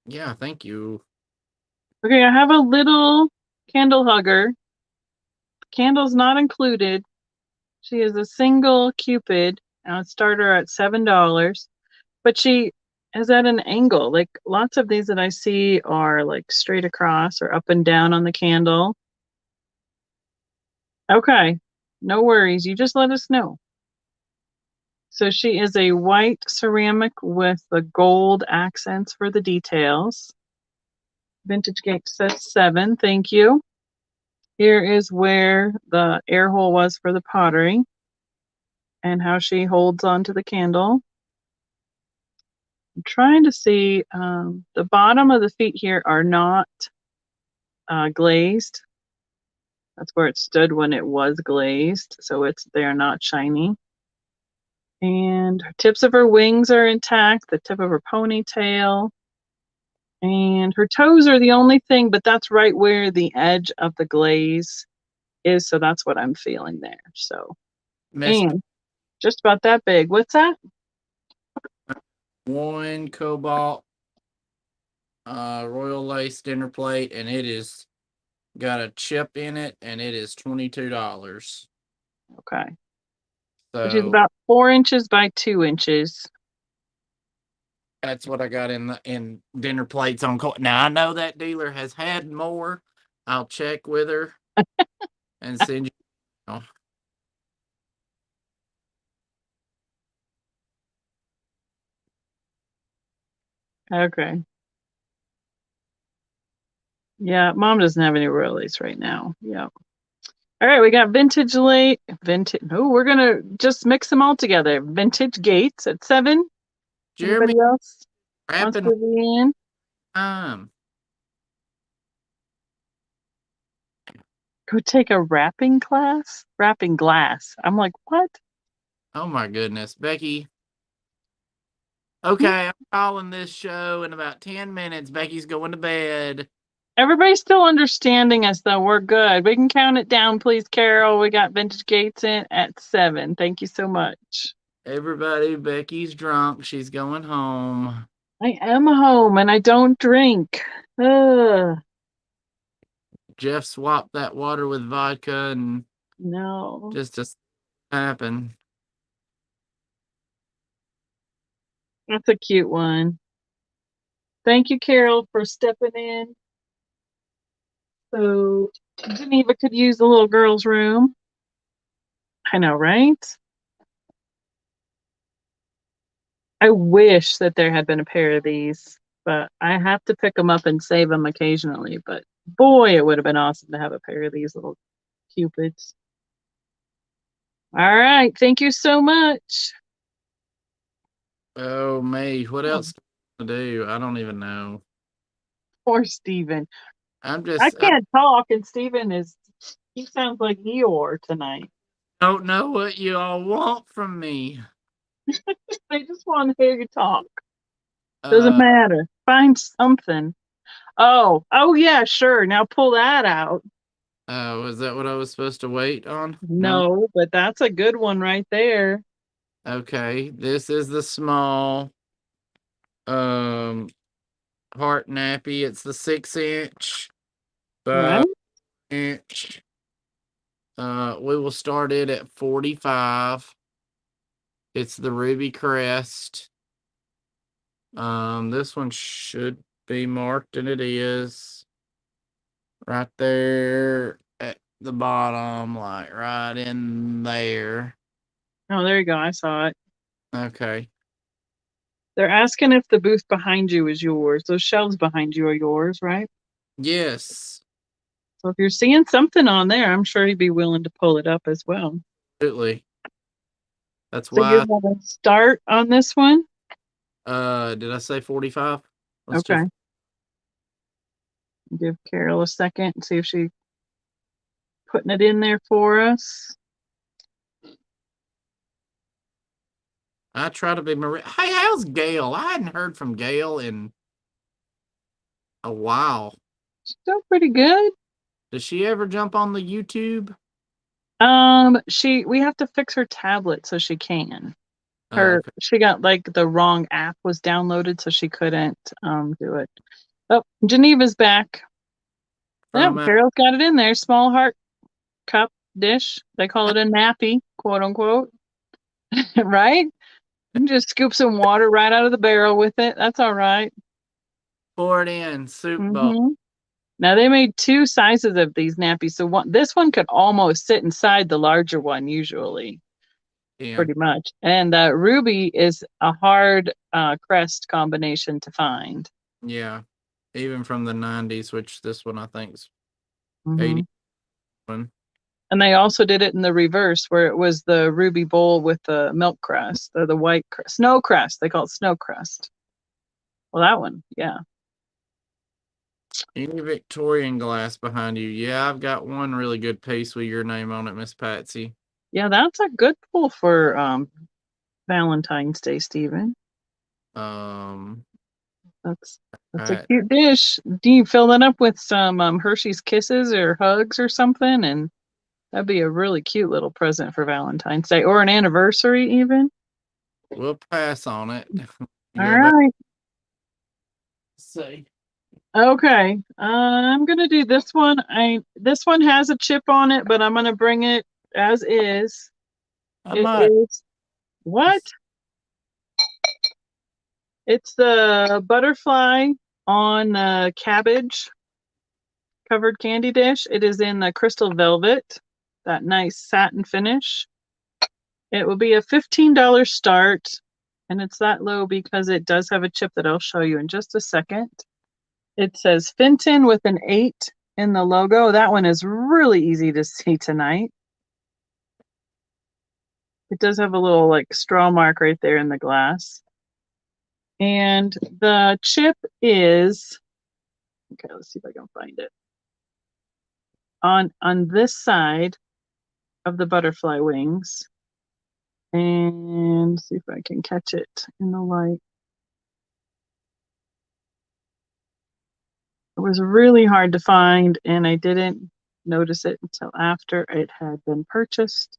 Yeah, thank you. Okay, I have a little candle hugger. Candle's not included. She is a single Cupid. I'll start her at $7. But she is at an angle. Like lots of these that I see are like straight across or up and down on the candle. Okay, no worries. You just let us know. So she is a white ceramic with the gold accents for the details. Vintage Gate says 7. Thank you. Here is where the air hole was for the pottery and how she holds onto the candle. I'm trying to see, the bottom of the feet here are not glazed. That's where it stood when it was glazed, so they're not shiny. And her tips of her wings are intact, the tip of her ponytail. And her toes are the only thing, but that's right where the edge of the glaze is, so that's what I'm feeling there. So, Miss and just about that big. What's that? one cobalt royal lace dinner plate, and it is got a chip in it, and it is $22. Okay. Which is So about 4 inches by 2 inches. that's what I got in dinner plates on. Now I know that dealer has had more. I'll check with her and send you. Oh, Okay. Yeah, mom doesn't have any royalties right now. Yeah. All right, we got vintage. No, we're gonna just mix them all together. Vintage Gates at 7. Jeremy, Anybody else wants wrapping to be in? time. Go take a wrapping class? Wrapping glass. I'm like, what? Oh my goodness, Becky. Hmm? Okay, I'm calling this show in about 10 minutes. Becky's going to bed. Everybody's still understanding us though. We're good. We can count it down, please, Carol. We got Vintage Gates in at 7. Thank you so much. Everybody, Becky's drunk. She's going home. I am home and I don't drink. Ugh, Jeff swapped that water with vodka and no. just to happen. That's a cute one. Thank you, Carol, for stepping in. So Geneva could use the little girl's room. I know, right? I wish that there had been a pair of these, but I have to pick them up and save them occasionally. But boy, it would have been awesome to have a pair of these little cupids. All right. Thank you so much. Oh, me. What Oh, else to do? I don't even know. poor Steven. I'm I just, I can't talk, and he sounds like Eeyore tonight. don't know what you all want from me. They just want to hear you talk. Doesn't Uh, matter. Find something. Oh yeah, sure. Now pull that out. was that what I was supposed to wait on? No? No, but that's a good one right there. Okay. This is the small, um, heart nappy. It's the 6 inch, Right? 5 inch. We will start it at 45. It's the Ruby Crest. This one should be marked, and it is right there at the bottom, like right in there. Oh, there you go. I saw it. Okay. They're asking if the booth behind you is yours. Those shelves behind you are yours, right? Yes, So if you're seeing something on there, I'm sure he'd be willing to pull it up as well. absolutely. That's So you why. want to start on this one? Did I say 45? Let's Okay. do. Give Carol a second and see if she's putting it in there for us. I try to be Maria. Hey, how's Gail? I hadn't heard from Gail in a while. Still pretty good. Does she ever jump on the YouTube? We have to fix her tablet so she can. Okay. She got like the wrong app was downloaded, so she couldn't do it. Oh, Geneva's back. Yep, From Carol's got it in there. Small heart cup dish. They call it a nappy, quote unquote. Right? You can just scoop some water right out of the barrel with it. That's all right. pour it in soup bowl. Mm-hmm. Now they made two sizes of these nappies. So this one could almost sit inside the larger one usually, Yeah, pretty much. And Ruby is a hard crest combination to find. yeah. Even from the 90s, which this one I think's Mm-hmm. 81. And they also did it in the reverse, where it was the ruby bowl with the milk crust, or the white crust, snow crust. They call it snow crust. Well, that one, yeah. Any Victorian glass behind you? Yeah, I've got one really good piece with your name on it, Miss Patsy. Yeah, that's a good pull for Valentine's Day, Stephen. That's a Right. cute dish. Do you fill that up with some Hershey's Kisses or Hugs or something? And that'd be a really cute little present for Valentine's Day or an anniversary even. We'll pass on it. All Go back. right. See. Okay. I'm gonna do this one. This one has a chip on it, but I'm gonna bring it as is. I It might. is what? It's the butterfly on cabbage covered candy dish. It is in the crystal velvet, that nice satin finish. It will be a $15 start, and it's that low because it does have a chip that I'll show you in just a second. It says Fenton with an 8 in the logo. That one is really easy to see tonight. It does have a little like straw mark right there in the glass. And the chip is, okay, let's see if I can find it. On this side of the butterfly wings. And see if I can catch it in the light. It was really hard to find, and I didn't notice it until after it had been purchased.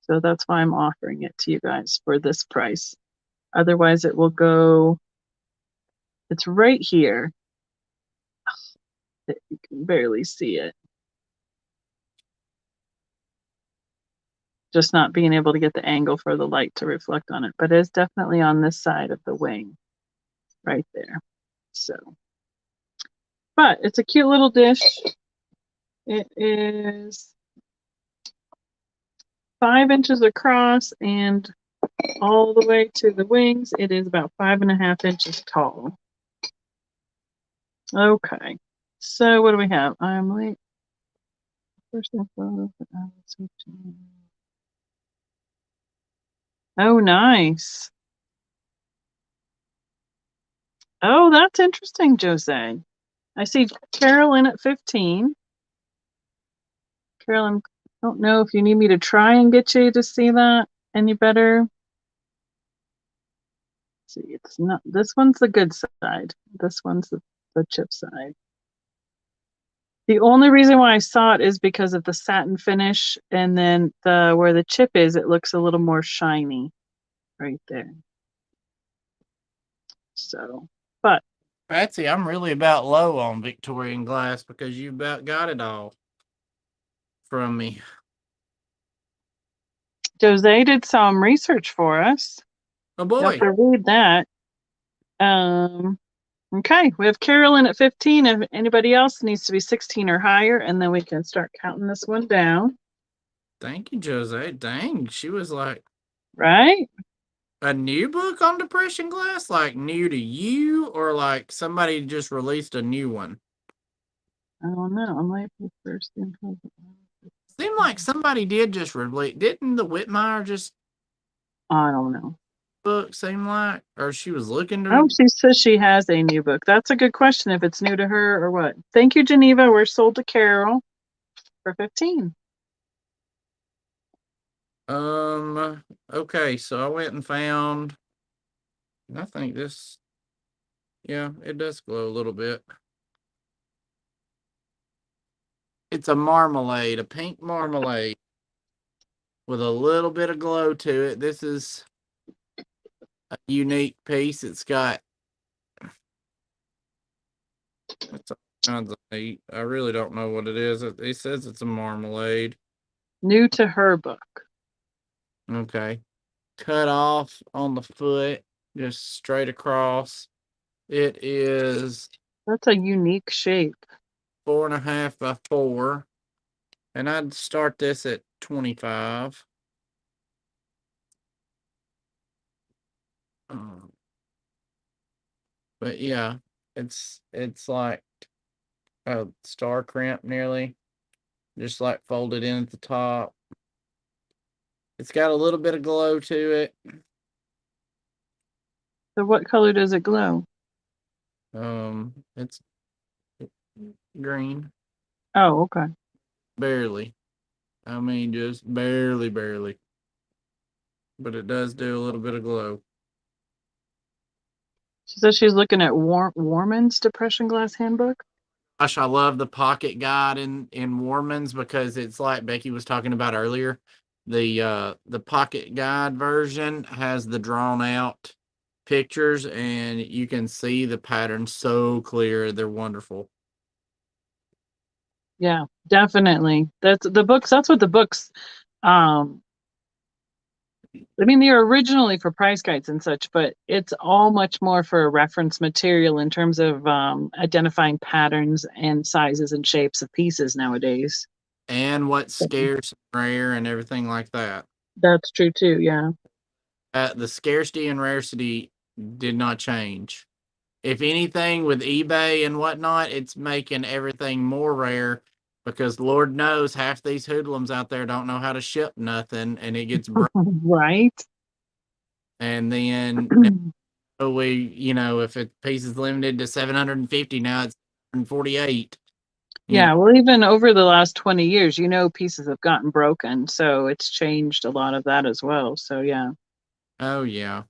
So that's why I'm offering it to you guys for this price. Otherwise, it will go, it's right here. You can barely see it. Just not being able to get the angle for the light to reflect on it, but it's definitely on this side of the wing, right there. So, but it's a cute little dish. It is 5 inches across and all the way to the wings. It is about 5.5 inches tall. Okay, so what do we have? I'm late. First info. Oh, nice. Oh, that's interesting, Jose. I see Carolyn at 15. Carolyn, I don't know if you need me to try and get you to see that any better. Let's see, it's not, this one's the good side. This one's the chip side. The only reason why I saw it is because of the satin finish, and then where the chip is, it looks a little more shiny right there. So, but Patsy, I'm really about low on Victorian glass because you about got it all from me. Jose did some research for us. Oh You have boy. to read that. Okay, we have Carolyn at 15. If anybody else needs to be 16 or higher, and then we can start counting this one down. Thank you, Jose. Dang, she was like, Right? A new book on depression glass? Like new to you, or like somebody just released a new one? I don't know. I might be first info. Seemed like somebody did just release. Didn't the Whitmire just I don't know. book seem like, or she was looking Oh, to? she says she has a new book. That's a good question if it's new to her or what. Thank you, Geneva. We're sold to Carol for 15. Okay, so I went and found. I think this. Yeah, it does glow a little bit. It's a marmalade, a pink marmalade with a little bit of glow to it. This is a unique piece. It's got it's all kinds of neat. I really don't know what it is. It says it's a marmalade. New to her book. Okay. Cut off on the foot, just straight across. It is That's a unique shape. 4.5 by 4. And I'd start this at 25. But yeah, it's like a star crimp nearly, just like folded in at the top. It's got a little bit of glow to it. So what color does it glow? It's green, Oh, okay. barely. I mean, just barely, barely. But it does do a little bit of glow. She says she's looking at Warman's Depression Glass Handbook. Gosh, I love the pocket guide in Warman's because it's like Becky was talking about earlier. The pocket guide version has the drawn out pictures and you can see the pattern so clear. They're wonderful. Yeah, definitely. That's the books. That's what the books. I mean, they're originally for price guides and such, but it's all much more for a reference material in terms of identifying patterns and sizes and shapes of pieces nowadays. And what's scarce, rare, and everything like that. That's true too. Yeah. The scarcity and rarity did not change. If anything, with eBay and whatnot, it's making everything more rare because Lord knows half these hoodlums out there don't know how to ship nothing, and it gets Right. and then if a piece is limited to 750, now it's 148. Yeah, well, even over the last 20 years, pieces have gotten broken, so it's changed a lot of that as well. So yeah. Oh yeah.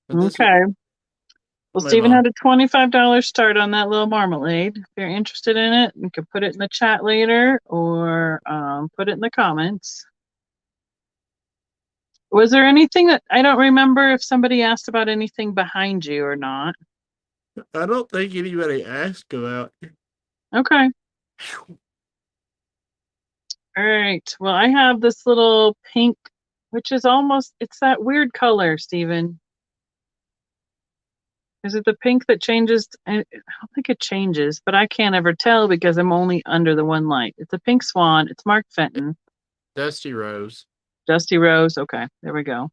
But Okay. Well, move Stephen on. had a $25 start on that little marmalade. If you're interested in it, you can put it in the chat later or put it in the comments. Was there anything that I don't remember if somebody asked about anything behind you or not? I don't think anybody asked about. Okay. All right. Well, I have this little pink, which is it's that weird color, Stephen. Is it the pink that changes? I don't think it changes, but I can't ever tell because I'm only under the one light. It's a pink swan. It's Mark Fenton. Dusty Rose, Dusty Rose. Okay, there we go.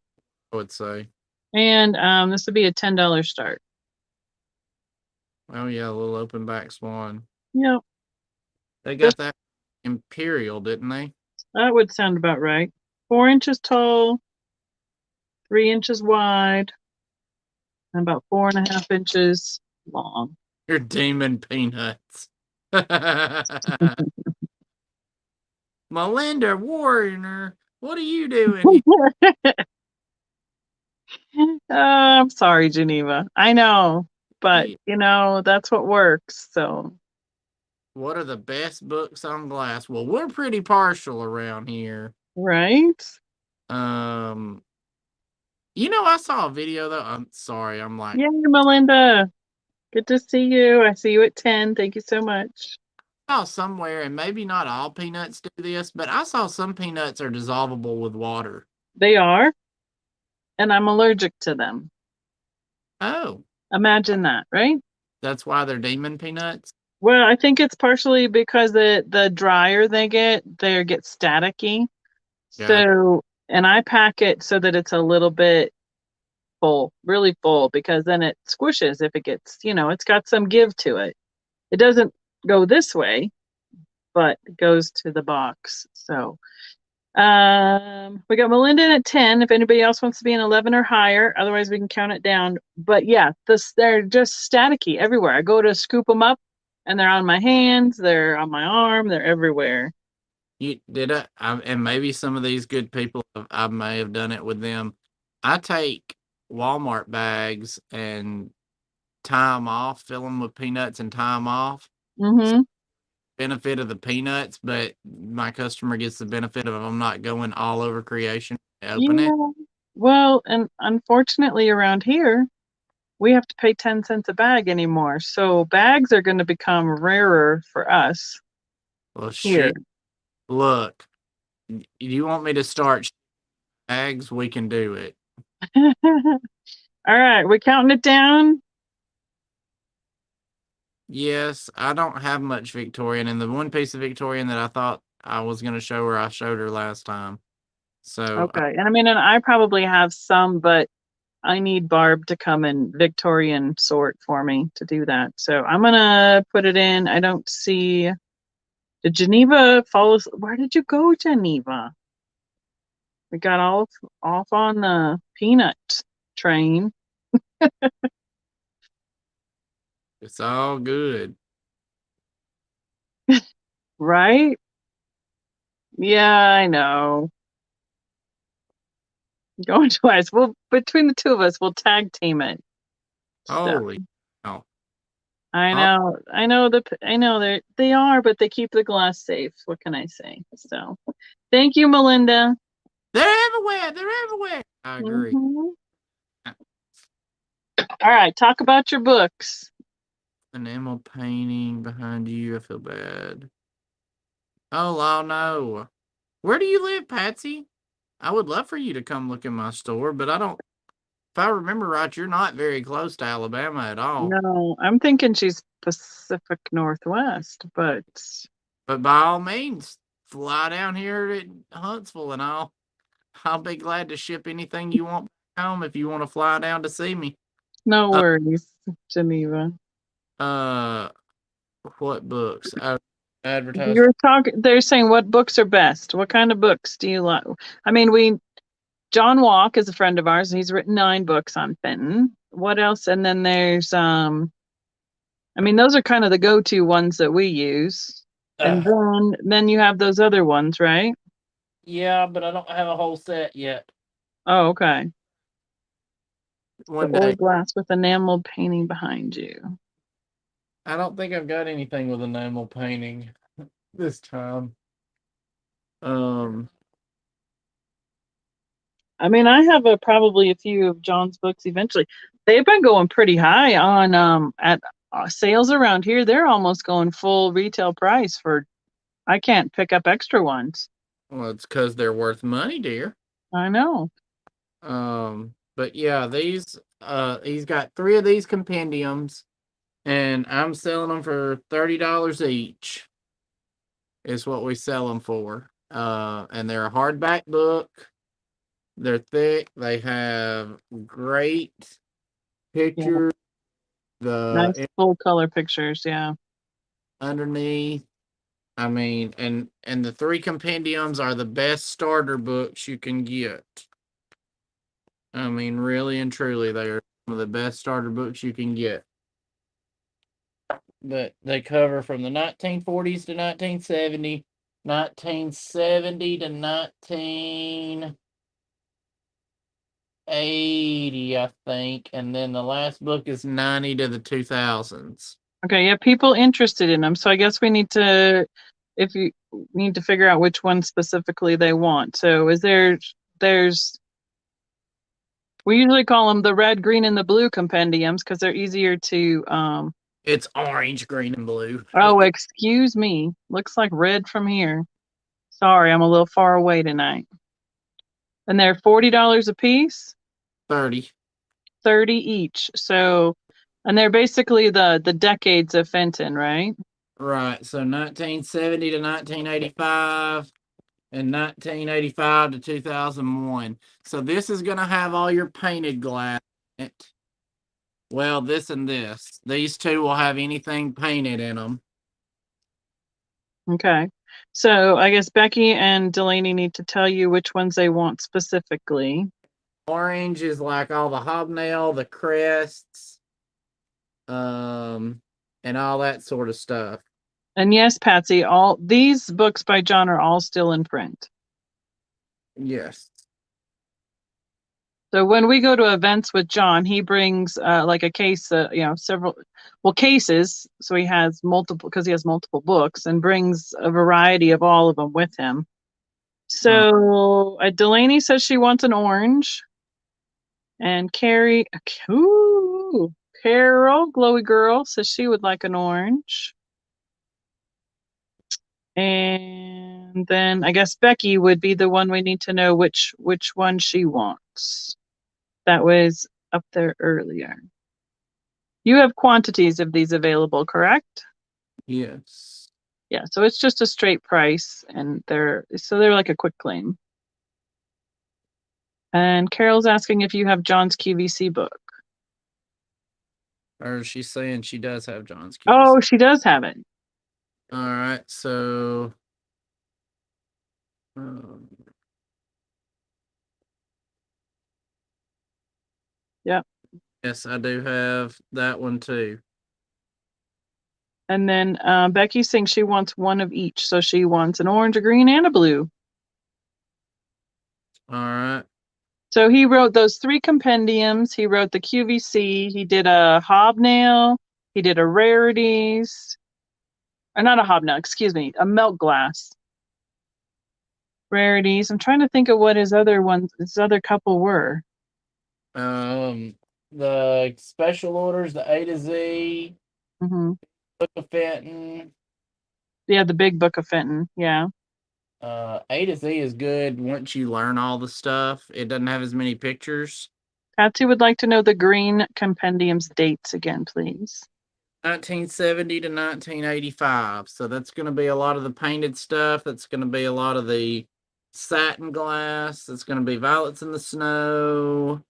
I would say. And this would be a $10 start. Oh yeah, a little open back swan. Yep. They got that Imperial, didn't they? That would sound about right. 4 inches tall, 3 inches wide, and about 4.5 inches long. Your demon peanuts. Melinda Warner, what are you doing here? I'm sorry, Geneva. I know, but that's what works. So, What are the best books on glass? Well, we're pretty partial around here. right? I saw a video though. I'm sorry. I'm like, Yay, Melinda. Good to see you. I see you at 10. Thank you so much. I saw somewhere, and maybe not all peanuts do this, but I saw some peanuts are dissolvable with water. They are, and I'm allergic to them. Oh, Imagine that, right? that's why they're demon peanuts. Well, I think it's partially because the drier they get staticky. Yeah. So and I pack it so that it's a little bit full, really full, because then it squishes if it gets, it's got some give to it. It doesn't go this way, but it goes to the box. So we got Melinda in at 10. If anybody else wants to be an 11 or higher, otherwise we can count it down. But yeah, they're just staticky everywhere. I go to scoop them up and they're on my hands, they're on my arm, they're everywhere. And maybe some of these good people, I may have done it with them. I take Walmart bags and tie them off, fill them with peanuts and tie them off. Mm-hmm. Benefit of the peanuts, but my customer gets the benefit of them not going all over creation. Open it. Well, and unfortunately around here, we have to pay 10 cents a bag anymore. So bags are going to become rarer for us. Well, here. shit. Look, you want me to start bags? We can do it. All right, we're counting it down. Yes, I don't have much Victorian, and the one piece of Victorian that I thought I was going to show her, I showed her last time. So Okay, and I probably have some, but I need Barb to come and Victorian sort for me to do that. So I'm gonna put it in. I don't see. Did Geneva follow? Where did you go, Geneva? We got off on the peanut train. it's all good. Right? Yeah, I know. Going twice. Well, between the two of us, we'll tag team it. Holy hell. I know. I know they are, but they keep the glass safe. What can I say? So thank you, Melinda. They're everywhere. They're everywhere. I agree. Mhm. All right, talk about your books. Enamel painting behind you. I feel bad. Oh no. Where do you live, Patsy? I would love for you to come look in my store, but I don't. If I remember right, you're not very close to Alabama at all. No, I'm thinking she's Pacific Northwest, but But by all means, fly down here at Huntsville, and I'll be glad to ship anything you want back home if you want to fly down to see me. no worries, Geneva. What books? Advertise. You're talking. They're saying what books are best. What kind of books do you like? John Walk is a friend of ours. He's written 9 books on Fenton. What else? And then there's those are kind of the go-to ones that we use. And then you have those other ones, right? Yeah, but I don't have a whole set yet. Oh, okay. One The day. old glass with enamel painting behind you. I don't think I've got anything with enamel painting this time. I have probably a few of John's books eventually. They've been going pretty high on at sales around here. They're almost going full retail price for. I can't pick up extra ones. Well, it's because they're worth money, dear. I know. But yeah, he's got 3 of these compendiums, and I'm selling them for $30 each. Is what we sell them for. And they're a hardback book. They're thick. They have great pictures. Nice full color pictures, yeah. Underneath. And the 3 compendiums are the best starter books you can get. Really and truly, they are some of the best starter books you can get. But they cover from the 1940s to 1970, 1970 to 1980, I think. And then the last book is 90 to the 2000s. Okay, yeah, people interested in them. So I guess we need to figure out which one specifically they want. So we usually call them the red, green, and the blue compendiums because they're easier to. It's orange, green, and blue. Oh, excuse me. Looks like red from here. Sorry, I'm a little far away tonight. And they're $40 a piece? 30. 30 each. So, and they're basically the decades of Fenton, right? Right. So 1970 to 1985. in 1985 to 2001. So this is going to have all your painted glass in it. Well, this and this. These two will have anything painted in them. Okay. So I guess Becky and Delaney need to tell you which ones they want specifically. Orange is like all the hobnail, the crests, and all that sort of stuff. And yes, Patsy, all these books by John are all still in print. Yes. So when we go to events with John, he brings like a case, several, cases. So he has multiple, because he has multiple books, and brings a variety of all of them with him. So Delaney says she wants an orange. And Carrie, ooh, Carol, Glowy Girl, says she would like an orange. And then I guess Becky would be the one we need to know which one she wants. That was up there earlier. You have quantities of these available, correct? Yes. Yeah, so it's just a straight price, and they're like a quick claim. And Carol's asking if you have John's QVC book. Or she's saying she does have John's keys. Oh, she does have it. All right, so Yep. yes, I do have that one too. And then Becky's saying she wants one of each. So she wants an orange, a green, and a blue. All right. So he wrote those 3 compendiums. He wrote the QVC. He did a hobnail. He did a rarities. Or not a hobnail, excuse me, a milk glass. Rarities. I'm trying to think of what his other couple were. The special orders, the A to Z, Mm-hmm. Book of Fenton. Yeah, the big book of Fenton. Yeah. A to Z is good once you learn all the stuff. It doesn't have as many pictures. Patsy would like to know the green compendium's dates again, please. 1970 to 1985. So that's going to be a lot of the painted stuff. That's going to be a lot of the satin glass. That's going to be Violets in the Snow.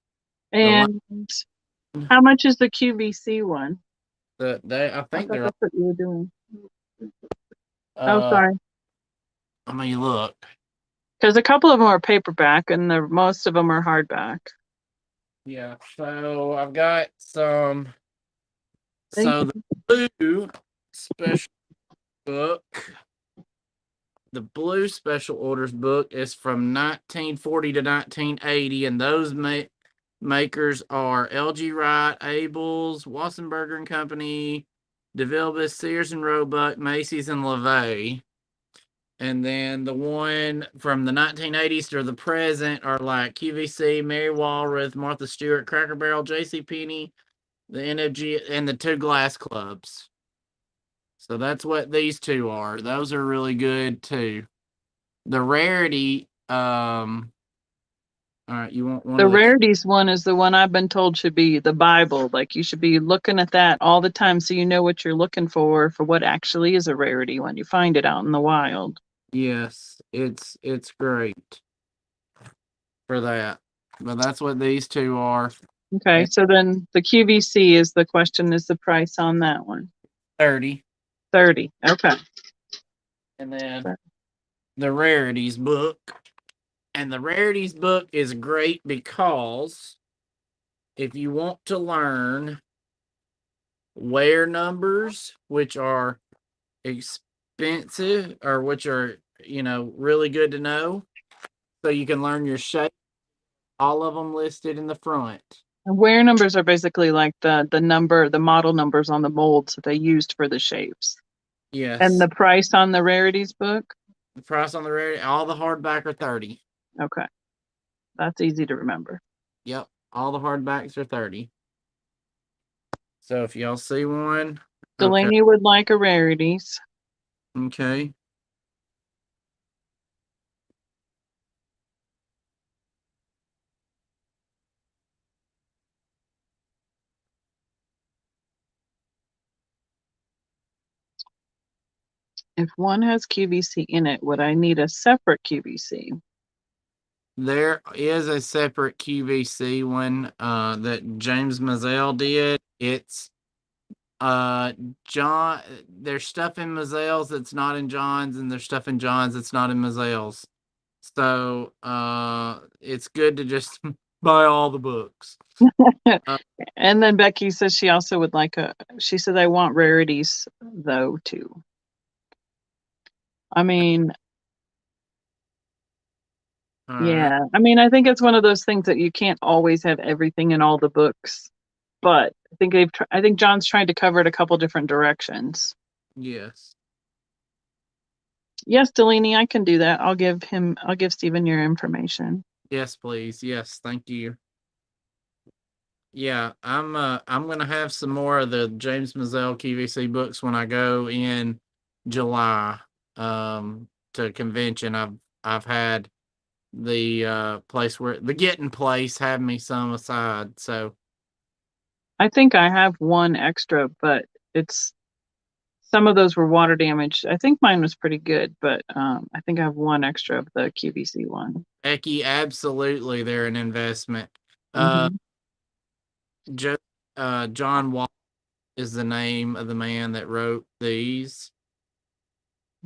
And how much is the QVC one? I think they're. That's what you were doing. Oh, sorry. I mean, look. Because a couple of them are paperback, and most of them are hardback. Yeah. So I've got some. Thank So the blue special book. The blue special orders book is from 1940 to 1980, and those makers are L.G. Wright, Abels, Wassenberger and Company, DeVilbiss, Sears and Roebuck, Macy's, and LeVay. And then the one from the 1980s to the present are like QVC, Mary Walrath, Martha Stewart, Cracker Barrel, JCPenney, the NFG, and the 2 Glass Clubs. So that's what these 2 are. Those are really good too. The rarity, all right, you want one The of the rarities one is the one I've been told should be the Bible. Like you should be looking at that all the time so you know what you're looking for what actually is a rarity when you find it out in the wild. Yes, it's great for that. But that's what these 2 are. Okay, so then the QVC is the question, is the price on that one? 30. 30. Okay. And then the rarities book. And the rarities book is great because if you want to learn wear numbers, which are expensive or which are, really good to know, so you can learn your shape, all of them listed in the front. And wear numbers are basically like the model numbers on the molds that they used for the shapes. Yes. And the price on the rarities book? The price on the rarity, all the hardback are 30. Okay. That's easy to remember. Yep. All the hardbacks are 30. So if y'all see one. Delaney would like a rarities. Okay. If one has QVC in it, would I need a separate QVC? There is a separate QVC one that James Mazzell did. It's John. There's stuff in Mazzell's that's not in John's, and there's stuff in John's that's not in Mazzell's. So it's good to just buy all the books. And then Becky says she also would like she said, I want rarities though too. I mean, yeah, I mean, I think it's one of those things that you can't always have everything in all the books, but I think John's trying to cover it a couple different directions. Yes. Yes, Delaney, I can do that. I'll give Stephen your information. Yes, please. Yes, thank you. Yeah, I'm gonna have some more of the James Mazzell QVC books when I go in July to convention. I've had the place where the Getting Place have me some aside, so I think I have one extra, but some of those were water damaged. I think mine was pretty good, but I think I have one extra of the QVC one. Becky, absolutely, they're an investment. Mhm. John Wall is the name of the man that wrote these.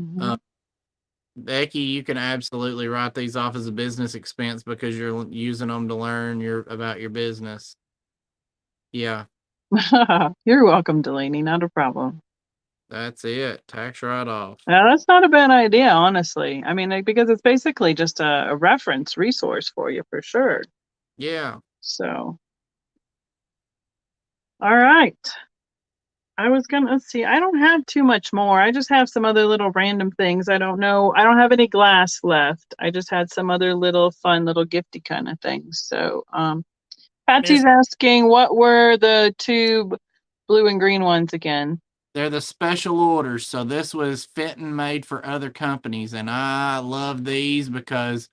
Mhm. Becky, you can absolutely write these off as a business expense because you're using them to learn about your business. Yeah, You're welcome, Delaney. Not a problem. that's it. Tax write-off. Yeah, that's not a bad idea, honestly. I mean, because it's basically just a reference resource for you for sure. Yeah. So, all right. Let's see, I don't have too much more. I just have some other little random things. I don't know. I don't have any glass left. I just had some other little fun little gifty kind of things. So, Patsy's asking, what were the two blue and green ones again? They're the special orders. So this was Fenton made for other companies. And I love these because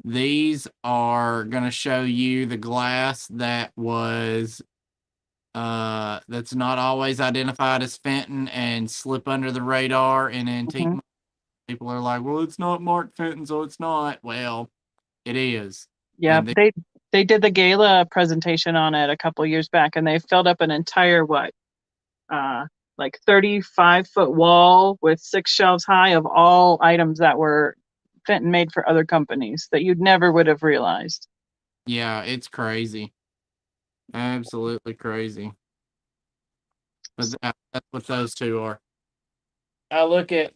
these are going to show you the glass that was that's not always identified as Fenton and slip under the radar in antique. Mhm. People are like, well, it's not marked Fenton, so it's not. Well, it is. Yeah, And they did the gala presentation on it a couple years back, and they filled up an entire like 35-foot wall with 6 shelves high of all items that were Fenton made for other companies that you'd never would have realized. yeah, it's crazy. Absolutely crazy. But that's what those two are. I look at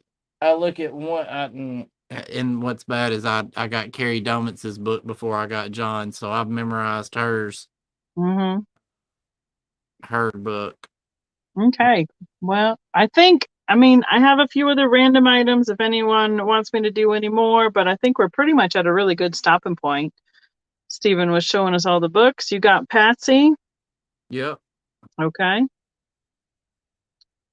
one, and what's bad is I got Carrie Domitz's book before I got John, so I've memorized Mm-hmm. her book. Okay. Well, I have a few other random items if anyone wants me to do any more, but I think we're pretty much at a really good stopping point. Stephen was showing us all the books. You got Patsy. Yep. Okay.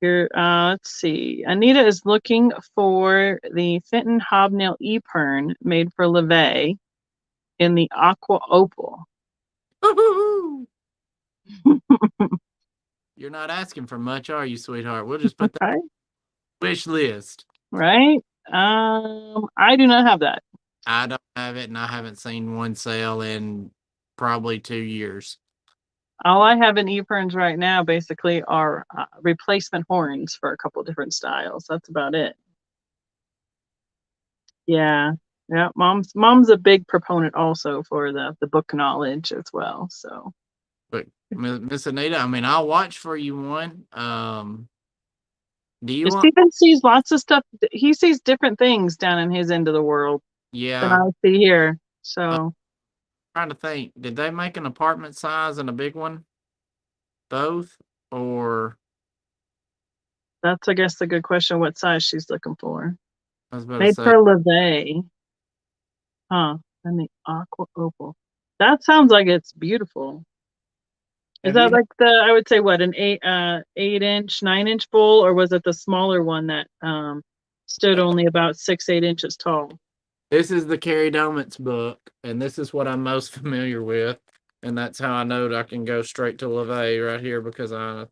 Here, let's see. Anita is looking for the Fenton Hobnail Epern made for LeVay in the aqua opal. You're not asking for much, are you, sweetheart? We'll just put that Okay. on the wish list. Right. I do not have that. I don't have it, and I haven't seen one sale in probably 2 years. All I have in Eperns right now basically are replacement horns for a couple different styles. That's about it. Yeah. Yeah. Mom's a big proponent also for the book knowledge as well. So. But Miss Anita, I mean, I'll watch for you one. Do you want? Stephen sees lots of stuff. He sees different things down in his end of the world than Yeah. I see here. So. Trying to think, did they make an apartment size and a big one? Both? Or That's, I guess, the good question. What size she's looking for? I was about to Made say, for LeVay. Huh. And the aqua opal. That sounds like it's beautiful. Is have that you? like I would say what, an 8-inch, 9-inch bowl, or was it the smaller one that stood only about 6-8 inches tall? This is the Carrie Domitz book, and this is what I'm most familiar with, and that's how I know that I can go straight to LeVay right here because I Is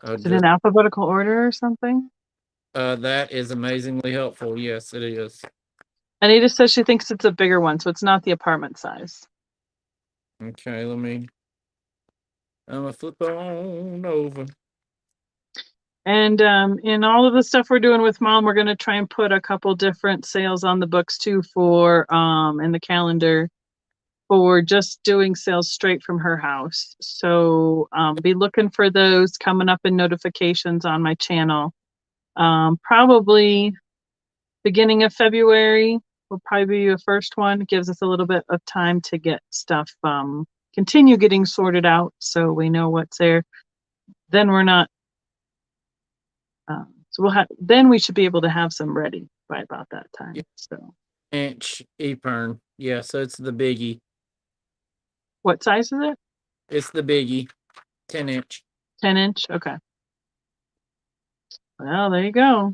it just in alphabetical order or something? That is amazingly helpful. Yes, it is. Anita says she thinks it's a bigger one, so it's not the apartment size. Okay, I'm gonna flip on over. And in all of the stuff we're doing with Mom, we're going to try and put a couple different sales on the books too for in the calendar for just doing sales straight from her house. So be looking for those coming up in notifications on my channel. Probably beginning of February will probably be the first one. It gives us a little bit of time to get stuff continue getting sorted out so we know what's there. Then we're not so then we should be able to have some ready by about that time. Yeah. So Inch Epern. Yeah, so it's the biggie. what size is it? It's the biggie. 10-inch. 10-inch. Okay. Well, there you go.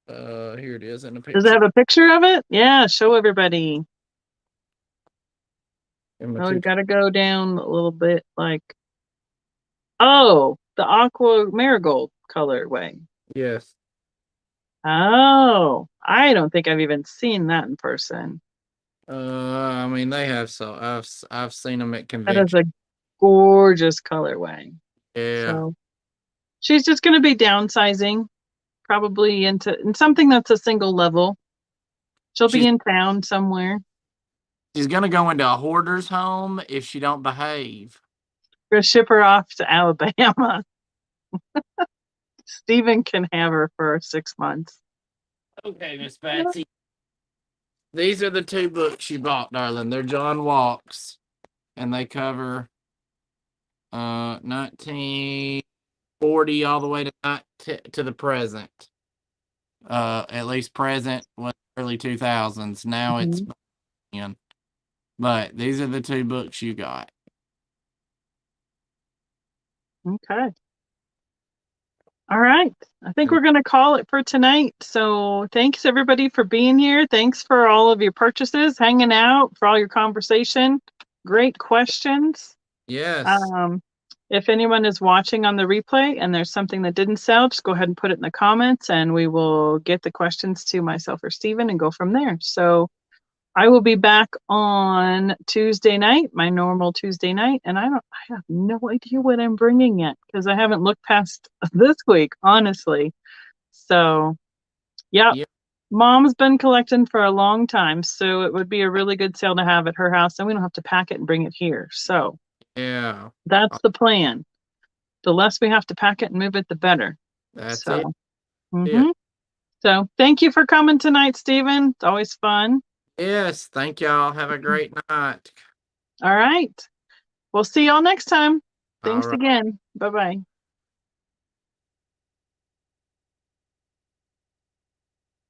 Here it is in a picture. Does it have a picture of it? Yeah, show everybody. Oh, you got to go down a little bit, like, oh, the aqua marigold colorway. Yes. Oh, I don't think I've even seen that in person. I mean they have I've seen them at That is convention. a gorgeous colorway. Yeah. So she's just going to be downsizing, probably in something that's a single level. She'll be in town somewhere. She's gonna go into a hoarder's home if she don't behave. We're gonna ship her off to Alabama. Stephen can have her for 6 months. Okay, Miss Patsy. These are the two books you bought, darling. They're John Walks, and they cover 1940 all the way to the present. At least present was early 2000s. Now it's in. But these are the two books you got. Okay. All right. I think we're going to call it for tonight. So thanks everybody for being here. Thanks for all of your purchases, hanging out, for all your conversation. Great questions. Yes. If anyone is watching on the replay and there's something that didn't sell, just go ahead and put it in the comments and we will get the questions to myself or Stephen and go from there. So I will be back on Tuesday night, my normal Tuesday night, and I have no idea what I'm bringing yet because I haven't looked past this week, honestly. So, yep. Mom's been collecting for a long time, so it would be a really good sale to have at her house, and we don't have to pack it and bring it here. So, yeah, that's the plan. The less we have to pack it and move it, the better. That's so, it. Yeah. So, thank you for coming tonight, Stephen. It's always fun. Yes, thank y'all. Have a great night. All right. We'll see y'all next time. Thanks again. Bye-bye.